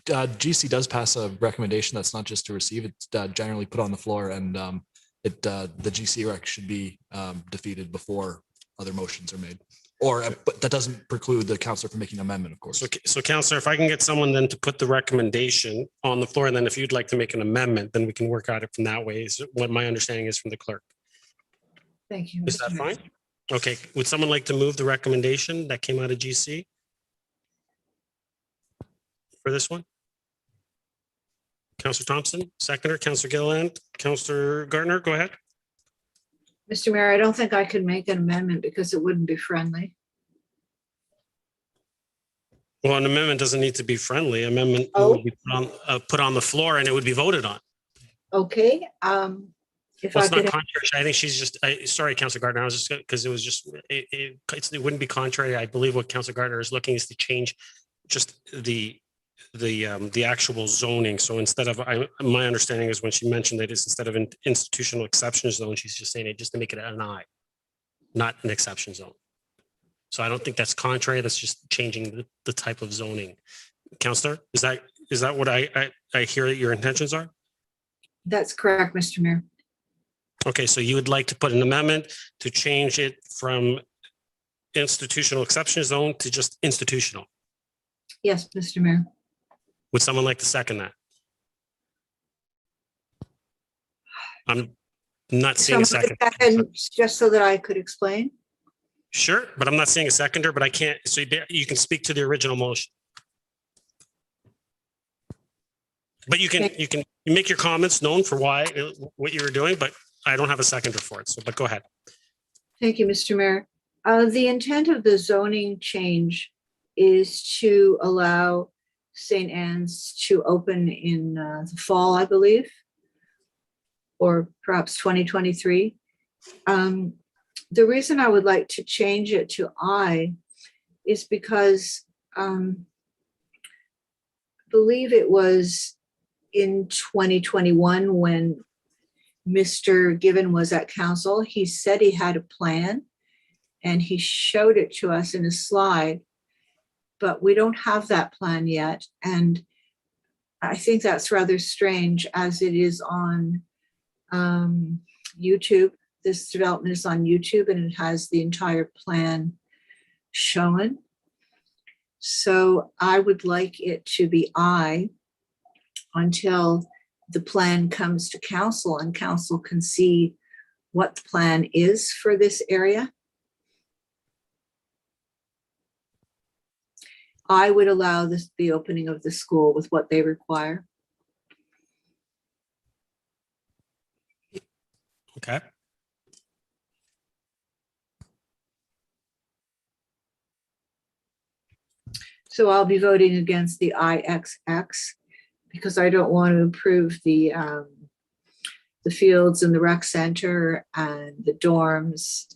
Speaker 13: GC does pass a recommendation that's not just to receive, it's generally put on the floor, and the GC rec should be defeated before other motions are made. But that doesn't preclude the councillor from making an amendment, of course.
Speaker 1: So Councillor, if I can get someone then to put the recommendation on the floor, and then if you'd like to make an amendment, then we can work at it from that way, is what my understanding is from the clerk.
Speaker 4: Thank you.
Speaker 1: Is that fine? Okay, would someone like to move the recommendation that came out of GC for this one? Councillor Thompson, seconder, Councillor Gilliland, Councillor Gardner, go ahead.
Speaker 4: Mr. Mayor, I don't think I could make an amendment because it wouldn't be friendly.
Speaker 1: Well, an amendment doesn't need to be friendly. Amendment would be put on the floor and it would be voted on.
Speaker 4: Okay. If
Speaker 1: Well,
Speaker 4: I
Speaker 1: it's not
Speaker 4: could,
Speaker 1: contrary. I think she's just, sorry, Councillor Gardner, I was just, because it was just, it wouldn't be contrary. I believe what Councillor Gardner is looking is to change just the actual zoning. So instead of, my understanding is when she mentioned that it's instead of an institutional exception zone, she's just saying it just to make it an I, not an exception zone. So I don't think that's contrary. That's just changing the type of zoning. Councillor, is that what I hear that your intentions are?
Speaker 4: that's correct, Mr. Mayor.
Speaker 1: Okay, so you would like to put an amendment to change it from institutional exception zone to just institutional.
Speaker 4: Yes, Mr. Mayor.
Speaker 1: Would someone like to second that? I'm not seeing a
Speaker 4: Someone
Speaker 1: second.
Speaker 4: second, just so that I could explain.
Speaker 1: Sure, but I'm not seeing a seconder, but I can't, so you can speak to the original motion. But you can make your comments known for what you were doing, but I don't have a seconder for it. So, but go ahead.
Speaker 4: Thank you, Mr. Mayor. The intent of the zoning change is to allow St. Anne's to open in the fall, I believe, or perhaps 2023. The reason I would like to change it to I is because I believe it was in 2021 when Mr. Given was at council. He said he had a plan and he showed it to us in a slide, but we don't have that plan yet. And I think that's rather strange as it is on YouTube. This development is on YouTube and it has the entire plan shown. So I would like it to be I until the plan comes to council and council can see what the plan is for this area. I would allow the opening of the school with what they require.
Speaker 1: Okay.
Speaker 4: So I'll be voting against the IXX because I don't want to improve the fields and the rec center and the dorms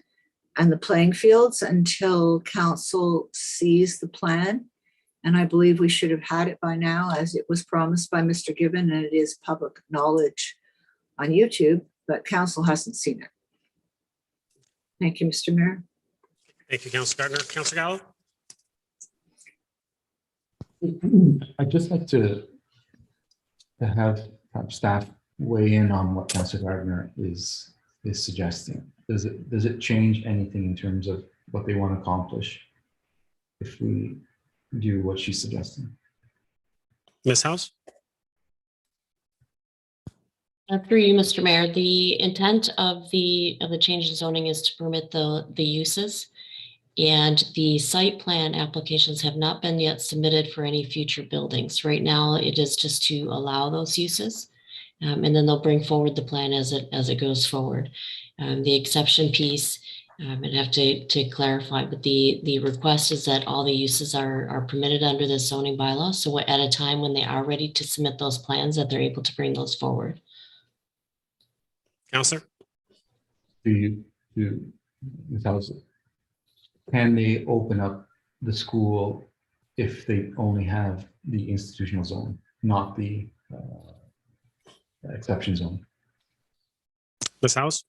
Speaker 4: and the playing fields until council sees the plan. And I believe we should have had it by now as it was promised by Mr. Given, and it is public knowledge on YouTube, but council hasn't seen it. Thank you, Mr. Mayor.
Speaker 1: Thank you, Councillor Gardner. Councillor Gallo?
Speaker 3: I'd just like to have staff weigh in on what Councillor Gardner is suggesting. Does it change anything in terms of what they want to accomplish if we do what she's suggesting?
Speaker 1: Ms. House?
Speaker 12: Through you, Mr. Mayor, the intent of the change in zoning is to permit the uses, and the site plan applications have not been yet submitted for any future buildings. Right now, it is just to allow those uses, and then they'll bring forward the plan as it goes forward. The exception piece, I'd have to clarify, but the request is that all the uses are permitted under the zoning bylaw. So at a time when they are ready to submit those plans, that they're able to bring those forward.
Speaker 1: Counselor?
Speaker 3: Can they open up the school if they only have the institutional zone, not the exception zone?
Speaker 1: Ms. House?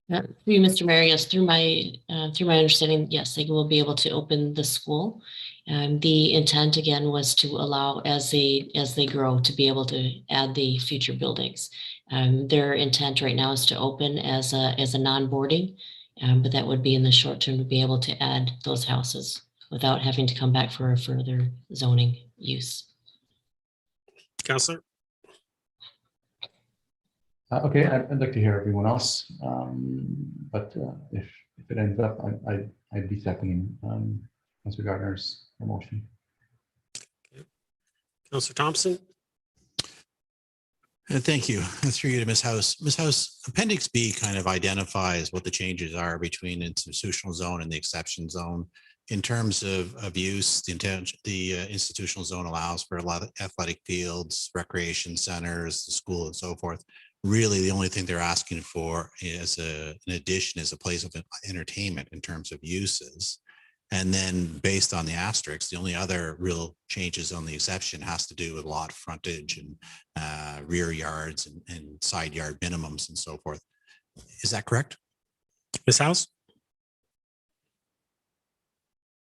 Speaker 12: Through you, Mr. Mayor, yes, through my understanding, yes, they will be able to open the school. The intent again was to allow as they grow to be able to add the future buildings. Their intent right now is to open as a non-boarding, but that would be in the short term to be able to add those houses without having to come back for a further zoning use.
Speaker 3: Councillor? Okay, I'd like to hear everyone else, but if it ends up, I'd be seconding Councillor Gardner's motion.
Speaker 1: Councillor Thompson?
Speaker 5: Thank you. Through you to Ms. House. Ms. House, Appendix B kind of identifies what the changes are between institutional zone and the exception zone. In terms of use, the institutional zone allows for a lot of athletic fields, recreation centers, the school, and so forth. Really, the only thing they're asking for is an addition is a place of entertainment in terms of uses. And then based on the asterisks, the only other real changes on the exception has to do with lot frontage and rear yards and side yard minimums and so forth. Is that correct?
Speaker 1: Ms. House?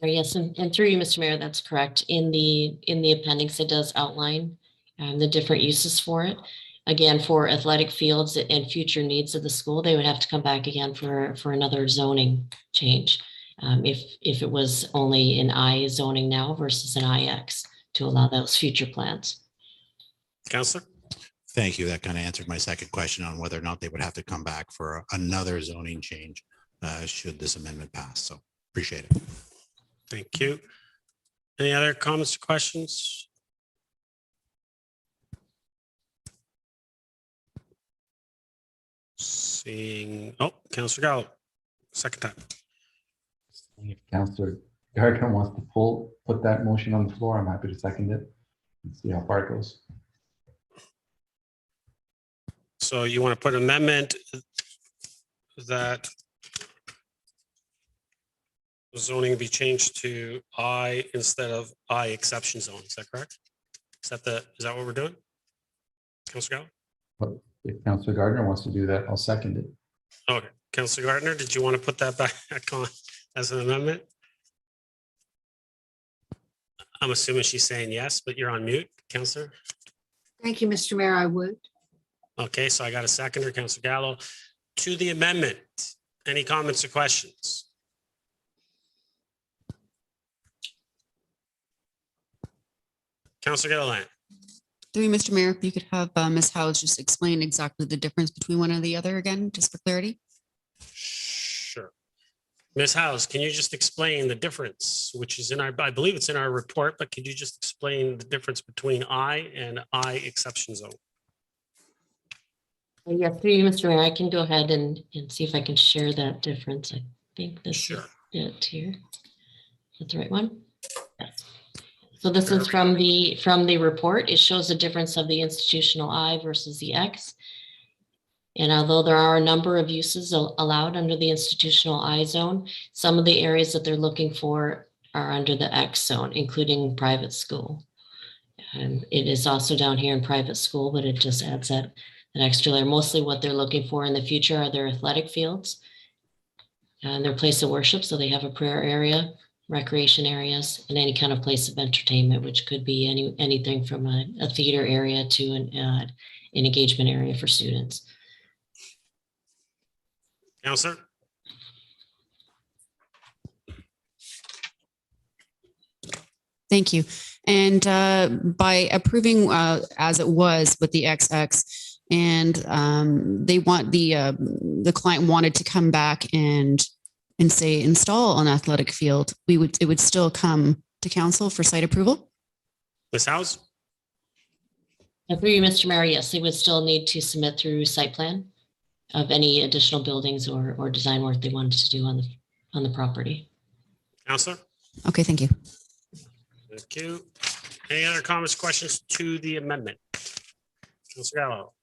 Speaker 12: Yes, and through you, Mr. Mayor, that's correct. In the appendix, it does outline the different uses for it. Again, for athletic fields and future needs of the school, they would have to come back again for another zoning change. If it was only an I zoning now versus an IX to allow those future plans.
Speaker 1: Councillor?
Speaker 5: Thank you. That kind of answered my second question on whether or not they would have to come back for another zoning change should this amendment pass. So appreciate it.
Speaker 1: Thank you. Any other comments or questions? Seeing, Councillor Gallo, second time.
Speaker 3: If Councillor Gardner wants to put that motion on the floor, I'm happy to second it and see how far it goes.
Speaker 1: So you want to put amendment that zoning be changed to I instead of I exception zone. Is that correct? Is that what we're doing? Councillor Gallo?
Speaker 3: But if Councillor Gardner wants to do that, I'll second it.
Speaker 1: Okay. Councillor Gardner, did you want to put that back on as an amendment? I'm assuming she's saying yes, but you're on mute, Councillor.
Speaker 4: Thank you, Mr. Mayor, I would.
Speaker 1: Okay, so I got a seconder, Councillor Gallo. To the amendment, any comments or questions? Councillor Gilliland.
Speaker 8: Through you, Mr. Mayor, if you could have Ms. Howes just explain exactly the difference between one and the other again, just for clarity.
Speaker 1: Sure. Ms. Howes, can you just explain the difference, which is I believe it's in our report, but could you just explain the difference between I and I exception zone?
Speaker 12: Yeah, through you, Mr. Mayor, I can go ahead and see if I can share that difference. I think this is it here. Is that the right one? Yes. So this is from the report. It shows the difference of the institutional I versus the X. And although there are a number of uses allowed under the institutional I zone, some of the areas that they're looking for are under the X zone, including private school. And it is also down here in private school, but it just adds that extra layer. Mostly what they're looking for in the future are their athletic fields and their place of worship. So they have a prayer area, recreation areas, and any kind of place of entertainment, which could be anything from a theater area to an engagement area for students.
Speaker 1: Counselor?
Speaker 8: Thank you. And by approving as it was with the XX, and they want the client wanted to come back and say install an athletic field, it would still come to council for site approval.
Speaker 1: Ms. House?
Speaker 12: And through you, Mr. Mayor, yes, they would still need to submit through site plan of any additional buildings or design work they wanted to do on the property.
Speaker 1: Counselor?
Speaker 8: Okay, thank you.
Speaker 1: Thank you. Any other comments, questions to the amendment? Counselor Gallo?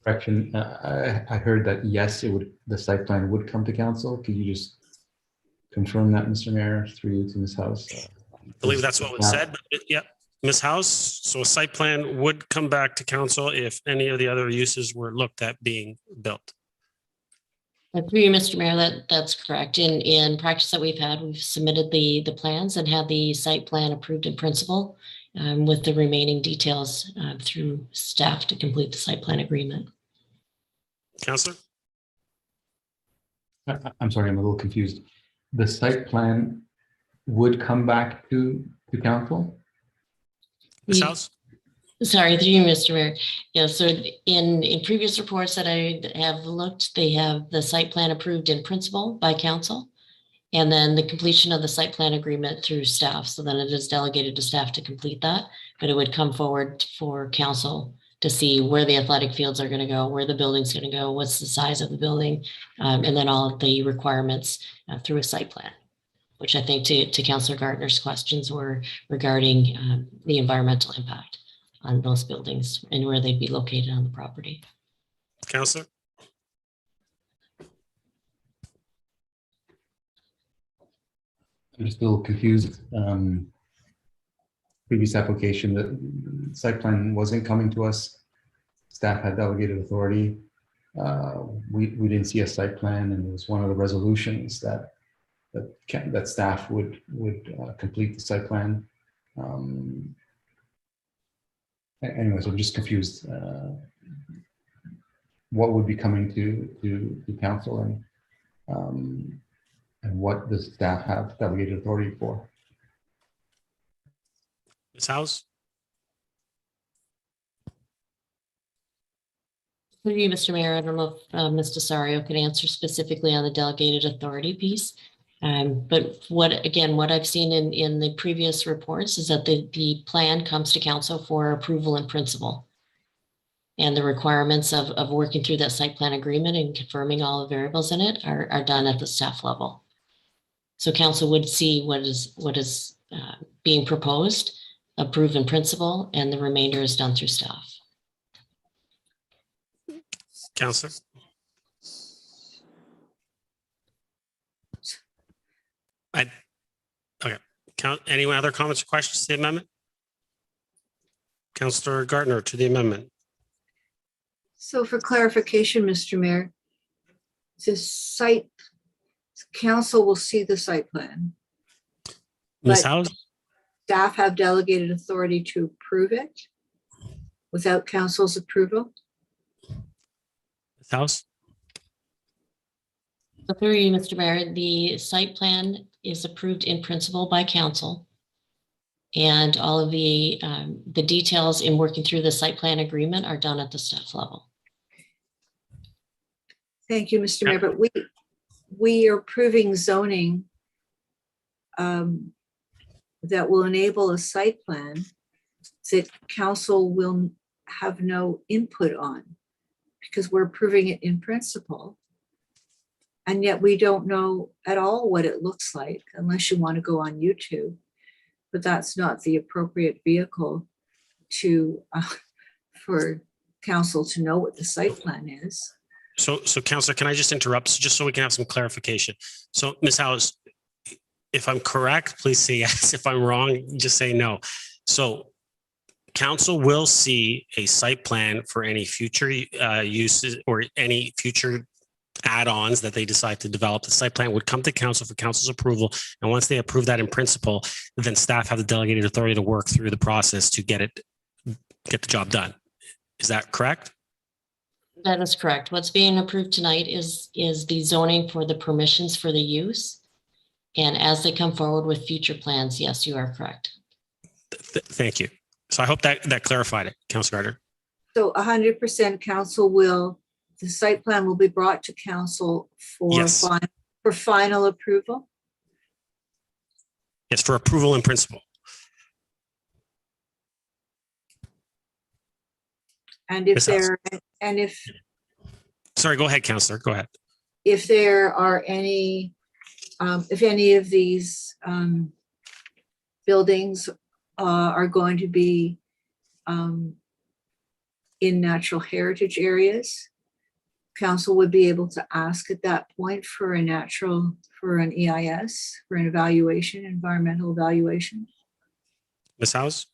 Speaker 3: Correction, I heard that yes, the site plan would come to council. Could you just confirm that, Mr. Mayor, through you to Ms. House?
Speaker 1: I believe that's what was said. But yeah, Ms. House, so a site plan would come back to council if any of the other uses were looked at being built.
Speaker 12: Through you, Mr. Mayor, that's correct. In practice that we've had, we've submitted the plans and had the site plan approved in principle with the remaining details through staff to complete the site plan agreement.
Speaker 1: Counselor?
Speaker 3: I'm sorry, I'm a little confused. The site plan would come back to council?
Speaker 1: Ms. House?
Speaker 12: Sorry, through you, Mr. Mayor. Yeah, so in previous reports that I have looked, they have the site plan approved in principle by council, and then the completion of the site plan agreement through staff. So then it is delegated to staff to complete that, but it would come forward for council to see where the athletic fields are going to go, where the building's going to go, what's the size of the building, and then all of the requirements through a site plan, which I think to Councillor Gardner's questions were regarding the environmental impact on those buildings and where they'd be located on the property.
Speaker 1: Counselor?
Speaker 3: I'm just a little confused. Previous application, the site plan wasn't coming to us. Staff had delegated authority. We didn't see a site plan, and it was one of the resolutions that staff would complete the site plan. Anyways, I'm just confused. What would be coming to council and what does staff have delegated authority for?
Speaker 1: Ms. House?
Speaker 12: Through you, Mr. Mayor, I don't know if Ms. Desario can answer specifically on the delegated authority piece. But what I've seen in the previous reports is that the plan comes to council for approval in principle. And the requirements of working through that site plan agreement and confirming all the variables in it are done at the staff level. So council would see what is being proposed, approved in principle, and the remainder is done through staff.
Speaker 1: Counselor? Okay. Any other comments or questions to the amendment? Councillor Gardner to the amendment.
Speaker 4: So for clarification, Mr. Mayor, the council will see the site plan.
Speaker 1: Ms.
Speaker 4: But
Speaker 1: House?
Speaker 4: staff have delegated authority to approve it without council's approval.
Speaker 1: Ms. House?
Speaker 12: So through you, Mr. Mayor, the site plan is approved in principle by council. And all of the details in working through the site plan agreement are done at the staff level.
Speaker 4: Thank you, Mr. Mayor, but we are approving zoning that will enable a site plan that council will have no input on because we're approving it in principle. And yet we don't know at all what it looks like unless you want to go on YouTube. But that's not the appropriate vehicle for council to know what the site plan is.
Speaker 1: So Councillor, can I just interrupt just so we can have some clarification? So Ms. House, if I'm correct, please say yes. If I'm wrong, just say no. So council will see a site plan for any future uses or any future add-ons that they decide to develop. The site plan would come to council for council's approval. And once they approve that in principle, then staff have the delegated authority to work through the process to get the job done. Is that correct?
Speaker 12: That is correct. What's being approved tonight is the zoning for the permissions for the use. And as they come forward with future plans, yes, you are correct.
Speaker 1: Thank you. So I hope that clarified it, Councilor Gardner.
Speaker 4: So 100% the site plan will be brought to council for
Speaker 1: Yes.
Speaker 4: for final approval.
Speaker 1: Yes, for approval in principle.
Speaker 4: And if
Speaker 1: Ms. House. Sorry, go ahead, Councilor. Go ahead.
Speaker 4: If there are any, if any of these buildings are going to be in natural heritage areas, council would be able to ask at that point for an EIS, for an evaluation, environmental evaluation.
Speaker 1: Ms. House?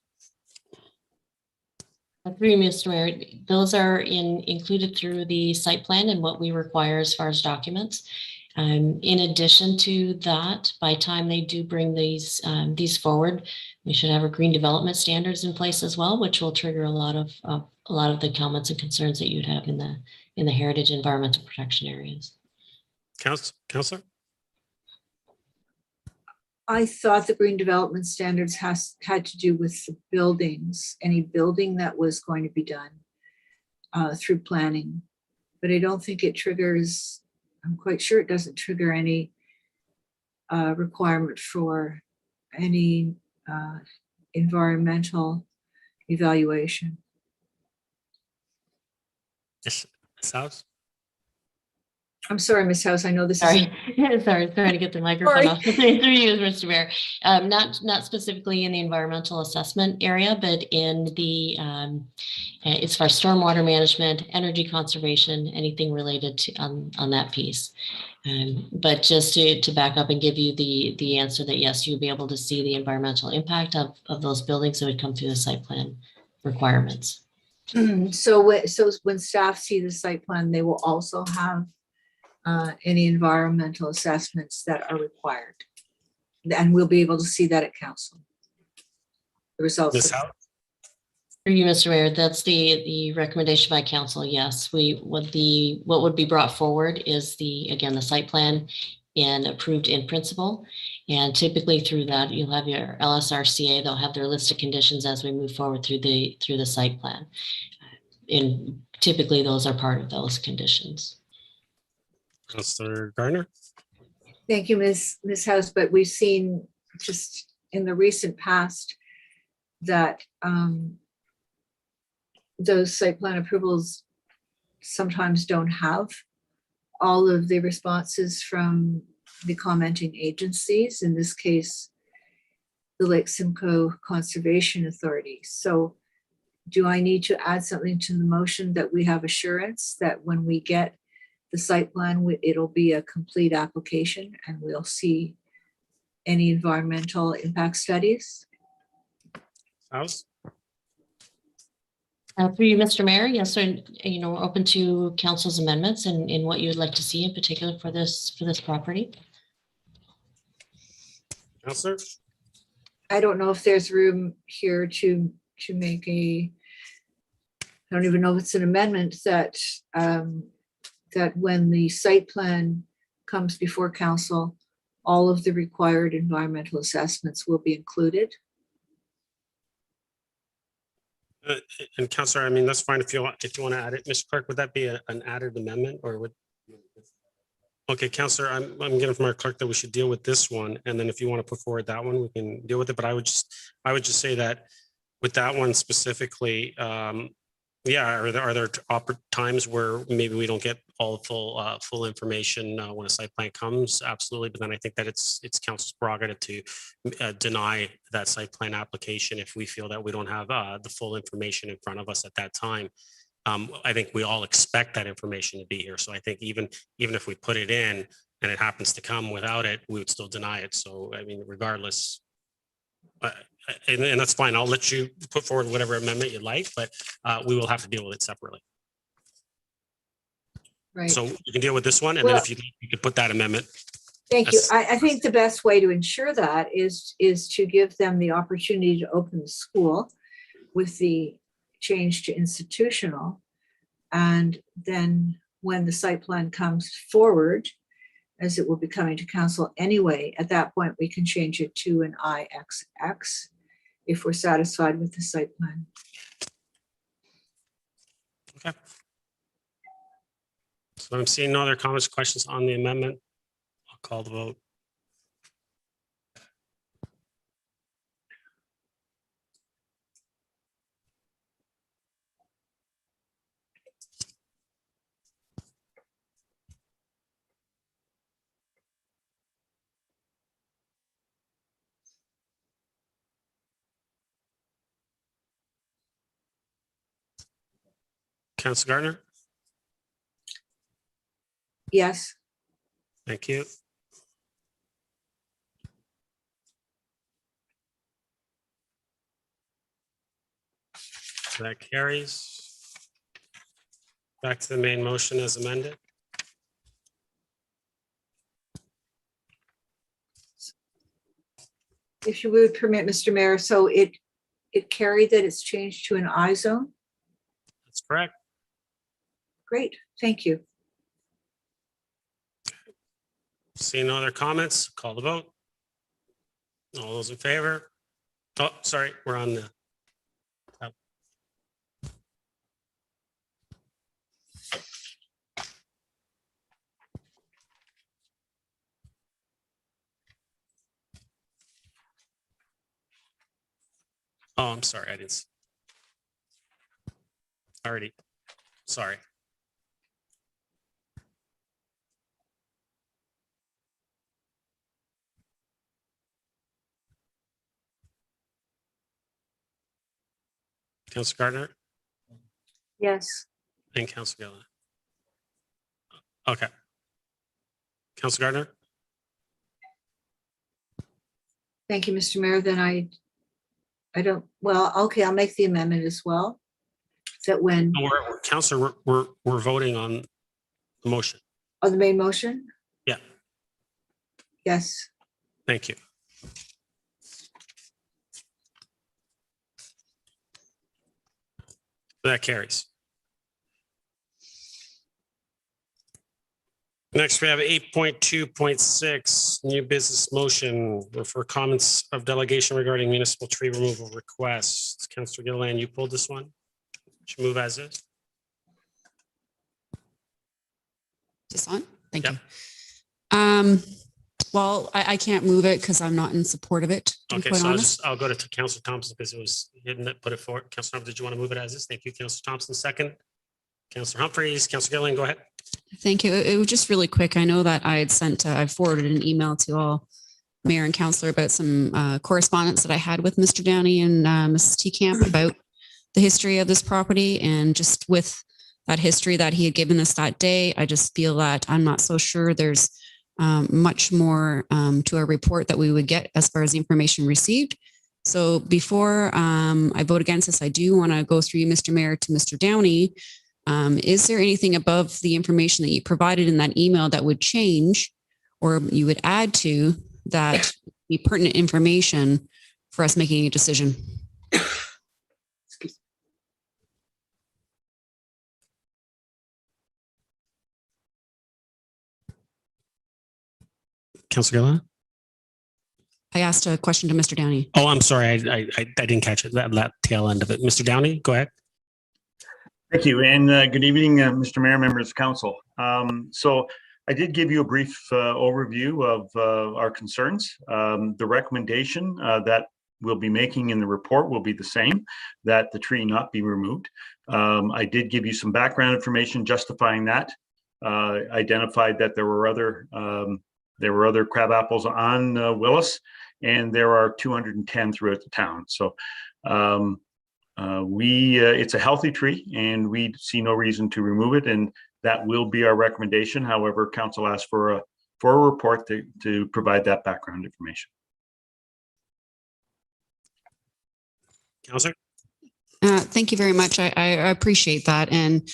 Speaker 12: Through you, Mr. Mayor, those are included through the site plan and what we require as far as documents. In addition to that, by the time they do bring these forward, we should have a green development standards in place as well, which will trigger a lot of the comments and concerns that you'd have in the heritage environmental protection areas.
Speaker 1: Councilor?
Speaker 4: I thought the green development standards had to do with the buildings, any building that was going to be done through planning, but I don't think it triggers, I'm quite sure it doesn't trigger any requirement for any environmental evaluation.
Speaker 1: Yes, Ms. House?
Speaker 4: I'm sorry, Ms. House, I know this
Speaker 12: Sorry,
Speaker 4: is.
Speaker 12: sorry, trying to get the microphone off. Through you, Mr. Mayor. Not specifically in the environmental assessment area, but in the as far as stormwater management, energy conservation, anything related to on that piece. But just to back up and give you the answer that yes, you'll be able to see the environmental impact of those buildings that would come through the site plan requirements.
Speaker 4: So when staff see the site plan, they will also have any environmental assessments that are required. And we'll be able to see that at council. The results.
Speaker 1: Ms. House?
Speaker 12: Through you, Mr. Mayor, that's the recommendation by council. Yes, what would be brought forward is the site plan and approved in principle. And typically through that, you'll have your LSRCA, they'll have their list of conditions as we move forward through the site plan. And typically those are part of those conditions.
Speaker 1: Councilor Gardner?
Speaker 4: Thank you, Ms. House, but we've seen just in the recent past that those site plan approvals sometimes don't have all of the responses from the commenting agencies, in this case, the Lake Simcoe Conservation Authority. So do I need to add something to the motion that we have assurance that when we get the site plan, it'll be a complete application and we'll see any environmental impact studies?
Speaker 1: House?
Speaker 12: Through you, Mr. Mayor, yes, so we're open to council's amendments and what you would like to see in particular for this property.
Speaker 1: Councilor?
Speaker 4: I don't know if there's room here to make I don't even know if it's an amendment that that when the site plan comes before council, all of the required environmental assessments will be included.
Speaker 1: And Councilor, I mean, that's fine if you want to add it. Mr. Clerk, would that be an added amendment or would? Okay, Councilor, I'm getting from our clerk that we should deal with this one. And then if you want to put forward that one, we can deal with it. But I would just say that with that one specifically, yeah, are there times where maybe we don't get all full information when a site plan comes? Absolutely, but then I think that it's council's prerogative to deny that site plan application if we feel that we don't have the full information in front of us at that time. I think we all expect that information to be here. So I think even if we put it in and it happens to come without it, we would still deny it. So I mean, regardless. And that's fine. I'll let you put forward whatever amendment you like, but we will have to deal with it separately.
Speaker 4: Right.
Speaker 1: So you can deal with this one, and then if you could put that amendment.
Speaker 4: Thank you. I think the best way to ensure that is to give them the opportunity to open the school with the change to institutional. And then when the site plan comes forward, as it will be coming to council anyway, at that point, we can change it to an IXX if we're satisfied with the site plan.
Speaker 1: Okay. So I'm seeing no other comments, questions on the amendment. I'll call the vote. Councilor Gardner?
Speaker 4: Yes.
Speaker 1: Thank you. That carries. Back to the main motion as amended.
Speaker 4: If you would permit, Mr. Mayor, so it carried that it's changed to an I zone?
Speaker 1: That's correct.
Speaker 4: Great, thank you.
Speaker 1: Seeing no other comments, call the vote. All those in favor? Oh, sorry, we're on the. Oh, I'm sorry, I didn't. Already, sorry. Councilor Gardner
Speaker 4: Yes.
Speaker 1: and Councilor Gillen. Okay. Councilor Gardner?
Speaker 4: Thank you, Mr. Mayor. Then I don't, well, okay, I'll make the amendment as well. That when,
Speaker 1: Councilor, we're voting on the motion.
Speaker 4: on the main motion?
Speaker 1: Yeah,
Speaker 4: Yes.
Speaker 1: thank you. That carries. Next, we have 8.2.6, new business motion for comments of delegation regarding municipal tree removal requests. Councilor Gilliland, you pulled this one? Should move as is.
Speaker 8: Just on? Thank
Speaker 1: Yep.
Speaker 8: you. Well, I can't move it because I'm not in support of it, to be
Speaker 1: Okay,
Speaker 8: quite
Speaker 1: so
Speaker 8: honest.
Speaker 1: I'll go to Councilor Thompson because it was hidden, put it forward. Councilor Thompson, did you want to move it as is? Thank you, Councilor Thompson, second. Councilor Humphreys, Councilor Gilliland, go ahead.
Speaker 8: Thank you. It was just really quick. I know that I forwarded an email to all mayor and councilor about some correspondence that I had with Mr. Downey and Mrs. T. Camp about the history of this property. And just with that history that he had given us that day, I just feel that I'm not so sure there's much more to a report that we would get as far as the information received. So before I vote against this, I do want to go through Mr. Mayor to Mr. Downey. Is there anything above the information that you provided in that email that would change or you would add to that be pertinent information for us making a decision?
Speaker 1: Councilor Gilliland?
Speaker 8: I asked a question to Mr. Downey.
Speaker 1: Oh, I'm sorry. I didn't catch it, that tail end of it. Mr. Downey, go ahead.
Speaker 14: Thank you, and good evening, Mr. Mayor, members of council. So I did give you a brief overview of our concerns. The recommendation that we'll be making in the report will be the same, that the tree not be removed. I did give you some background information justifying that. Identified that there were other crab apples on Willis, and there are 210 throughout the town. So it's a healthy tree and we see no reason to remove it, and that will be our recommendation. However, council asked for a report to provide that background information.
Speaker 1: Councilor?
Speaker 8: Thank you very much. I appreciate that. And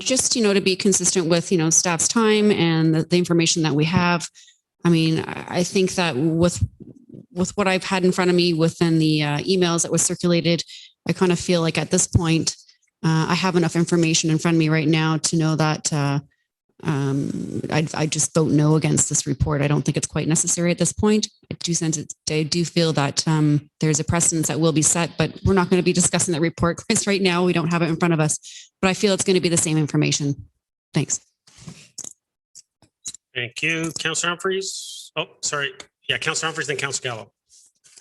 Speaker 8: just, to be consistent with, staff's time and the information that we have. I mean, I think that with what I've had in front of me within the emails that was circulated I kind of feel like at this point, I have enough information in front of me right now to know that I just vote no against this report. I don't think it's quite necessary at this point. I do feel that there's a precedence that will be set, but we're not going to be discussing that report, Chris, right now. We don't have it in front of us, but I feel it's going to be the same information. Thanks.
Speaker 1: Thank you. Councillor Humphreys. Oh, sorry. Yeah, Councillor Humphreys, then Councillor Gallo.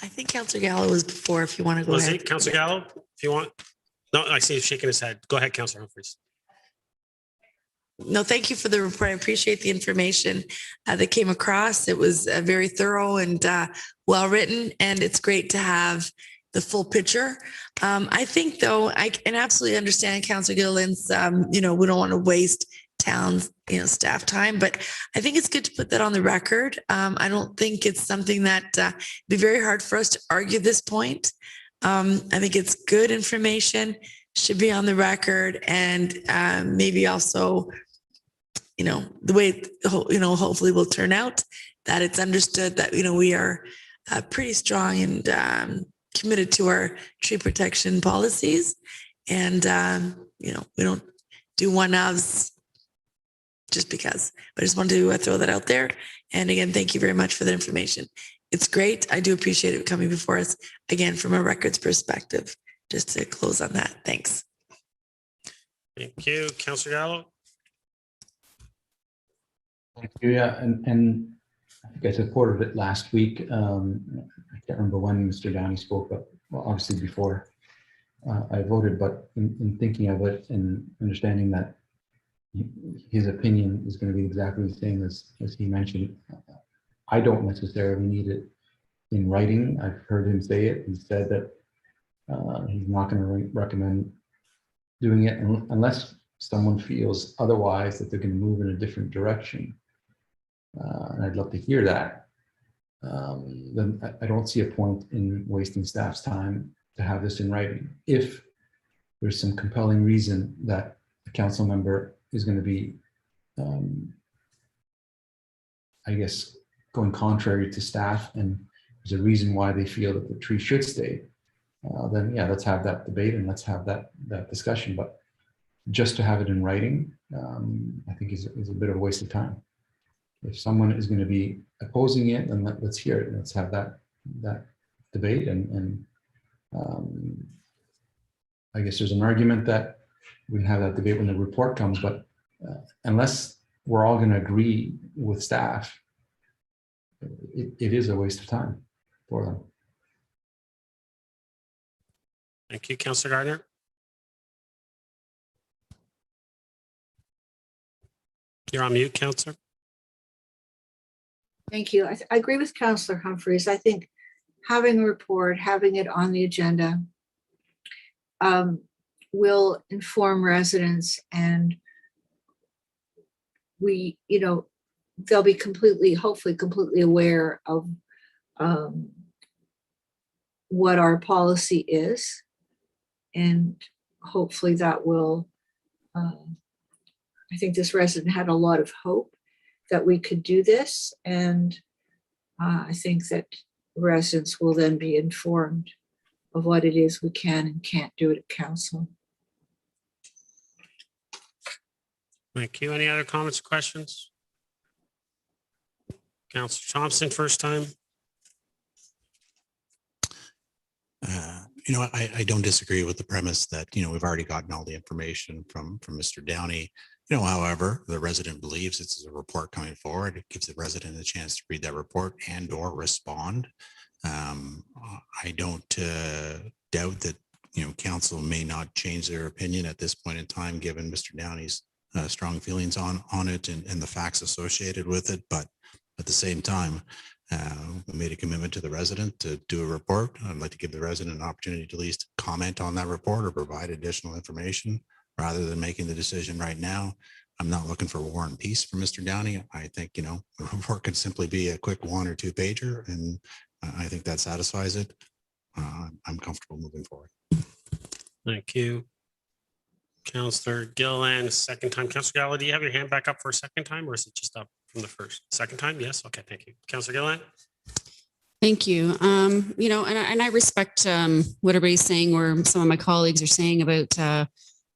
Speaker 11: I think Councillor Gallo was before, if you want to go
Speaker 1: Was
Speaker 11: ahead.
Speaker 1: it Councillor Gallo? If you want. No, I see he's shaking his head. Go ahead, Councillor Humphreys.
Speaker 11: No, thank you for the report. I appreciate the information that came across. It was very thorough and well written, and it's great to have the full picture. I think, though, I can absolutely understand Councillor Gilliland's, we don't want to waste town's, staff time, but I think it's good to put that on the record. I don't think it's something that it'd be very hard for us to argue this point. I think it's good information, should be on the record, and maybe also, the way, hopefully will turn out, that it's understood that, we are pretty strong and committed to our tree protection policies. And, we don't do one-offs just because. But I just wanted to throw that out there. And again, thank you very much for the information. It's great. I do appreciate it coming before us, again, from a records perspective. Just to close on that. Thanks.
Speaker 1: Thank you. Councillor Gallo.
Speaker 3: Thank you. Yeah, and I think I supported it last week. I can't remember when Mr. Downey spoke, but well, obviously before I voted, but in thinking of it and understanding that his opinion is going to be exactly the same as he mentioned, I don't necessarily need it in writing. I've heard him say it. He said that he's not going to recommend doing it unless someone feels otherwise, that they're going to move in a different direction. And I'd love to hear that. Then I don't see a point in wasting staff's time to have this in writing. If there's some compelling reason that a council member is going to be, I guess, going contrary to staff, and there's a reason why they feel that the tree should stay, then yeah, let's have that debate and let's have that discussion. But just to have it in writing, I think is a bit of a waste of time. If someone is going to be opposing it, then let's hear it and let's have that debate. And I guess there's an argument that we can have that debate when the report comes, but unless we're all going to agree with staff, it is a waste of time for them.
Speaker 1: Thank you, Councillor Gardner. You're on mute, Councillor.
Speaker 4: Thank you. I agree with Councillor Humphreys. I think having a report, having it on the agenda will inform residents, and they'll be hopefully completely aware of what our policy is. And hopefully that will, I think this resident had a lot of hope that we could do this. And I think that residents will then be informed of what it is we can and can't do at council.
Speaker 1: Thank you. Any other comments or questions? Councillor Thompson, first time.
Speaker 5: I don't disagree with the premise that, we've already gotten all the information from Mr. Downey. However, the resident believes it's a report coming forward. It gives the resident a chance to read that report and or respond. I don't doubt that, council may not change their opinion at this point in time, given Mr. Downey's strong feelings on it and the facts associated with it. But at the same time, we made a commitment to the resident to do a report. I'd like to give the resident an opportunity to at least comment on that report or provide additional information rather than making the decision right now. I'm not looking for war and peace from Mr. Downey. I think, the report could simply be a quick 1 or 2 pager, and I think that satisfies it. I'm comfortable moving forward.
Speaker 1: Thank you. Councillor Gilliland, second time. Councillor Gallo, do you have your hand back up for a second time, or is it just up from the first? Second time? Yes. Okay. Thank you. Councillor Gilliland.
Speaker 8: Thank you. And I respect what everybody's saying, or some of my colleagues are saying about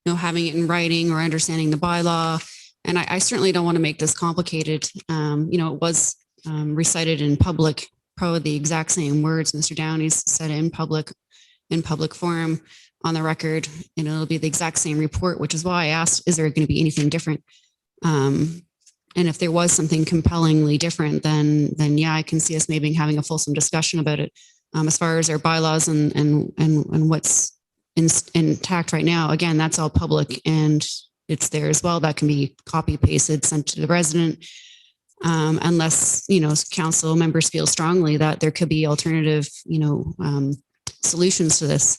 Speaker 8: having it in writing or understanding the bylaw. And I certainly don't want to make this complicated. It was recited in public, probably the exact same words Mr. Downey's said in public forum on the record, and it'll be the exact same report, which is why I asked, is there going to be anything different? And if there was something compellingly different, then yeah, I can see us maybe having a fulsome discussion about it. As far as our bylaws and what's intact right now, again, that's all public and it's there as well. That can be copy pasted, sent to the resident, unless council members feel strongly that there could be alternative solutions to this.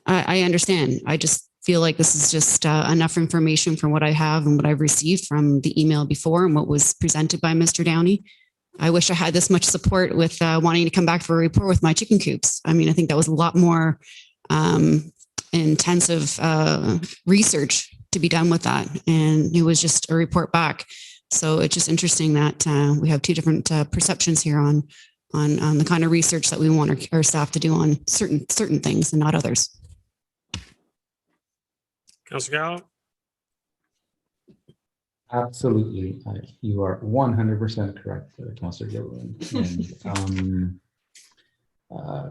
Speaker 8: I understand. I just feel like this is just enough information from what I have and what I've received from the email before and what was presented by Mr. Downey. I wish I had this much support with wanting to come back for a report with my chicken coops. I mean, I think that was a lot more intensive research to be done with that. And it was just a report back. So it's just interesting that we have two different perceptions here on the kind of research that we want our staff to do on certain things and not others.
Speaker 1: Councilor Gallo?
Speaker 3: Absolutely. You are 100% correct, Councilor Gilliland. And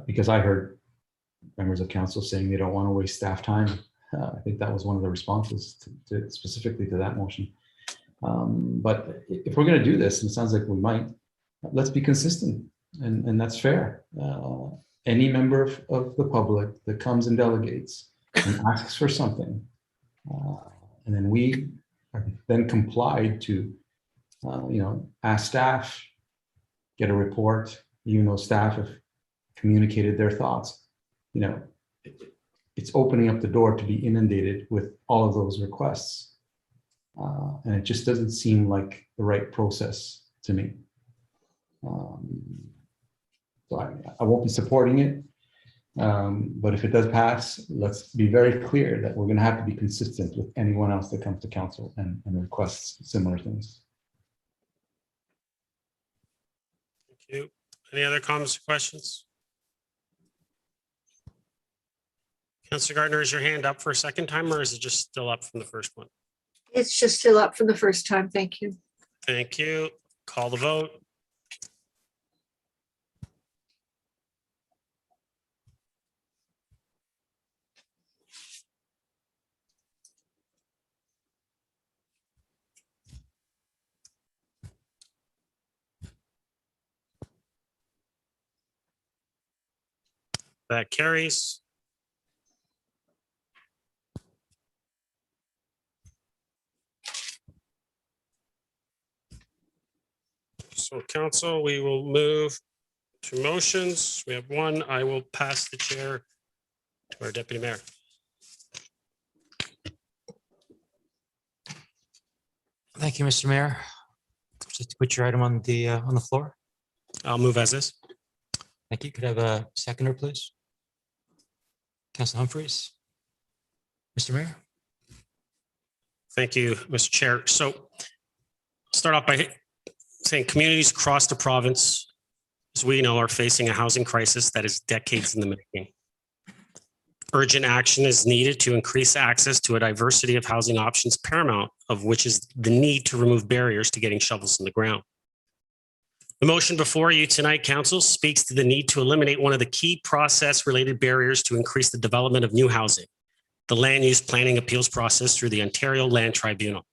Speaker 3: because I heard members of council saying they don't want to waste staff time. I think that was one of the responses specifically to that motion. But if we're going to do this, and it sounds like we might, let's be consistent, and that's fair. Any member of the public that comes and delegates and asks for something, and then we then complied to, ask staff, get a report, even though staff have communicated their thoughts. It's opening up the door to be inundated with all of those requests. And it just doesn't seem like the right process to me. So I won't be supporting it. But if it does pass, let's be very clear that we're going to have to be consistent with anyone else that comes to council and requests similar things.
Speaker 1: Thank you. Any other comments or questions? Councilor Gardner, is your hand up for a second time, or is it just still up from the first one?
Speaker 4: It's just still up from the first time. Thank you.
Speaker 1: Thank you. Call the vote. That carries. So council, we will move to motions. We have one. I will pass the chair to our deputy mayor.
Speaker 7: Thank you, Mr. Mayor. Just to put your item on the floor.
Speaker 1: I'll move as is.
Speaker 7: Thank you. Could I have a seconder, please? Councilor Humphreys. Mr. Mayor.
Speaker 1: Thank you, Mr. Chair. So I'll start off by saying communities across the province, as we know, are facing a housing crisis that is decades in the making. Urgent action is needed to increase access to a diversity of housing options, paramount of which is the need to remove barriers to getting shovels in the ground. The motion before you tonight, Council, speaks to the need to eliminate one of the key process-related barriers to increase the development of new housing, the land use planning appeals process through the Ontario Land Tribunal.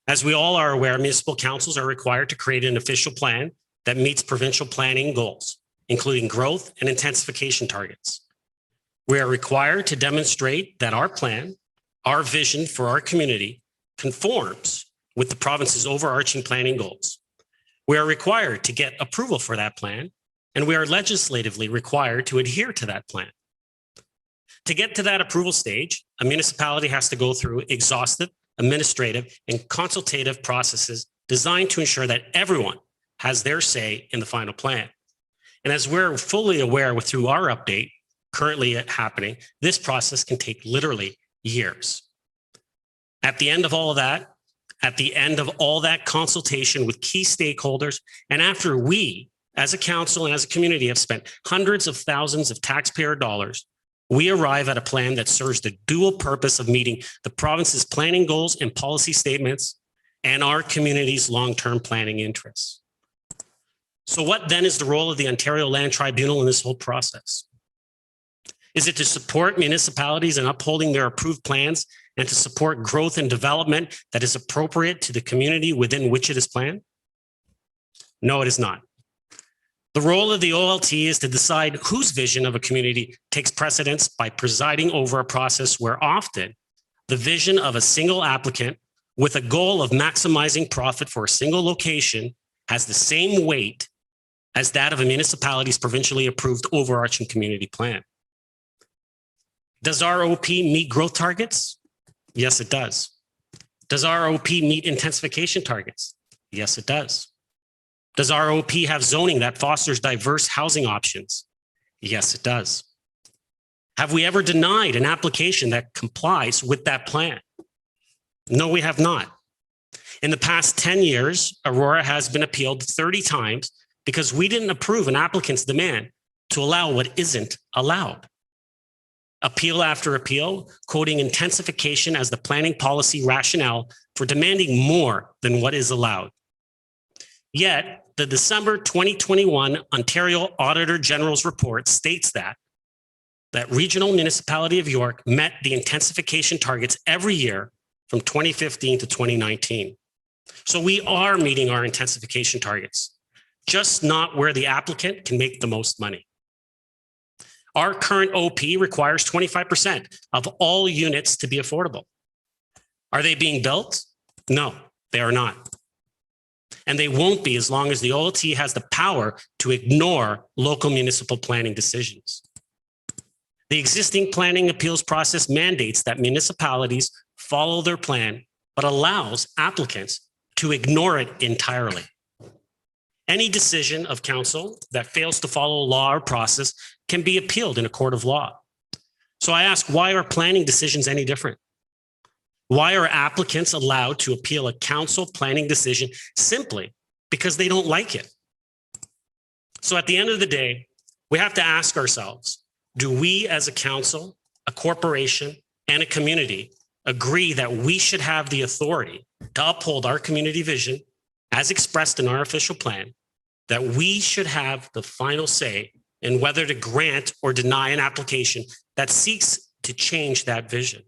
Speaker 1: As we all are aware, municipal councils are required to create an official plan that meets provincial planning goals, including growth and intensification targets. We are required to demonstrate that our plan, our vision for our community, conforms with the province's overarching planning goals. We are required to get approval for that plan, and we are legislatively required to adhere to that plan. To get to that approval stage, a municipality has to go through exhaustive, administrative, and consultative processes designed to ensure that everyone has their say in the final plan. And as we're fully aware through our update currently happening, this process can take literally years. At the end of all of that, at the end of all that consultation with key stakeholders, and after we as a council and as a community have spent hundreds of thousands of taxpayer dollars, we arrive at a plan that serves the dual purpose of meeting the province's planning goals and policy statements and our community's long-term planning interests. So what then is the role of the Ontario Land Tribunal in this whole process? Is it to support municipalities in upholding their approved plans and to support growth and development that is appropriate to the community within which it is planned? No, it is not. The role of the OLT is to decide whose vision of a community takes precedence by presiding over a process where often the vision of a single applicant with a goal of maximizing profit for a single location has the same weight as that of a municipality's provincially approved overarching community plan. Does our OP meet growth targets? Yes, it does. Does our OP meet intensification targets? Yes, it does. Does our OP have zoning that fosters diverse housing options? Yes, it does. Have we ever denied an application that complies with that plan? No, we have not. In the past 10 years, Aurora has been appealed 30 times because we didn't approve an applicant's demand to allow what isn't allowed. Appeal after appeal, quoting intensification as the planning policy rationale for demanding more than what is allowed. Yet, the December 2021 Ontario Auditor General's report states that Regional Municipality of York met the intensification targets every year from 2015 to 2019. So we are meeting our intensification targets, just not where the applicant can make the most money. Our current OP requires 25% of all units to be affordable. Are they being built? No, they are not. And they won't be as long as the OLT has the power to ignore local municipal planning decisions. The existing planning appeals process mandates that municipalities follow their plan, but allows applicants to ignore it entirely. Any decision of council that fails to follow law or process can be appealed in a court of law. So I ask, why are planning decisions any different? Why are applicants allowed to appeal a council planning decision simply because they don't like it? So at the end of the day, we have to ask ourselves, do we as a council, a corporation, and a community agree that we should have the authority to uphold our community vision as expressed in our official plan, that we should have the final say in whether to grant or deny an application that seeks to change that vision?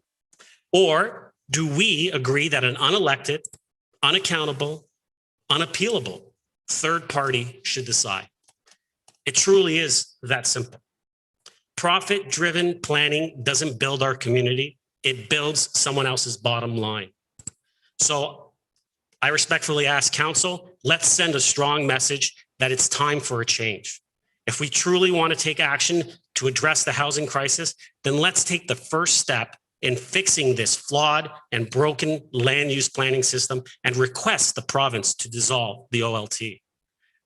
Speaker 1: Or do we agree that an unelected, unaccountable, unappealable third party should decide? It truly is that simple. Profit-driven planning doesn't build our community. It builds someone else's bottom line. So I respectfully ask council, let's send a strong message that it's time for a change. If we truly want to take action to address the housing crisis, then let's take the first step in fixing this flawed and broken land use planning system and request the province to dissolve the OLT.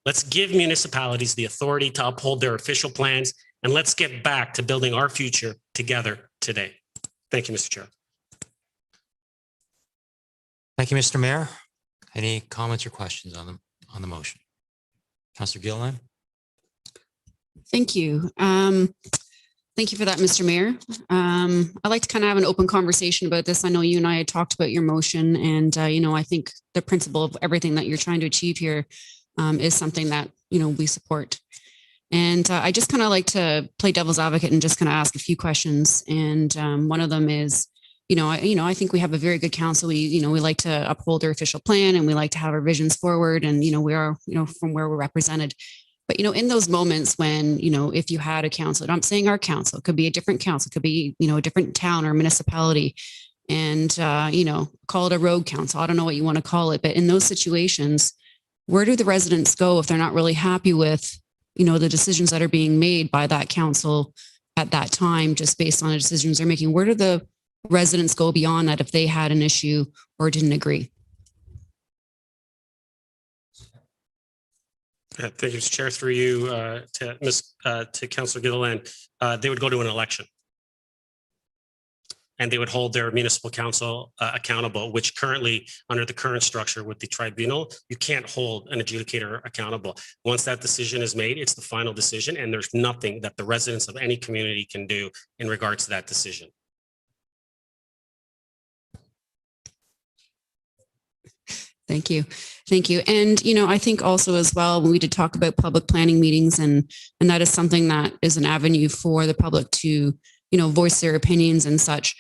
Speaker 1: Let's give municipalities the authority to uphold their official plans, and let's get back to building our future together today. Thank you, Mr. Chair.
Speaker 7: Thank you, Mr. Mayor. Any comments or questions on the motion? Councillor Gilliland?
Speaker 8: Thank you. Thank you for that, Mr. Mayor. I'd like to kind of have an open conversation about this. I know you and I had talked about your motion, and I think the principle of everything that you're trying to achieve here is something that we support. And I just kind of like to play devil's advocate and just kind of ask a few questions. And one of them is, I think we have a very good council. We like to uphold our official plan, and we like to have our visions forward. And we are, from where we're represented. But, in those moments when, if you had a council, I'm saying our council, it could be a different council, it could be, a different town or municipality, and, call it a rogue council. I don't know what you want to call it. But in those situations, where do the residents go if they're not really happy with, the decisions that are being made by that council at that time, just based on the decisions they're making? Where do the residents go beyond that if they had an issue or didn't agree?
Speaker 1: Thank you, Mr. Chair. Through you to Councillor Gilliland, they would go to an election. and they would hold their municipal council accountable, which currently, under the current structure with the tribunal, you can't hold an adjudicator accountable. Once that decision is made, it's the final decision, and there's nothing that the residents of any community can do in regards to that decision.
Speaker 8: Thank you. Thank you. And, I think also as well, when we did talk about public planning meetings, and that is something that is an avenue for the public to, voice their opinions and such.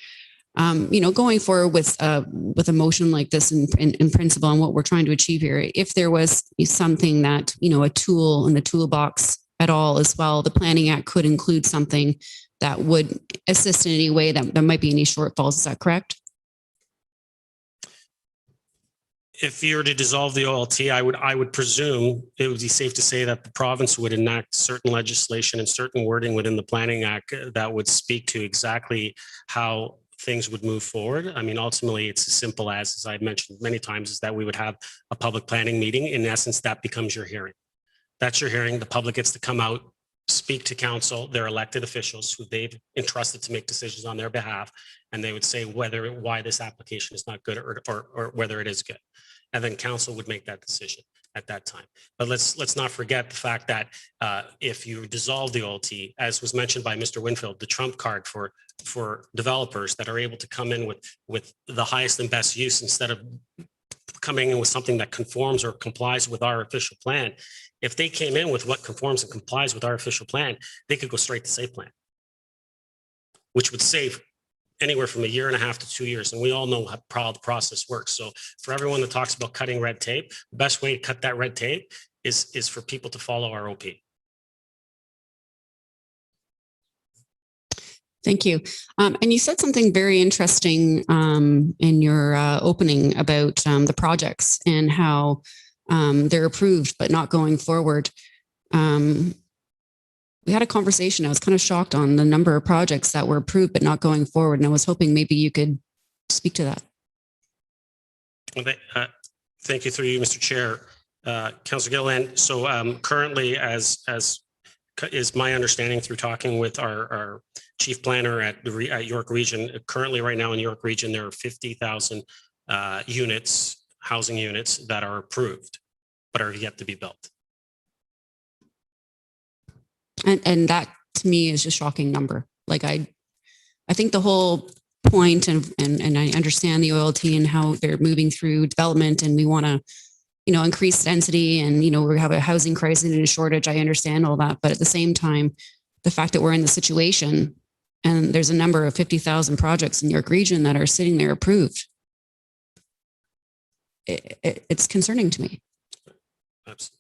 Speaker 8: Going forward with a motion like this in principle and what we're trying to achieve here, if there was something that, a tool in the toolbox at all as well, the Planning Act could include something that would assist in any way that there might be any shortfalls. Is that correct?
Speaker 1: If you were to dissolve the OLT, I would presume it would be safe to say that the province would enact certain legislation and certain wording within the Planning Act that would speak to exactly how things would move forward. I mean, ultimately, it's as simple as I've mentioned many times, is that we would have a public planning meeting. In essence, that becomes your hearing. That's your hearing. The public gets to come out, speak to council, their elected officials who they've entrusted to make decisions on their behalf, and they would say why this application is not good or whether it is good. And then council would make that decision at that time. But let's not forget the fact that if you dissolve the OLT, as was mentioned by Mr. Winfield, the trump card for developers that are able to come in with the highest and best use instead of coming in with something that conforms or complies with our official plan. If they came in with what conforms and complies with our official plan, they could go straight to site plan, which would save anywhere from 1.5 years to 2 years. And we all know how the process works. So for everyone that talks about cutting red tape, the best way to cut that red tape is for people to follow our OP.
Speaker 8: Thank you. And you said something very interesting in your opening about the projects and how they're approved but not going forward. We had a conversation. I was kind of shocked on the number of projects that were approved but not going forward. And I was hoping maybe you could speak to that.
Speaker 1: Well, thank you through you, Mr. Chair. Councillor Gilliland. So currently, as is my understanding through talking with our chief planner at York Region, currently right now in York Region, there are 50,000 units, housing units that are approved, but are yet to be built.
Speaker 8: And that to me is a shocking number. Like I think the whole point and I understand the OLT and how they're moving through development and we want to, increase density and, we have a housing crisis and a shortage. I understand all that. But at the same time, the fact that we're in the situation and there's a number of 50,000 projects in York Region that are sitting there approved, it's concerning to me.
Speaker 1: Absolutely.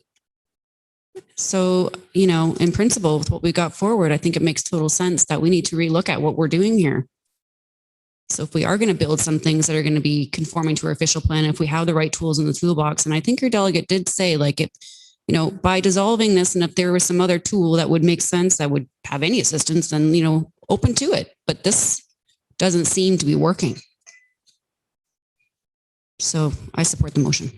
Speaker 8: So, in principle, with what we got forward, I think it makes total sense that we need to relook at what we're doing here. So if we are going to build some things that are going to be conforming to our official plan, if we have the right tools in the toolbox, and I think your delegate did say, like, if, by dissolving this, and if there was some other tool that would make sense, that would have any assistance, then, open to it. But this doesn't seem to be working. So I support the motion.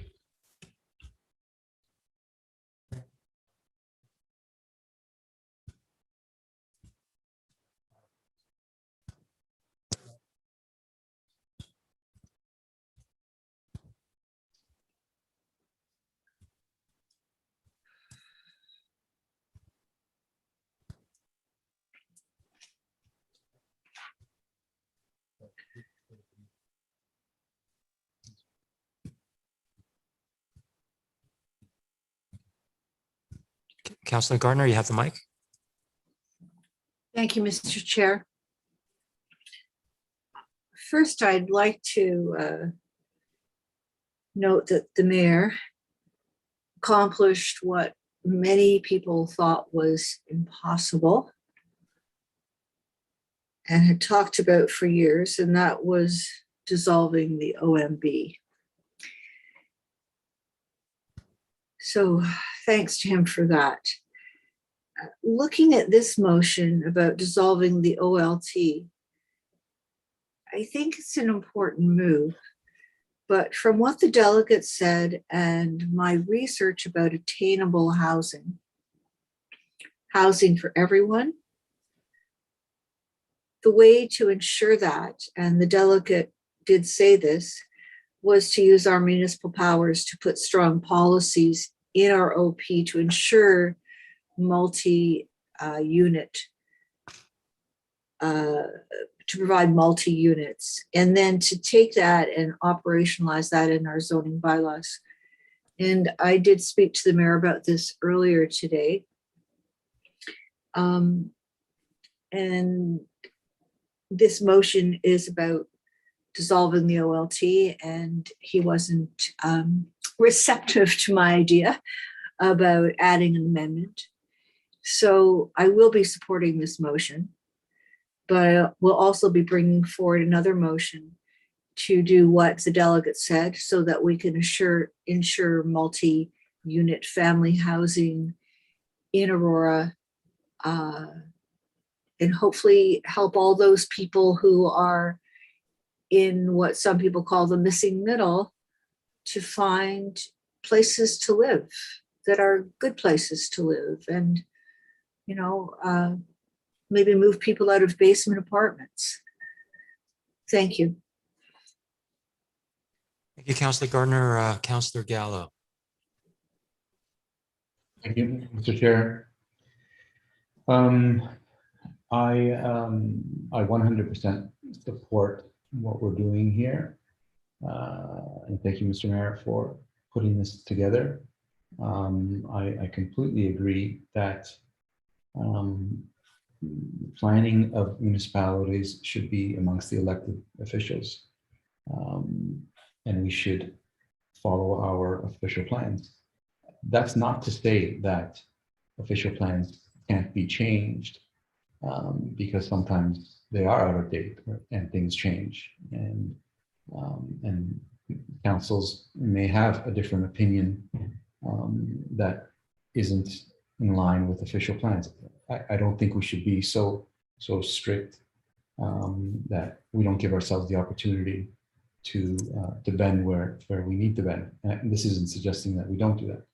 Speaker 7: Councillor Gardner, you have the mic.
Speaker 4: Thank you, Mr. Chair. First, I'd like to note that the mayor accomplished what many people thought was impossible and had talked about for years, and that was dissolving the OMB. So thanks to him for that. Looking at this motion about dissolving the OLT, I think it's an important move. But from what the delegate said and my research about attainable housing, housing for everyone, the way to ensure that, and the delegate did say this, was to use our municipal powers to put strong policies in our OP to ensure multi-unit, to provide multi-units, and then to take that and operationalize that in our zoning bylaws. And I did speak to the mayor about this earlier today. And this motion is about dissolving the OLT, and he wasn't receptive to my idea about adding an amendment. So I will be supporting this motion, but we'll also be bringing forward another motion to do what the delegate said so that we can ensure multi-unit family housing in Aurora, and hopefully help all those people who are in what some people call the missing middle to find places to live that are good places to live, and, you know, maybe move people out of basement apartments. Thank you.
Speaker 7: Thank you, Councillor Gardner. Councillor Gallo.
Speaker 3: Thank you, Mr. Chair. I 100% support what we're doing here. And thank you, Mr. Mayor, for putting this together. I completely agree that planning of municipalities should be amongst the elected officials. And we should follow our official plans. That's not to say that official plans can't be changed, because sometimes they are out of date and things change, and councils may have a different opinion that isn't in line with official plans. I don't think we should be so strict that we don't give ourselves the opportunity to bend where we need to bend. And this isn't suggesting that we don't do that.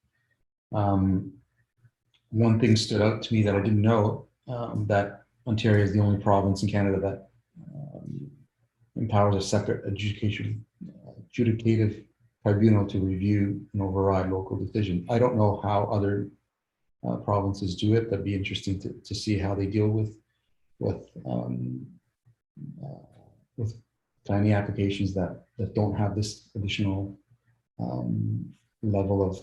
Speaker 3: One thing stood out to me that I didn't know, that Ontario is the only province in Canada that empowers a separate adjudicative tribunal to review and override local decisions. I don't know how other provinces do it. That'd be interesting to see how they deal with tiny applications that don't have this additional level of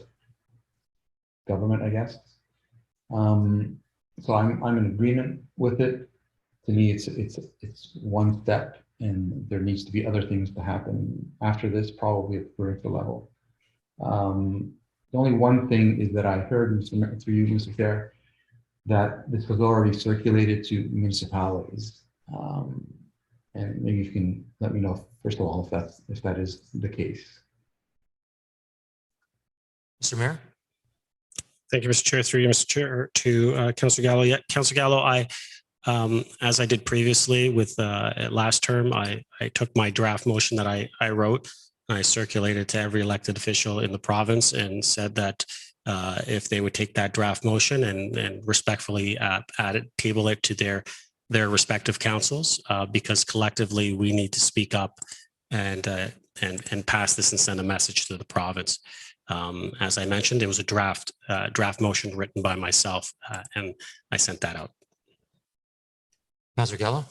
Speaker 3: government, I guess. So I'm in agreement with it. To me, it's one step, and there needs to be other things to happen after this, probably at the provincial level. The only one thing is that I heard through you, Mr. Chair, that this was already circulated to municipalities. And maybe you can let me know, first of all, if that is the case.
Speaker 7: Mr. Mayor.
Speaker 1: Thank you, Mr. Chair. Through you, Mr. Chair, to Councillor Gallo. Yeah, Councillor Gallo, as I did previously with last term, I took my draft motion that I wrote, and I circulated to every elected official in the province and said that if they would take that draft motion and respectfully table it to their respective councils, because collectively we need to speak up and pass this and send a message to the province. As I mentioned, it was a draft motion written by myself, and I sent that out.
Speaker 7: Councillor Gallo.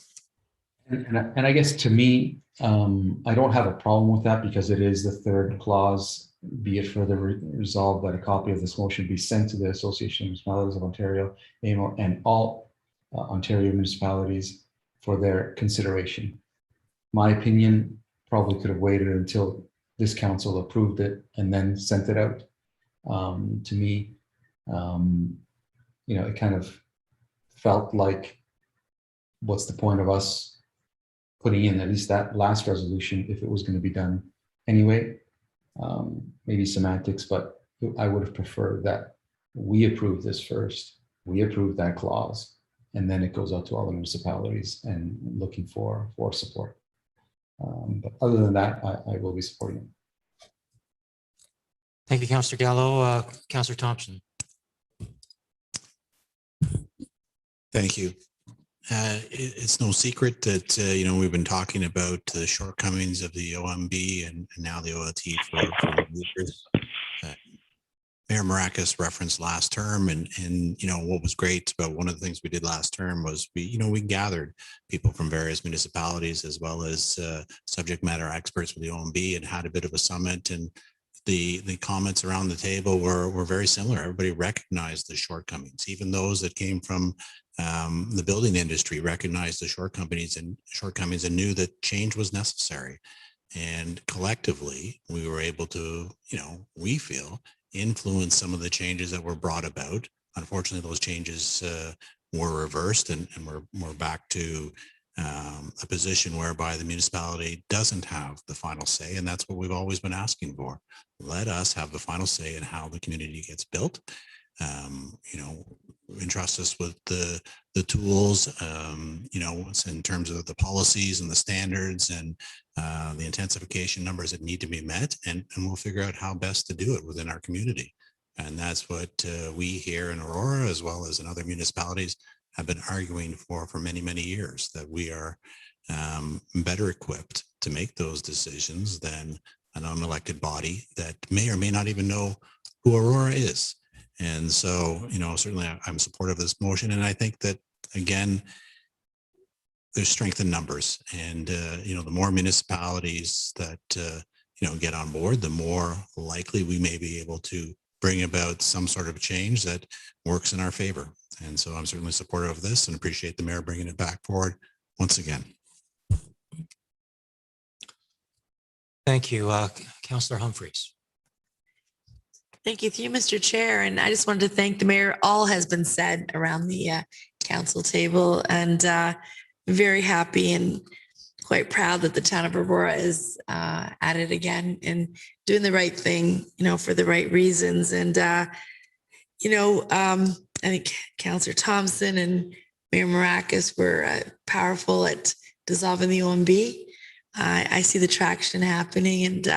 Speaker 3: And I guess to me, I don't have a problem with that, because it is the third clause. Be it further resolved that a copy of this motion be sent to the Association of Municipalities of Ontario, AMO, and all Ontario municipalities for their consideration. My opinion probably could have waited until this council approved it and then sent it out. To me, it kind of felt like, what's the point of us putting in at least that last resolution if it was going to be done anyway? Maybe semantics, but I would have preferred that we approve this first, we approve that clause, and then it goes out to all the municipalities and looking for support. But other than that, I will be supporting it.
Speaker 7: Thank you, Councillor Gallo. Councillor Thompson.
Speaker 5: Thank you. It's no secret that, we've been talking about the shortcomings of the OMB and now the OLT for years. Mayor Maracus referenced last term and what was great about one of the things we did last term was we gathered people from various municipalities as well as subject matter experts with the OMB and had a bit of a summit, and the comments around the table were very similar. Everybody recognized the shortcomings. Even those that came from the building industry recognized the shortcomings and knew that change was necessary. And collectively, we were able to, we feel, influence some of the changes that were brought about. Unfortunately, those changes were reversed, and we're back to a position whereby the municipality doesn't have the final say. And that's what we've always been asking for. Let us have the final say in how the community gets built. Entrust us with the tools, in terms of the policies and the standards and the intensification numbers that need to be met, and we'll figure out how best to do it within our community. And that's what we here in Aurora, as well as in other municipalities, have been arguing for many, many years, that we are better equipped to make those decisions than an unelected body that may or may not even know who Aurora is. And so, certainly I'm supportive of this motion. And I think that, again, there's strength in numbers. And, the more municipalities that, get on board, the more likely we may be able to bring about some sort of change that works in our favor. And so I'm certainly supportive of this and appreciate the mayor bringing it back forward once again.
Speaker 7: Thank you. Councillor Humphreys.
Speaker 11: Thank you, Mr. Chair. And I just wanted to thank the mayor. All has been said around the council table, and very happy and quite proud that the town of Aurora is at it again and doing the right thing, for the right reasons. And, I think Councillor Thompson and Mayor Maracus were powerful at dissolving the OMB. I see the traction happening, and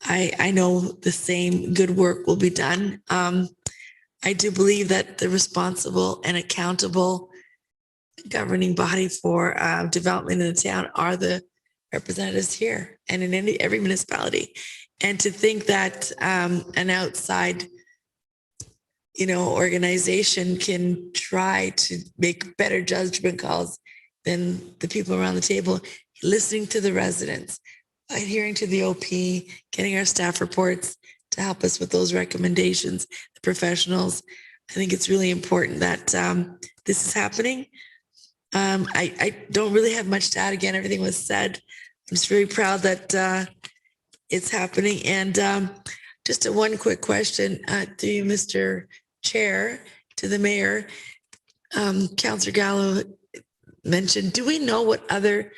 Speaker 11: I know the same good work will be done. I do believe that the responsible and accountable governing body for development in the town are the representatives here and in every municipality. And to think that an outside, organization can try to make better judgment calls than the people around the table, listening to the residents, adhering to the OP, getting our staff reports to help us with those recommendations, the professionals. I think it's really important that this is happening. I don't really have much to add. Again, everything was said. I'm just very proud that it's happening. And just one quick question to you, Mr. Chair, to the mayor. Councillor Gallo mentioned, do we know what other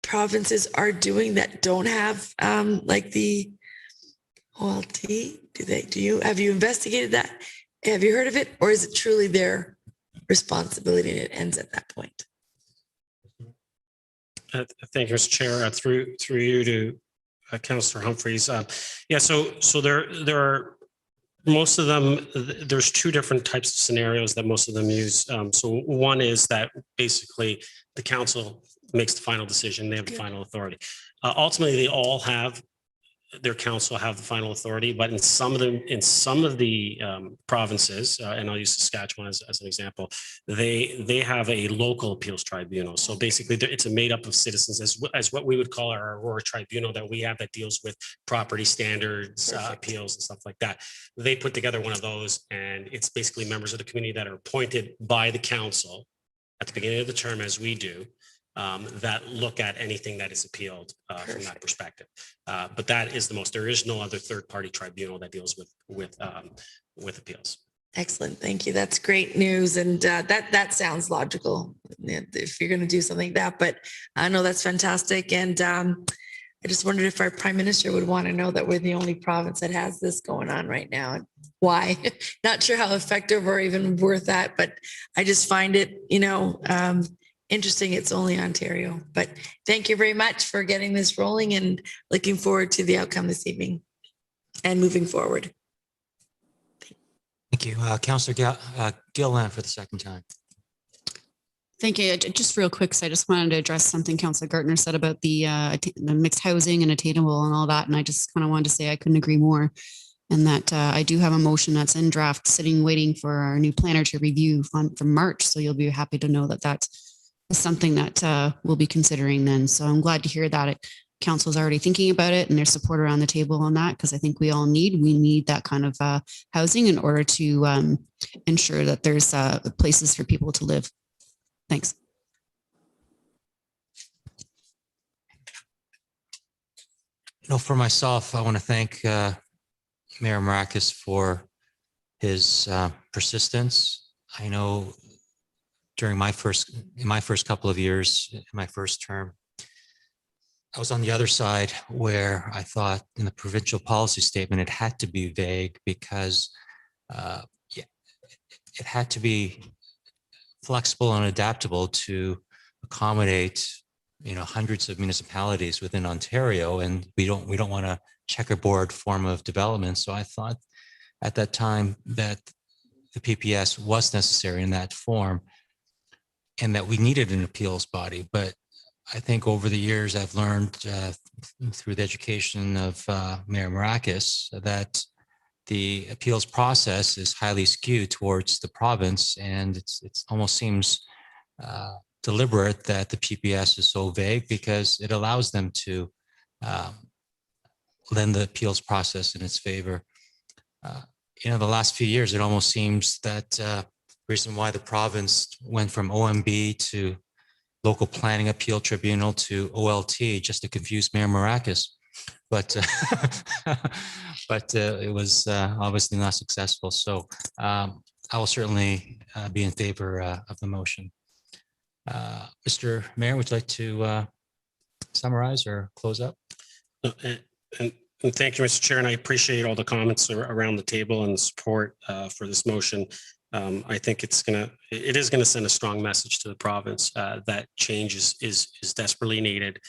Speaker 11: provinces are doing that don't have like the OLT? Have you investigated that? Have you heard of it? Or is it truly their responsibility and it ends at that point?
Speaker 1: Thank you, Mr. Chair. Through you to Councillor Humphreys. So there are most of them. There's two different types of scenarios that most of them use. So one is that basically the council makes the final decision. They have the final authority. Ultimately, they all have their council have the final authority, but in some of the provinces, and I'll use Saskatchewan as an example, they have a local appeals tribunal. So basically, it's a made up of citizens, as what we would call our Aurora tribunal that we have that deals with property standards, appeals, and stuff like that. They put together one of those, and it's basically members of the community that are appointed by the council at the beginning of the term, as we do. That look at anything that is appealed from that perspective. But that is the most. There is no other third-party tribunal that deals with appeals.
Speaker 11: Excellent, thank you. That's great news, and that sounds logical if you're going to do something like that. But I know that's fantastic, and I just wondered if our Prime Minister would want to know that we're the only province that has this going on right now, and why. Not sure how effective or even worth that, but I just find it, interesting. It's only Ontario, but thank you very much for getting this rolling and looking forward to the outcome this evening and moving forward.
Speaker 7: Thank you. Councillor Gillan for the second time.
Speaker 8: Thank you. Just real quick, so I just wanted to address something Councillor Gartner said about the mixed housing and attainable and all that. And I just kind of wanted to say I couldn't agree more. And that I do have a motion that's in draft sitting, waiting for our new planner to review from March. So you'll be happy to know that that is something that we'll be considering then. So I'm glad to hear that council's already thinking about it and there's support around the table on that, because I think we need that kind of housing in order to ensure that there's places for people to live. Thanks.
Speaker 7: For myself, I want to thank Mayor Marakis for his persistence. I know during my first couple of years, in my first term, I was on the other side where I thought in the provincial policy statement, it had to be vague because it had to be flexible and adaptable to accommodate, hundreds of municipalities within Ontario, and we don't want a checkerboard form of development. So I thought at that time that the PPS was necessary in that form, and that we needed an appeals body. But I think over the years I've learned through the education of Mayor Marakis that the appeals process is highly skewed towards the province, and it almost seems deliberate that the PPS is so vague because it allows them to lend the appeals process in its favor. The last few years, it almost seems that the reason why the province went from OMB to Local Planning Appeal Tribunal to OLT just to confuse Mayor Marakis, but it was obviously not successful. So I will certainly be in favor of the motion. Mr. Mayor, would you like to summarize or close up?
Speaker 1: And thank you, Mr. Chair, and I appreciate all the comments around the table and support for this motion. I think it is gonna send a strong message to the province that change is desperately needed.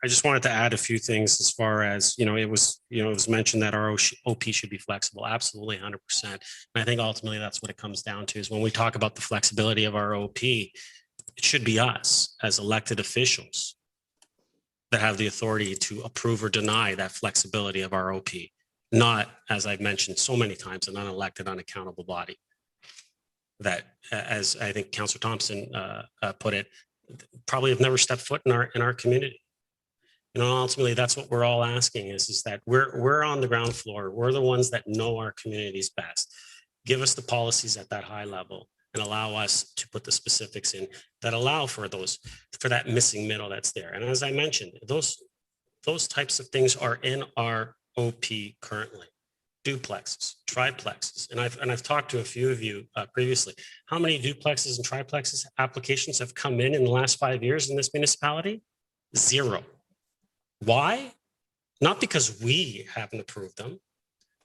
Speaker 1: I just wanted to add a few things as far as, it was mentioned that our OP should be flexible. Absolutely 100%. And I think ultimately that's what it comes down to is when we talk about the flexibility of our OP, it should be us as elected officials that have the authority to approve or deny that flexibility of our OP, not, as I've mentioned so many times, an unelected, unaccountable body that, as I think Councillor Thompson put it, probably have never stepped foot in our community. Ultimately, that's what we're all asking is that we're on the ground floor. We're the ones that know our communities best. Give us the policies at that high level and allow us to put the specifics in that allow for that missing middle that's there. And as I mentioned, those types of things are in our OP currently. Duplexes, triplexes, and I've talked to a few of you previously. How many duplexes and triplexes applications have come in the last 5 years in this municipality? 0. Why? Not because we haven't approved them,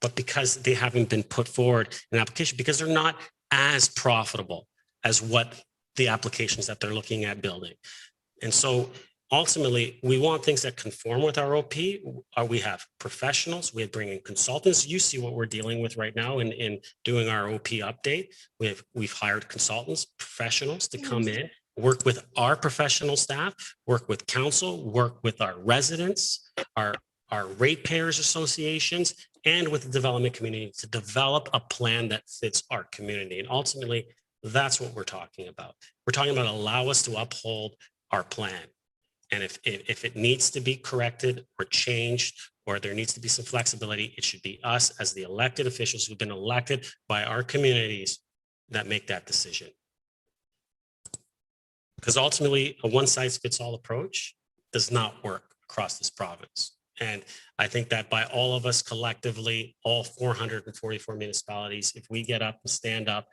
Speaker 1: but because they haven't been put forward in application, because they're not as profitable as what the applications that they're looking at building. And so ultimately, we want things that conform with our OP. We have professionals, we bring in consultants. You see what we're dealing with right now in doing our OP update. We've hired consultants, professionals to come in, work with our professional staff, work with council, work with our residents, our ratepayers associations, and with the development community to develop a plan that fits our community. And ultimately, that's what we're talking about. We're talking about allow us to uphold our plan. And if it needs to be corrected or changed, or there needs to be some flexibility, it should be us as the elected officials who've been elected by our communities that make that decision. Because ultimately, a one-size-fits-all approach does not work across this province. And I think that by all of us collectively, all 444 municipalities, if we get up and stand up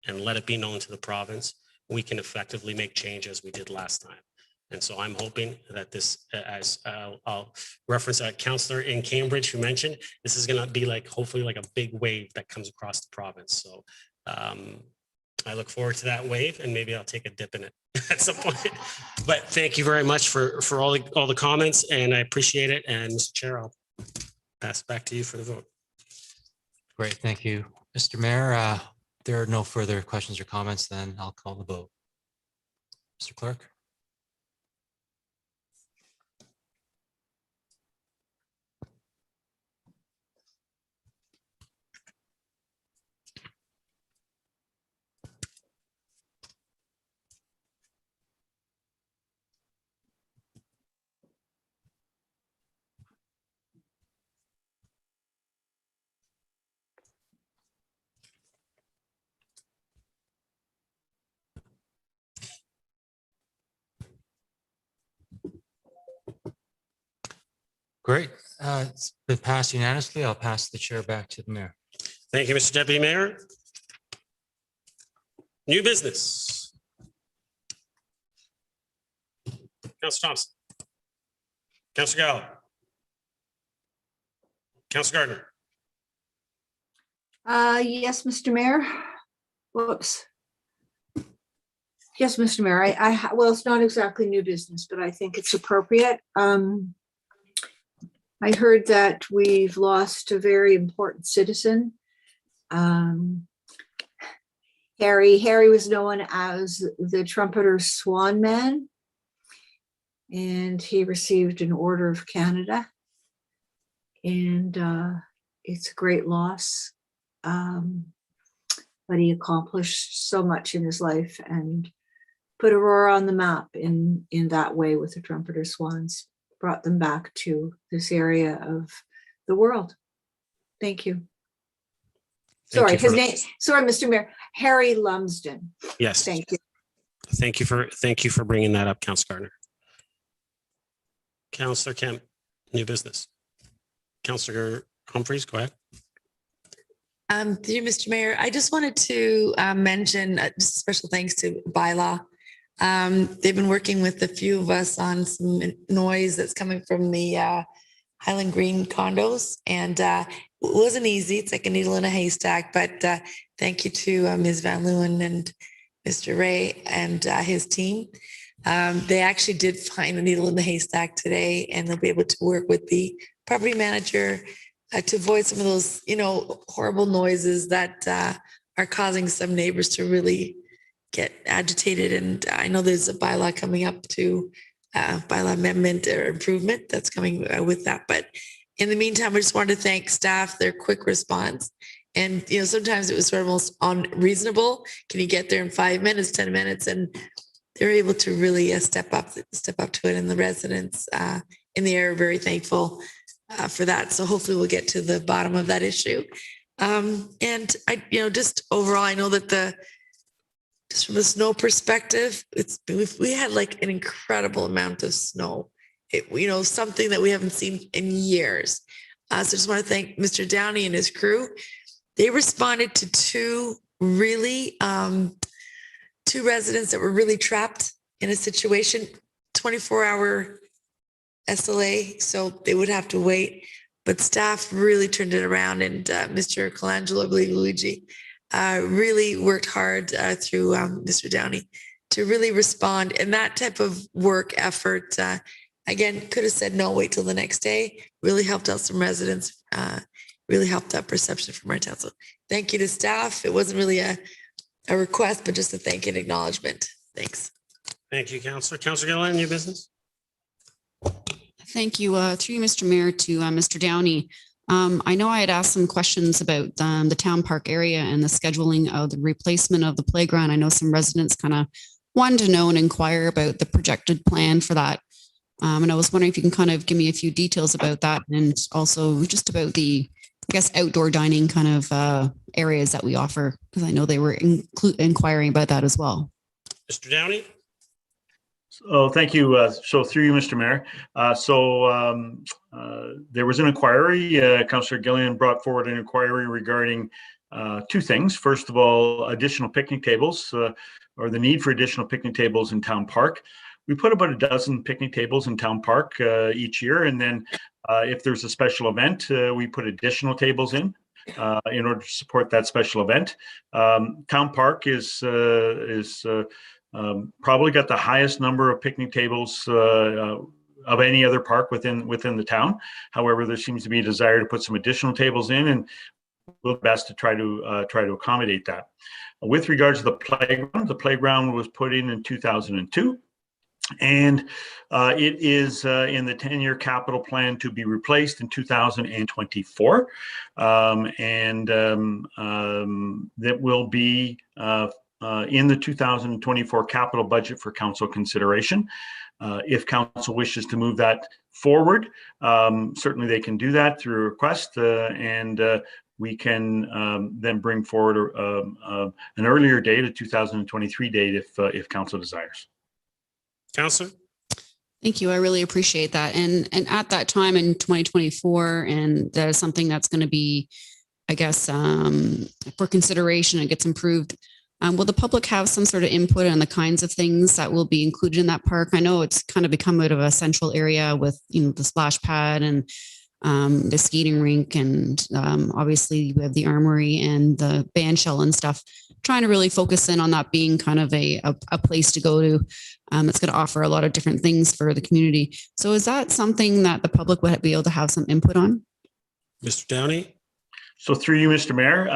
Speaker 1: and let it be known to the province, we can effectively make change as we did last time. And so I'm hoping that this, as I'll reference a councillor in Cambridge who mentioned, this is going to be hopefully like a big wave that comes across the province. So I look forward to that wave, and maybe I'll take a dip in it at some point. But thank you very much for all the comments, and I appreciate it. And Mr. Chair, I'll pass it back to you for the vote.
Speaker 7: Great, thank you, Mr. Mayor. there are no further questions or comments, then I'll call the vote. Mr. Clerk? Great. It's been passed unanimously. I'll pass the chair back to the mayor.
Speaker 1: Thank you, Mr. Deputy Mayor. New business. Councillor Thompson. Councillor Gallagher. Councillor Gardner.
Speaker 4: Yes, Mr. Mayor. Whoops. Yes, Mr. Mayor, well, it's not exactly new business, but I think it's appropriate. I heard that we've lost a very important citizen. Harry was known as the Trumpeter Swan Man, and he received an Order of Canada. And it's a great loss. But he accomplished so much in his life and put Aurora on the map in that way with the Trumpeter Swans, brought them back to this area of the world. Thank you. Sorry, his name, sorry, Mr. Mayor, Harry Lumsden.
Speaker 1: Yes.
Speaker 4: Thank you.
Speaker 1: Thank you for bringing that up, Councillor Gardner. Councillor Kemp, new business. Councillor Humphreys, go ahead.
Speaker 11: Dear Mr. Mayor, I just wanted to mention just special thanks to Bylaw. They've been working with a few of us on some noise that's coming from the Highland Green condos, and it wasn't easy. It's like a needle in a haystack, but thank you to Ms. Van Leeuwen and Mr. Ray and his team. They actually did find a needle in the haystack today, and they'll be able to work with the property manager to avoid some of those, horrible noises that are causing some neighbors to really get agitated. And I know there's a bylaw coming up to bylaw amendment or improvement that's coming with that. But in the meantime, I just wanted to thank staff, their quick response. And, sometimes it was sort of almost unreasonable. Can you get there in 5 minutes, 10 minutes? And they're able to really step up to it. And the residents in the area are very thankful for that. So hopefully we'll get to the bottom of that issue. And I, just overall, I know that just from a snow perspective, we had like an incredible amount of snow. Something that we haven't seen in years. So I just want to thank Mr. Downey and his crew. They responded to two residents that were really trapped in a situation, 24-hour SLA, so they would have to wait. But staff really turned it around, and Mr. Colangelo, I believe Luigi, really worked hard through Mr. Downey to really respond. And that type of work effort, again, could have said no, wait till the next day, really helped out some residents, really helped out perception from our town. So thank you to staff. It wasn't really a request, but just a thank you and acknowledgement. Thanks.
Speaker 1: Thank you, Councillor. Councillor Gilliland, new business?
Speaker 8: Thank you. Through you, Mr. Mayor, to Mr. Downey. I know I had asked some questions about the town park area and the scheduling of the replacement of the playground. I know some residents kind of wanted to know and inquire about the projected plan for that. And I was wondering if you can kind of give me a few details about that, and also just about the, I guess, outdoor dining kind of areas that we offer, because I know they were inquiring about that as well.
Speaker 1: Mr. Downey?
Speaker 14: Oh, thank you. So through you, Mr. Mayor. There was an inquiry. Councillor Gillian brought forward an inquiry regarding two things. First of all, additional picnic tables or the need for additional picnic tables in Town Park. We put about a dozen picnic tables in Town Park each year. And then if there's a special event, we put additional tables in order to support that special event. Town Park is probably got the highest number of picnic tables of any other park within the town. However, there seems to be a desire to put some additional tables in, and we'll do best to try to accommodate that. With regards to the playground was put in 2002. And it is in the 10-year capital plan to be replaced in 2024. That will be in the 2024 capital budget for council consideration. If council wishes to move that forward, certainly they can do that through a request, and we can then bring forward an earlier date, a 2023 date, if council desires.
Speaker 1: Counselor?
Speaker 8: Thank you. I really appreciate that. And at that time in 2024, and that is something that's going to be, I guess, for consideration and gets improved. Will the public have some sort of input on the kinds of things that will be included in that park? I know it's kind of become out of a central area with, the splash pad and the skating rink, and obviously we have the armory and the band shell and stuff. Trying to really focus in on that being kind of a place to go to. It's going to offer a lot of different things for the community. So is that something that the public would be able to have some input on?
Speaker 1: Mr. Downey?
Speaker 14: So through you, Mr. Mayor,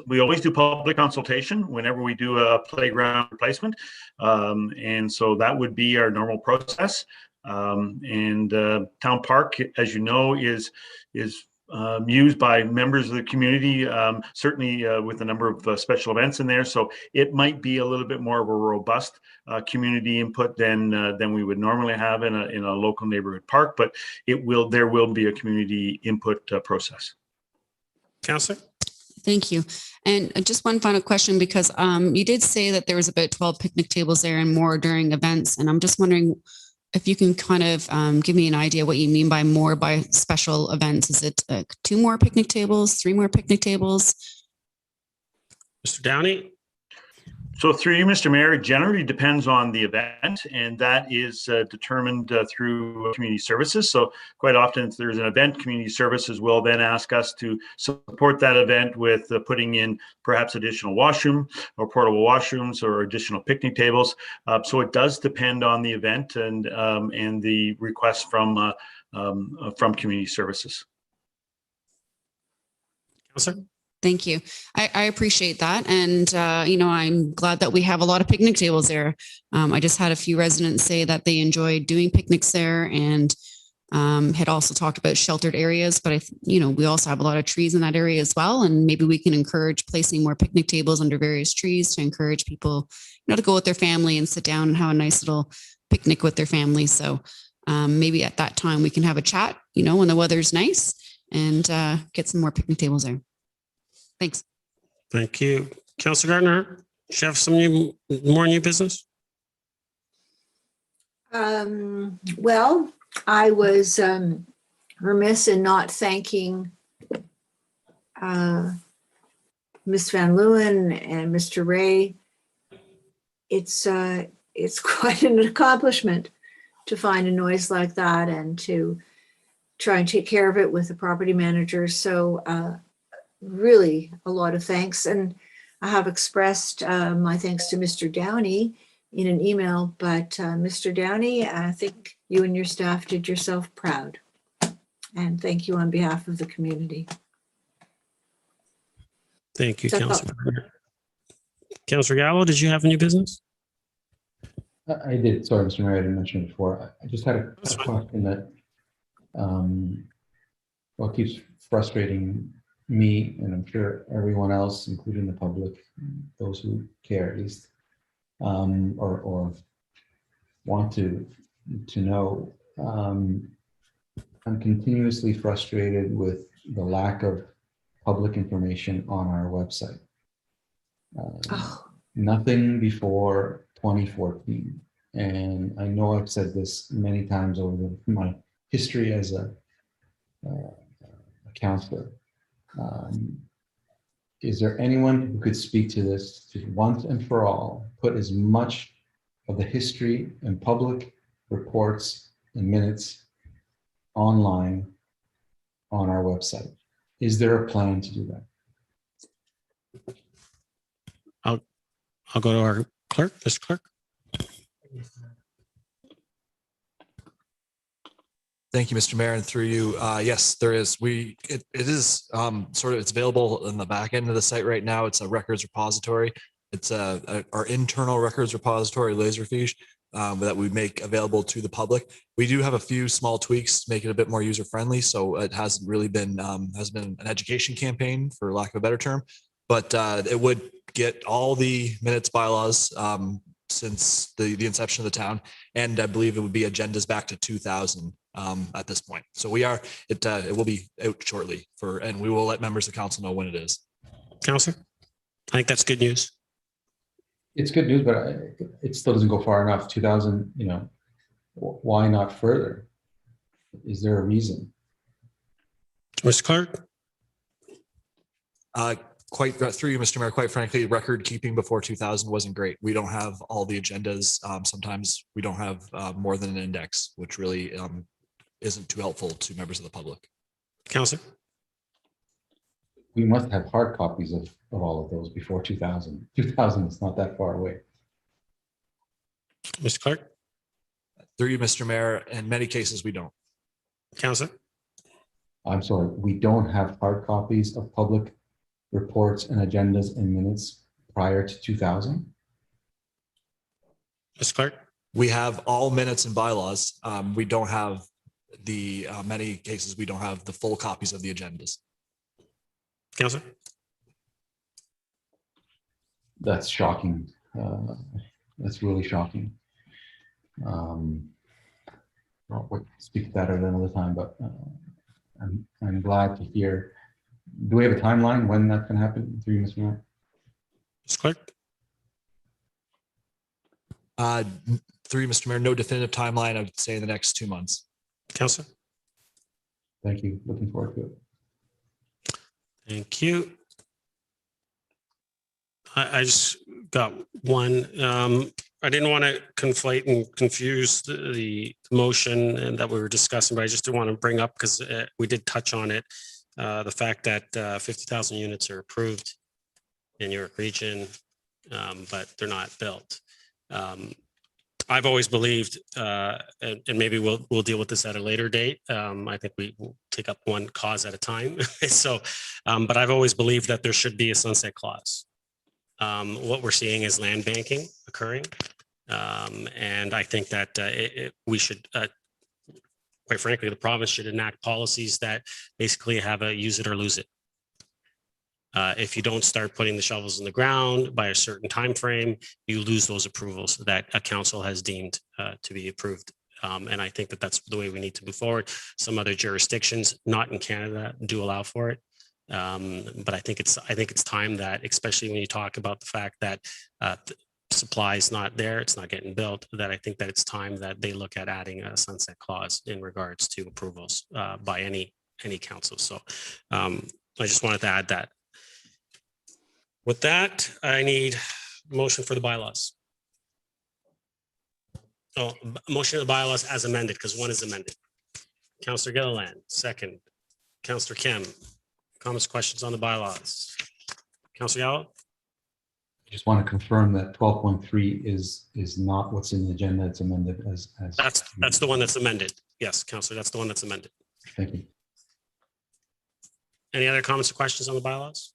Speaker 14: we always do public consultation whenever we do a playground replacement. And so that would be our normal process. Town Park, as you know, is used by members of the community, certainly with a number of special events in there. So it might be a little bit more of a robust community input than we would normally have in a local neighborhood park, but there will be a community input process.
Speaker 1: Counselor?
Speaker 8: Thank you. And just one final question, because you did say that there was about 12 picnic tables there and more during events. And I'm just wondering if you can kind of give me an idea what you mean by more by special events. Is it 2 more picnic tables, 3 more picnic tables?
Speaker 1: Mr. Downey?
Speaker 14: So through you, Mr. Mayor, it generally depends on the event, and that is determined through community services. So quite often if there's an event, community services will then ask us to support that event with putting in perhaps additional washroom or portable washrooms or additional picnic tables. So it does depend on the event and the request from community services.
Speaker 1: Counselor?
Speaker 8: Thank you. I appreciate that. And, I'm glad that we have a lot of picnic tables there. I just had a few residents say that they enjoyed doing picnics there, and had also talked about sheltered areas. But, we also have a lot of trees in that area as well. And maybe we can encourage placing more picnic tables under various trees to encourage people, to go with their family and sit down and have a nice little picnic with their family. So maybe at that time we can have a chat, when the weather's nice, and get some more picnic tables there. Thanks.
Speaker 1: Thank you. Councilor Gardner, do you have some more new business?
Speaker 4: Well, I was remiss in not thanking Ms. Van Leeuwen and Mr. Ray. It's quite an accomplishment to find a noise like that and to try and take care of it with the property manager. So really a lot of thanks. And I have expressed my thanks to Mr. Downey in an email, but Mr. Downey, I think you and your staff did yourself proud. And thank you on behalf of the community.
Speaker 1: Thank you, Councilor Gardner. Councilor Gallo, did you have any business?
Speaker 3: I did. Sorry, Mr. Mayor, I didn't mention it before. I just had a question that keeps frustrating me, and I'm sure everyone else, including the public, those who care at least, or want to know. I'm continuously frustrated with the lack of public information on our website. Nothing before 2014. And I know I've said this many times over my history as a counselor. Is there anyone who could speak to this to once and for all, put as much of the history and public reports and minutes online on our website? Is there a plan to do that?
Speaker 1: I'll go to our clerk, Mr. Clerk.
Speaker 13: Thank you, Mr. Mayor, and through you. Yes, there is. It is it's available in the back end of the site right now. It's a records repository. It's our internal records repository, Laserfiche, that we make available to the public. We do have a few small tweaks to make it a bit more user friendly. So it hasn't really been has been an education campaign, for lack of a better term, but it would get all the minutes bylaws since the inception of the town, and I believe it would be agendas back to 2000 at this point. So it will be out shortly and we will let members of council know when it is.
Speaker 1: Councillor, I think that's good news.
Speaker 3: It's good news, but it still doesn't go far enough. 2000, why not further? Is there a reason?
Speaker 1: Mr. Clark?
Speaker 13: Through you, Mr. Mayor, quite frankly, record keeping before 2000 wasn't great. We don't have all the agendas. Sometimes we don't have more than an index, which really isn't too helpful to members of the public.
Speaker 1: Councillor?
Speaker 3: We must have hard copies of all of those before 2000. 2000 is not that far away.
Speaker 1: Mr. Clark?
Speaker 13: Through you, Mr. Mayor, in many cases, we don't.
Speaker 1: Councillor?
Speaker 3: I'm sorry, we don't have hard copies of public reports and agendas and minutes prior to 2000?
Speaker 1: Mr. Clark?
Speaker 13: We have all minutes and bylaws. We don't have many cases, we don't have the full copies of the agendas.
Speaker 1: Councillor?
Speaker 3: That's shocking. That's really shocking. We'll speak to that at another time, but I'm glad to hear. Do we have a timeline when that can happen? Through you, Mr. Mayor?
Speaker 1: Mr. Clark?
Speaker 13: Through you, Mr. Mayor, no definitive timeline. I would say in the next 2 months.
Speaker 1: Councillor?
Speaker 3: Thank you. Looking forward to it.
Speaker 1: Thank you. I just got one. I didn't want to conflate and confuse the motion and that we were discussing, but I just did want to bring up, because we did touch on it, the fact that 50,000 units are approved in your region, but they're not built. I've always believed, and maybe we'll deal with this at a later date. I think we will take up one cause at a time. So, but I've always believed that there should be a sunset clause. What we're seeing is land banking occurring. And I think that we should, quite frankly, the province should enact policies that basically have a use it or lose it. If you don't start putting the shovels in the ground by a certain time frame, you lose those approvals that a council has deemed to be approved. And I think that that's the way we need to move forward. Some other jurisdictions, not in Canada, do allow for it. But I think it's time that, especially when you talk about the fact that supply is not there, it's not getting built, that I think that it's time that they look at adding a sunset clause in regards to approvals by any council. So I just wanted to add that. With that, I need a motion for the bylaws. Oh, motion of the bylaws as amended, because one is amended. Councillor Gilliland, second. Councillor Kim, comments, questions on the bylaws? Councillor Gallo?
Speaker 3: I just want to confirm that 12.3 is not what's in the agenda. It's amended as.
Speaker 1: That's the one that's amended. Yes, Councillor, that's the one that's amended.
Speaker 3: Thank you.
Speaker 1: Any other comments or questions on the bylaws?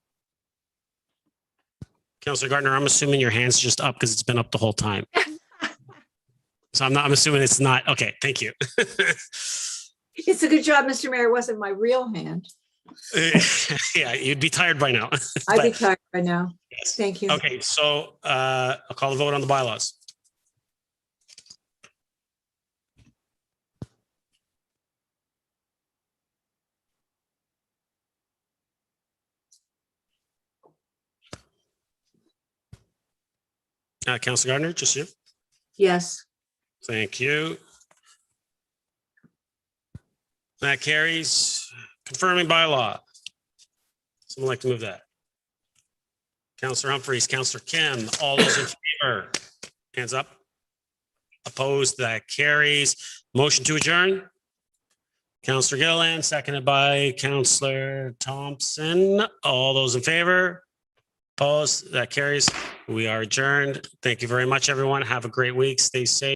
Speaker 1: Councillor Gardner, I'm assuming your hand's just up because it's been up the whole time. So I'm assuming it's not. Okay, thank you.
Speaker 4: It's a good job, Mr. Mayor, it wasn't my real hand.
Speaker 1: Yeah, you'd be tired by now.
Speaker 4: I'd be tired by now.
Speaker 1: Yes.
Speaker 4: Thank you.
Speaker 1: Okay, so I'll call the vote on the bylaws. Councillor Gardner, just you.
Speaker 4: Yes.
Speaker 1: Thank you. That carries. Confirming bylaw. Someone like to move that? Councillor Humphreys, Councillor Kim, all those in favor? Hands up. Opposed, that carries. Motion to adjourn. Councillor Gilliland, seconded by Councillor Thompson. All those in favor? Opposed, that carries. We are adjourned. Thank you very much, everyone. Have a great week. Stay safe.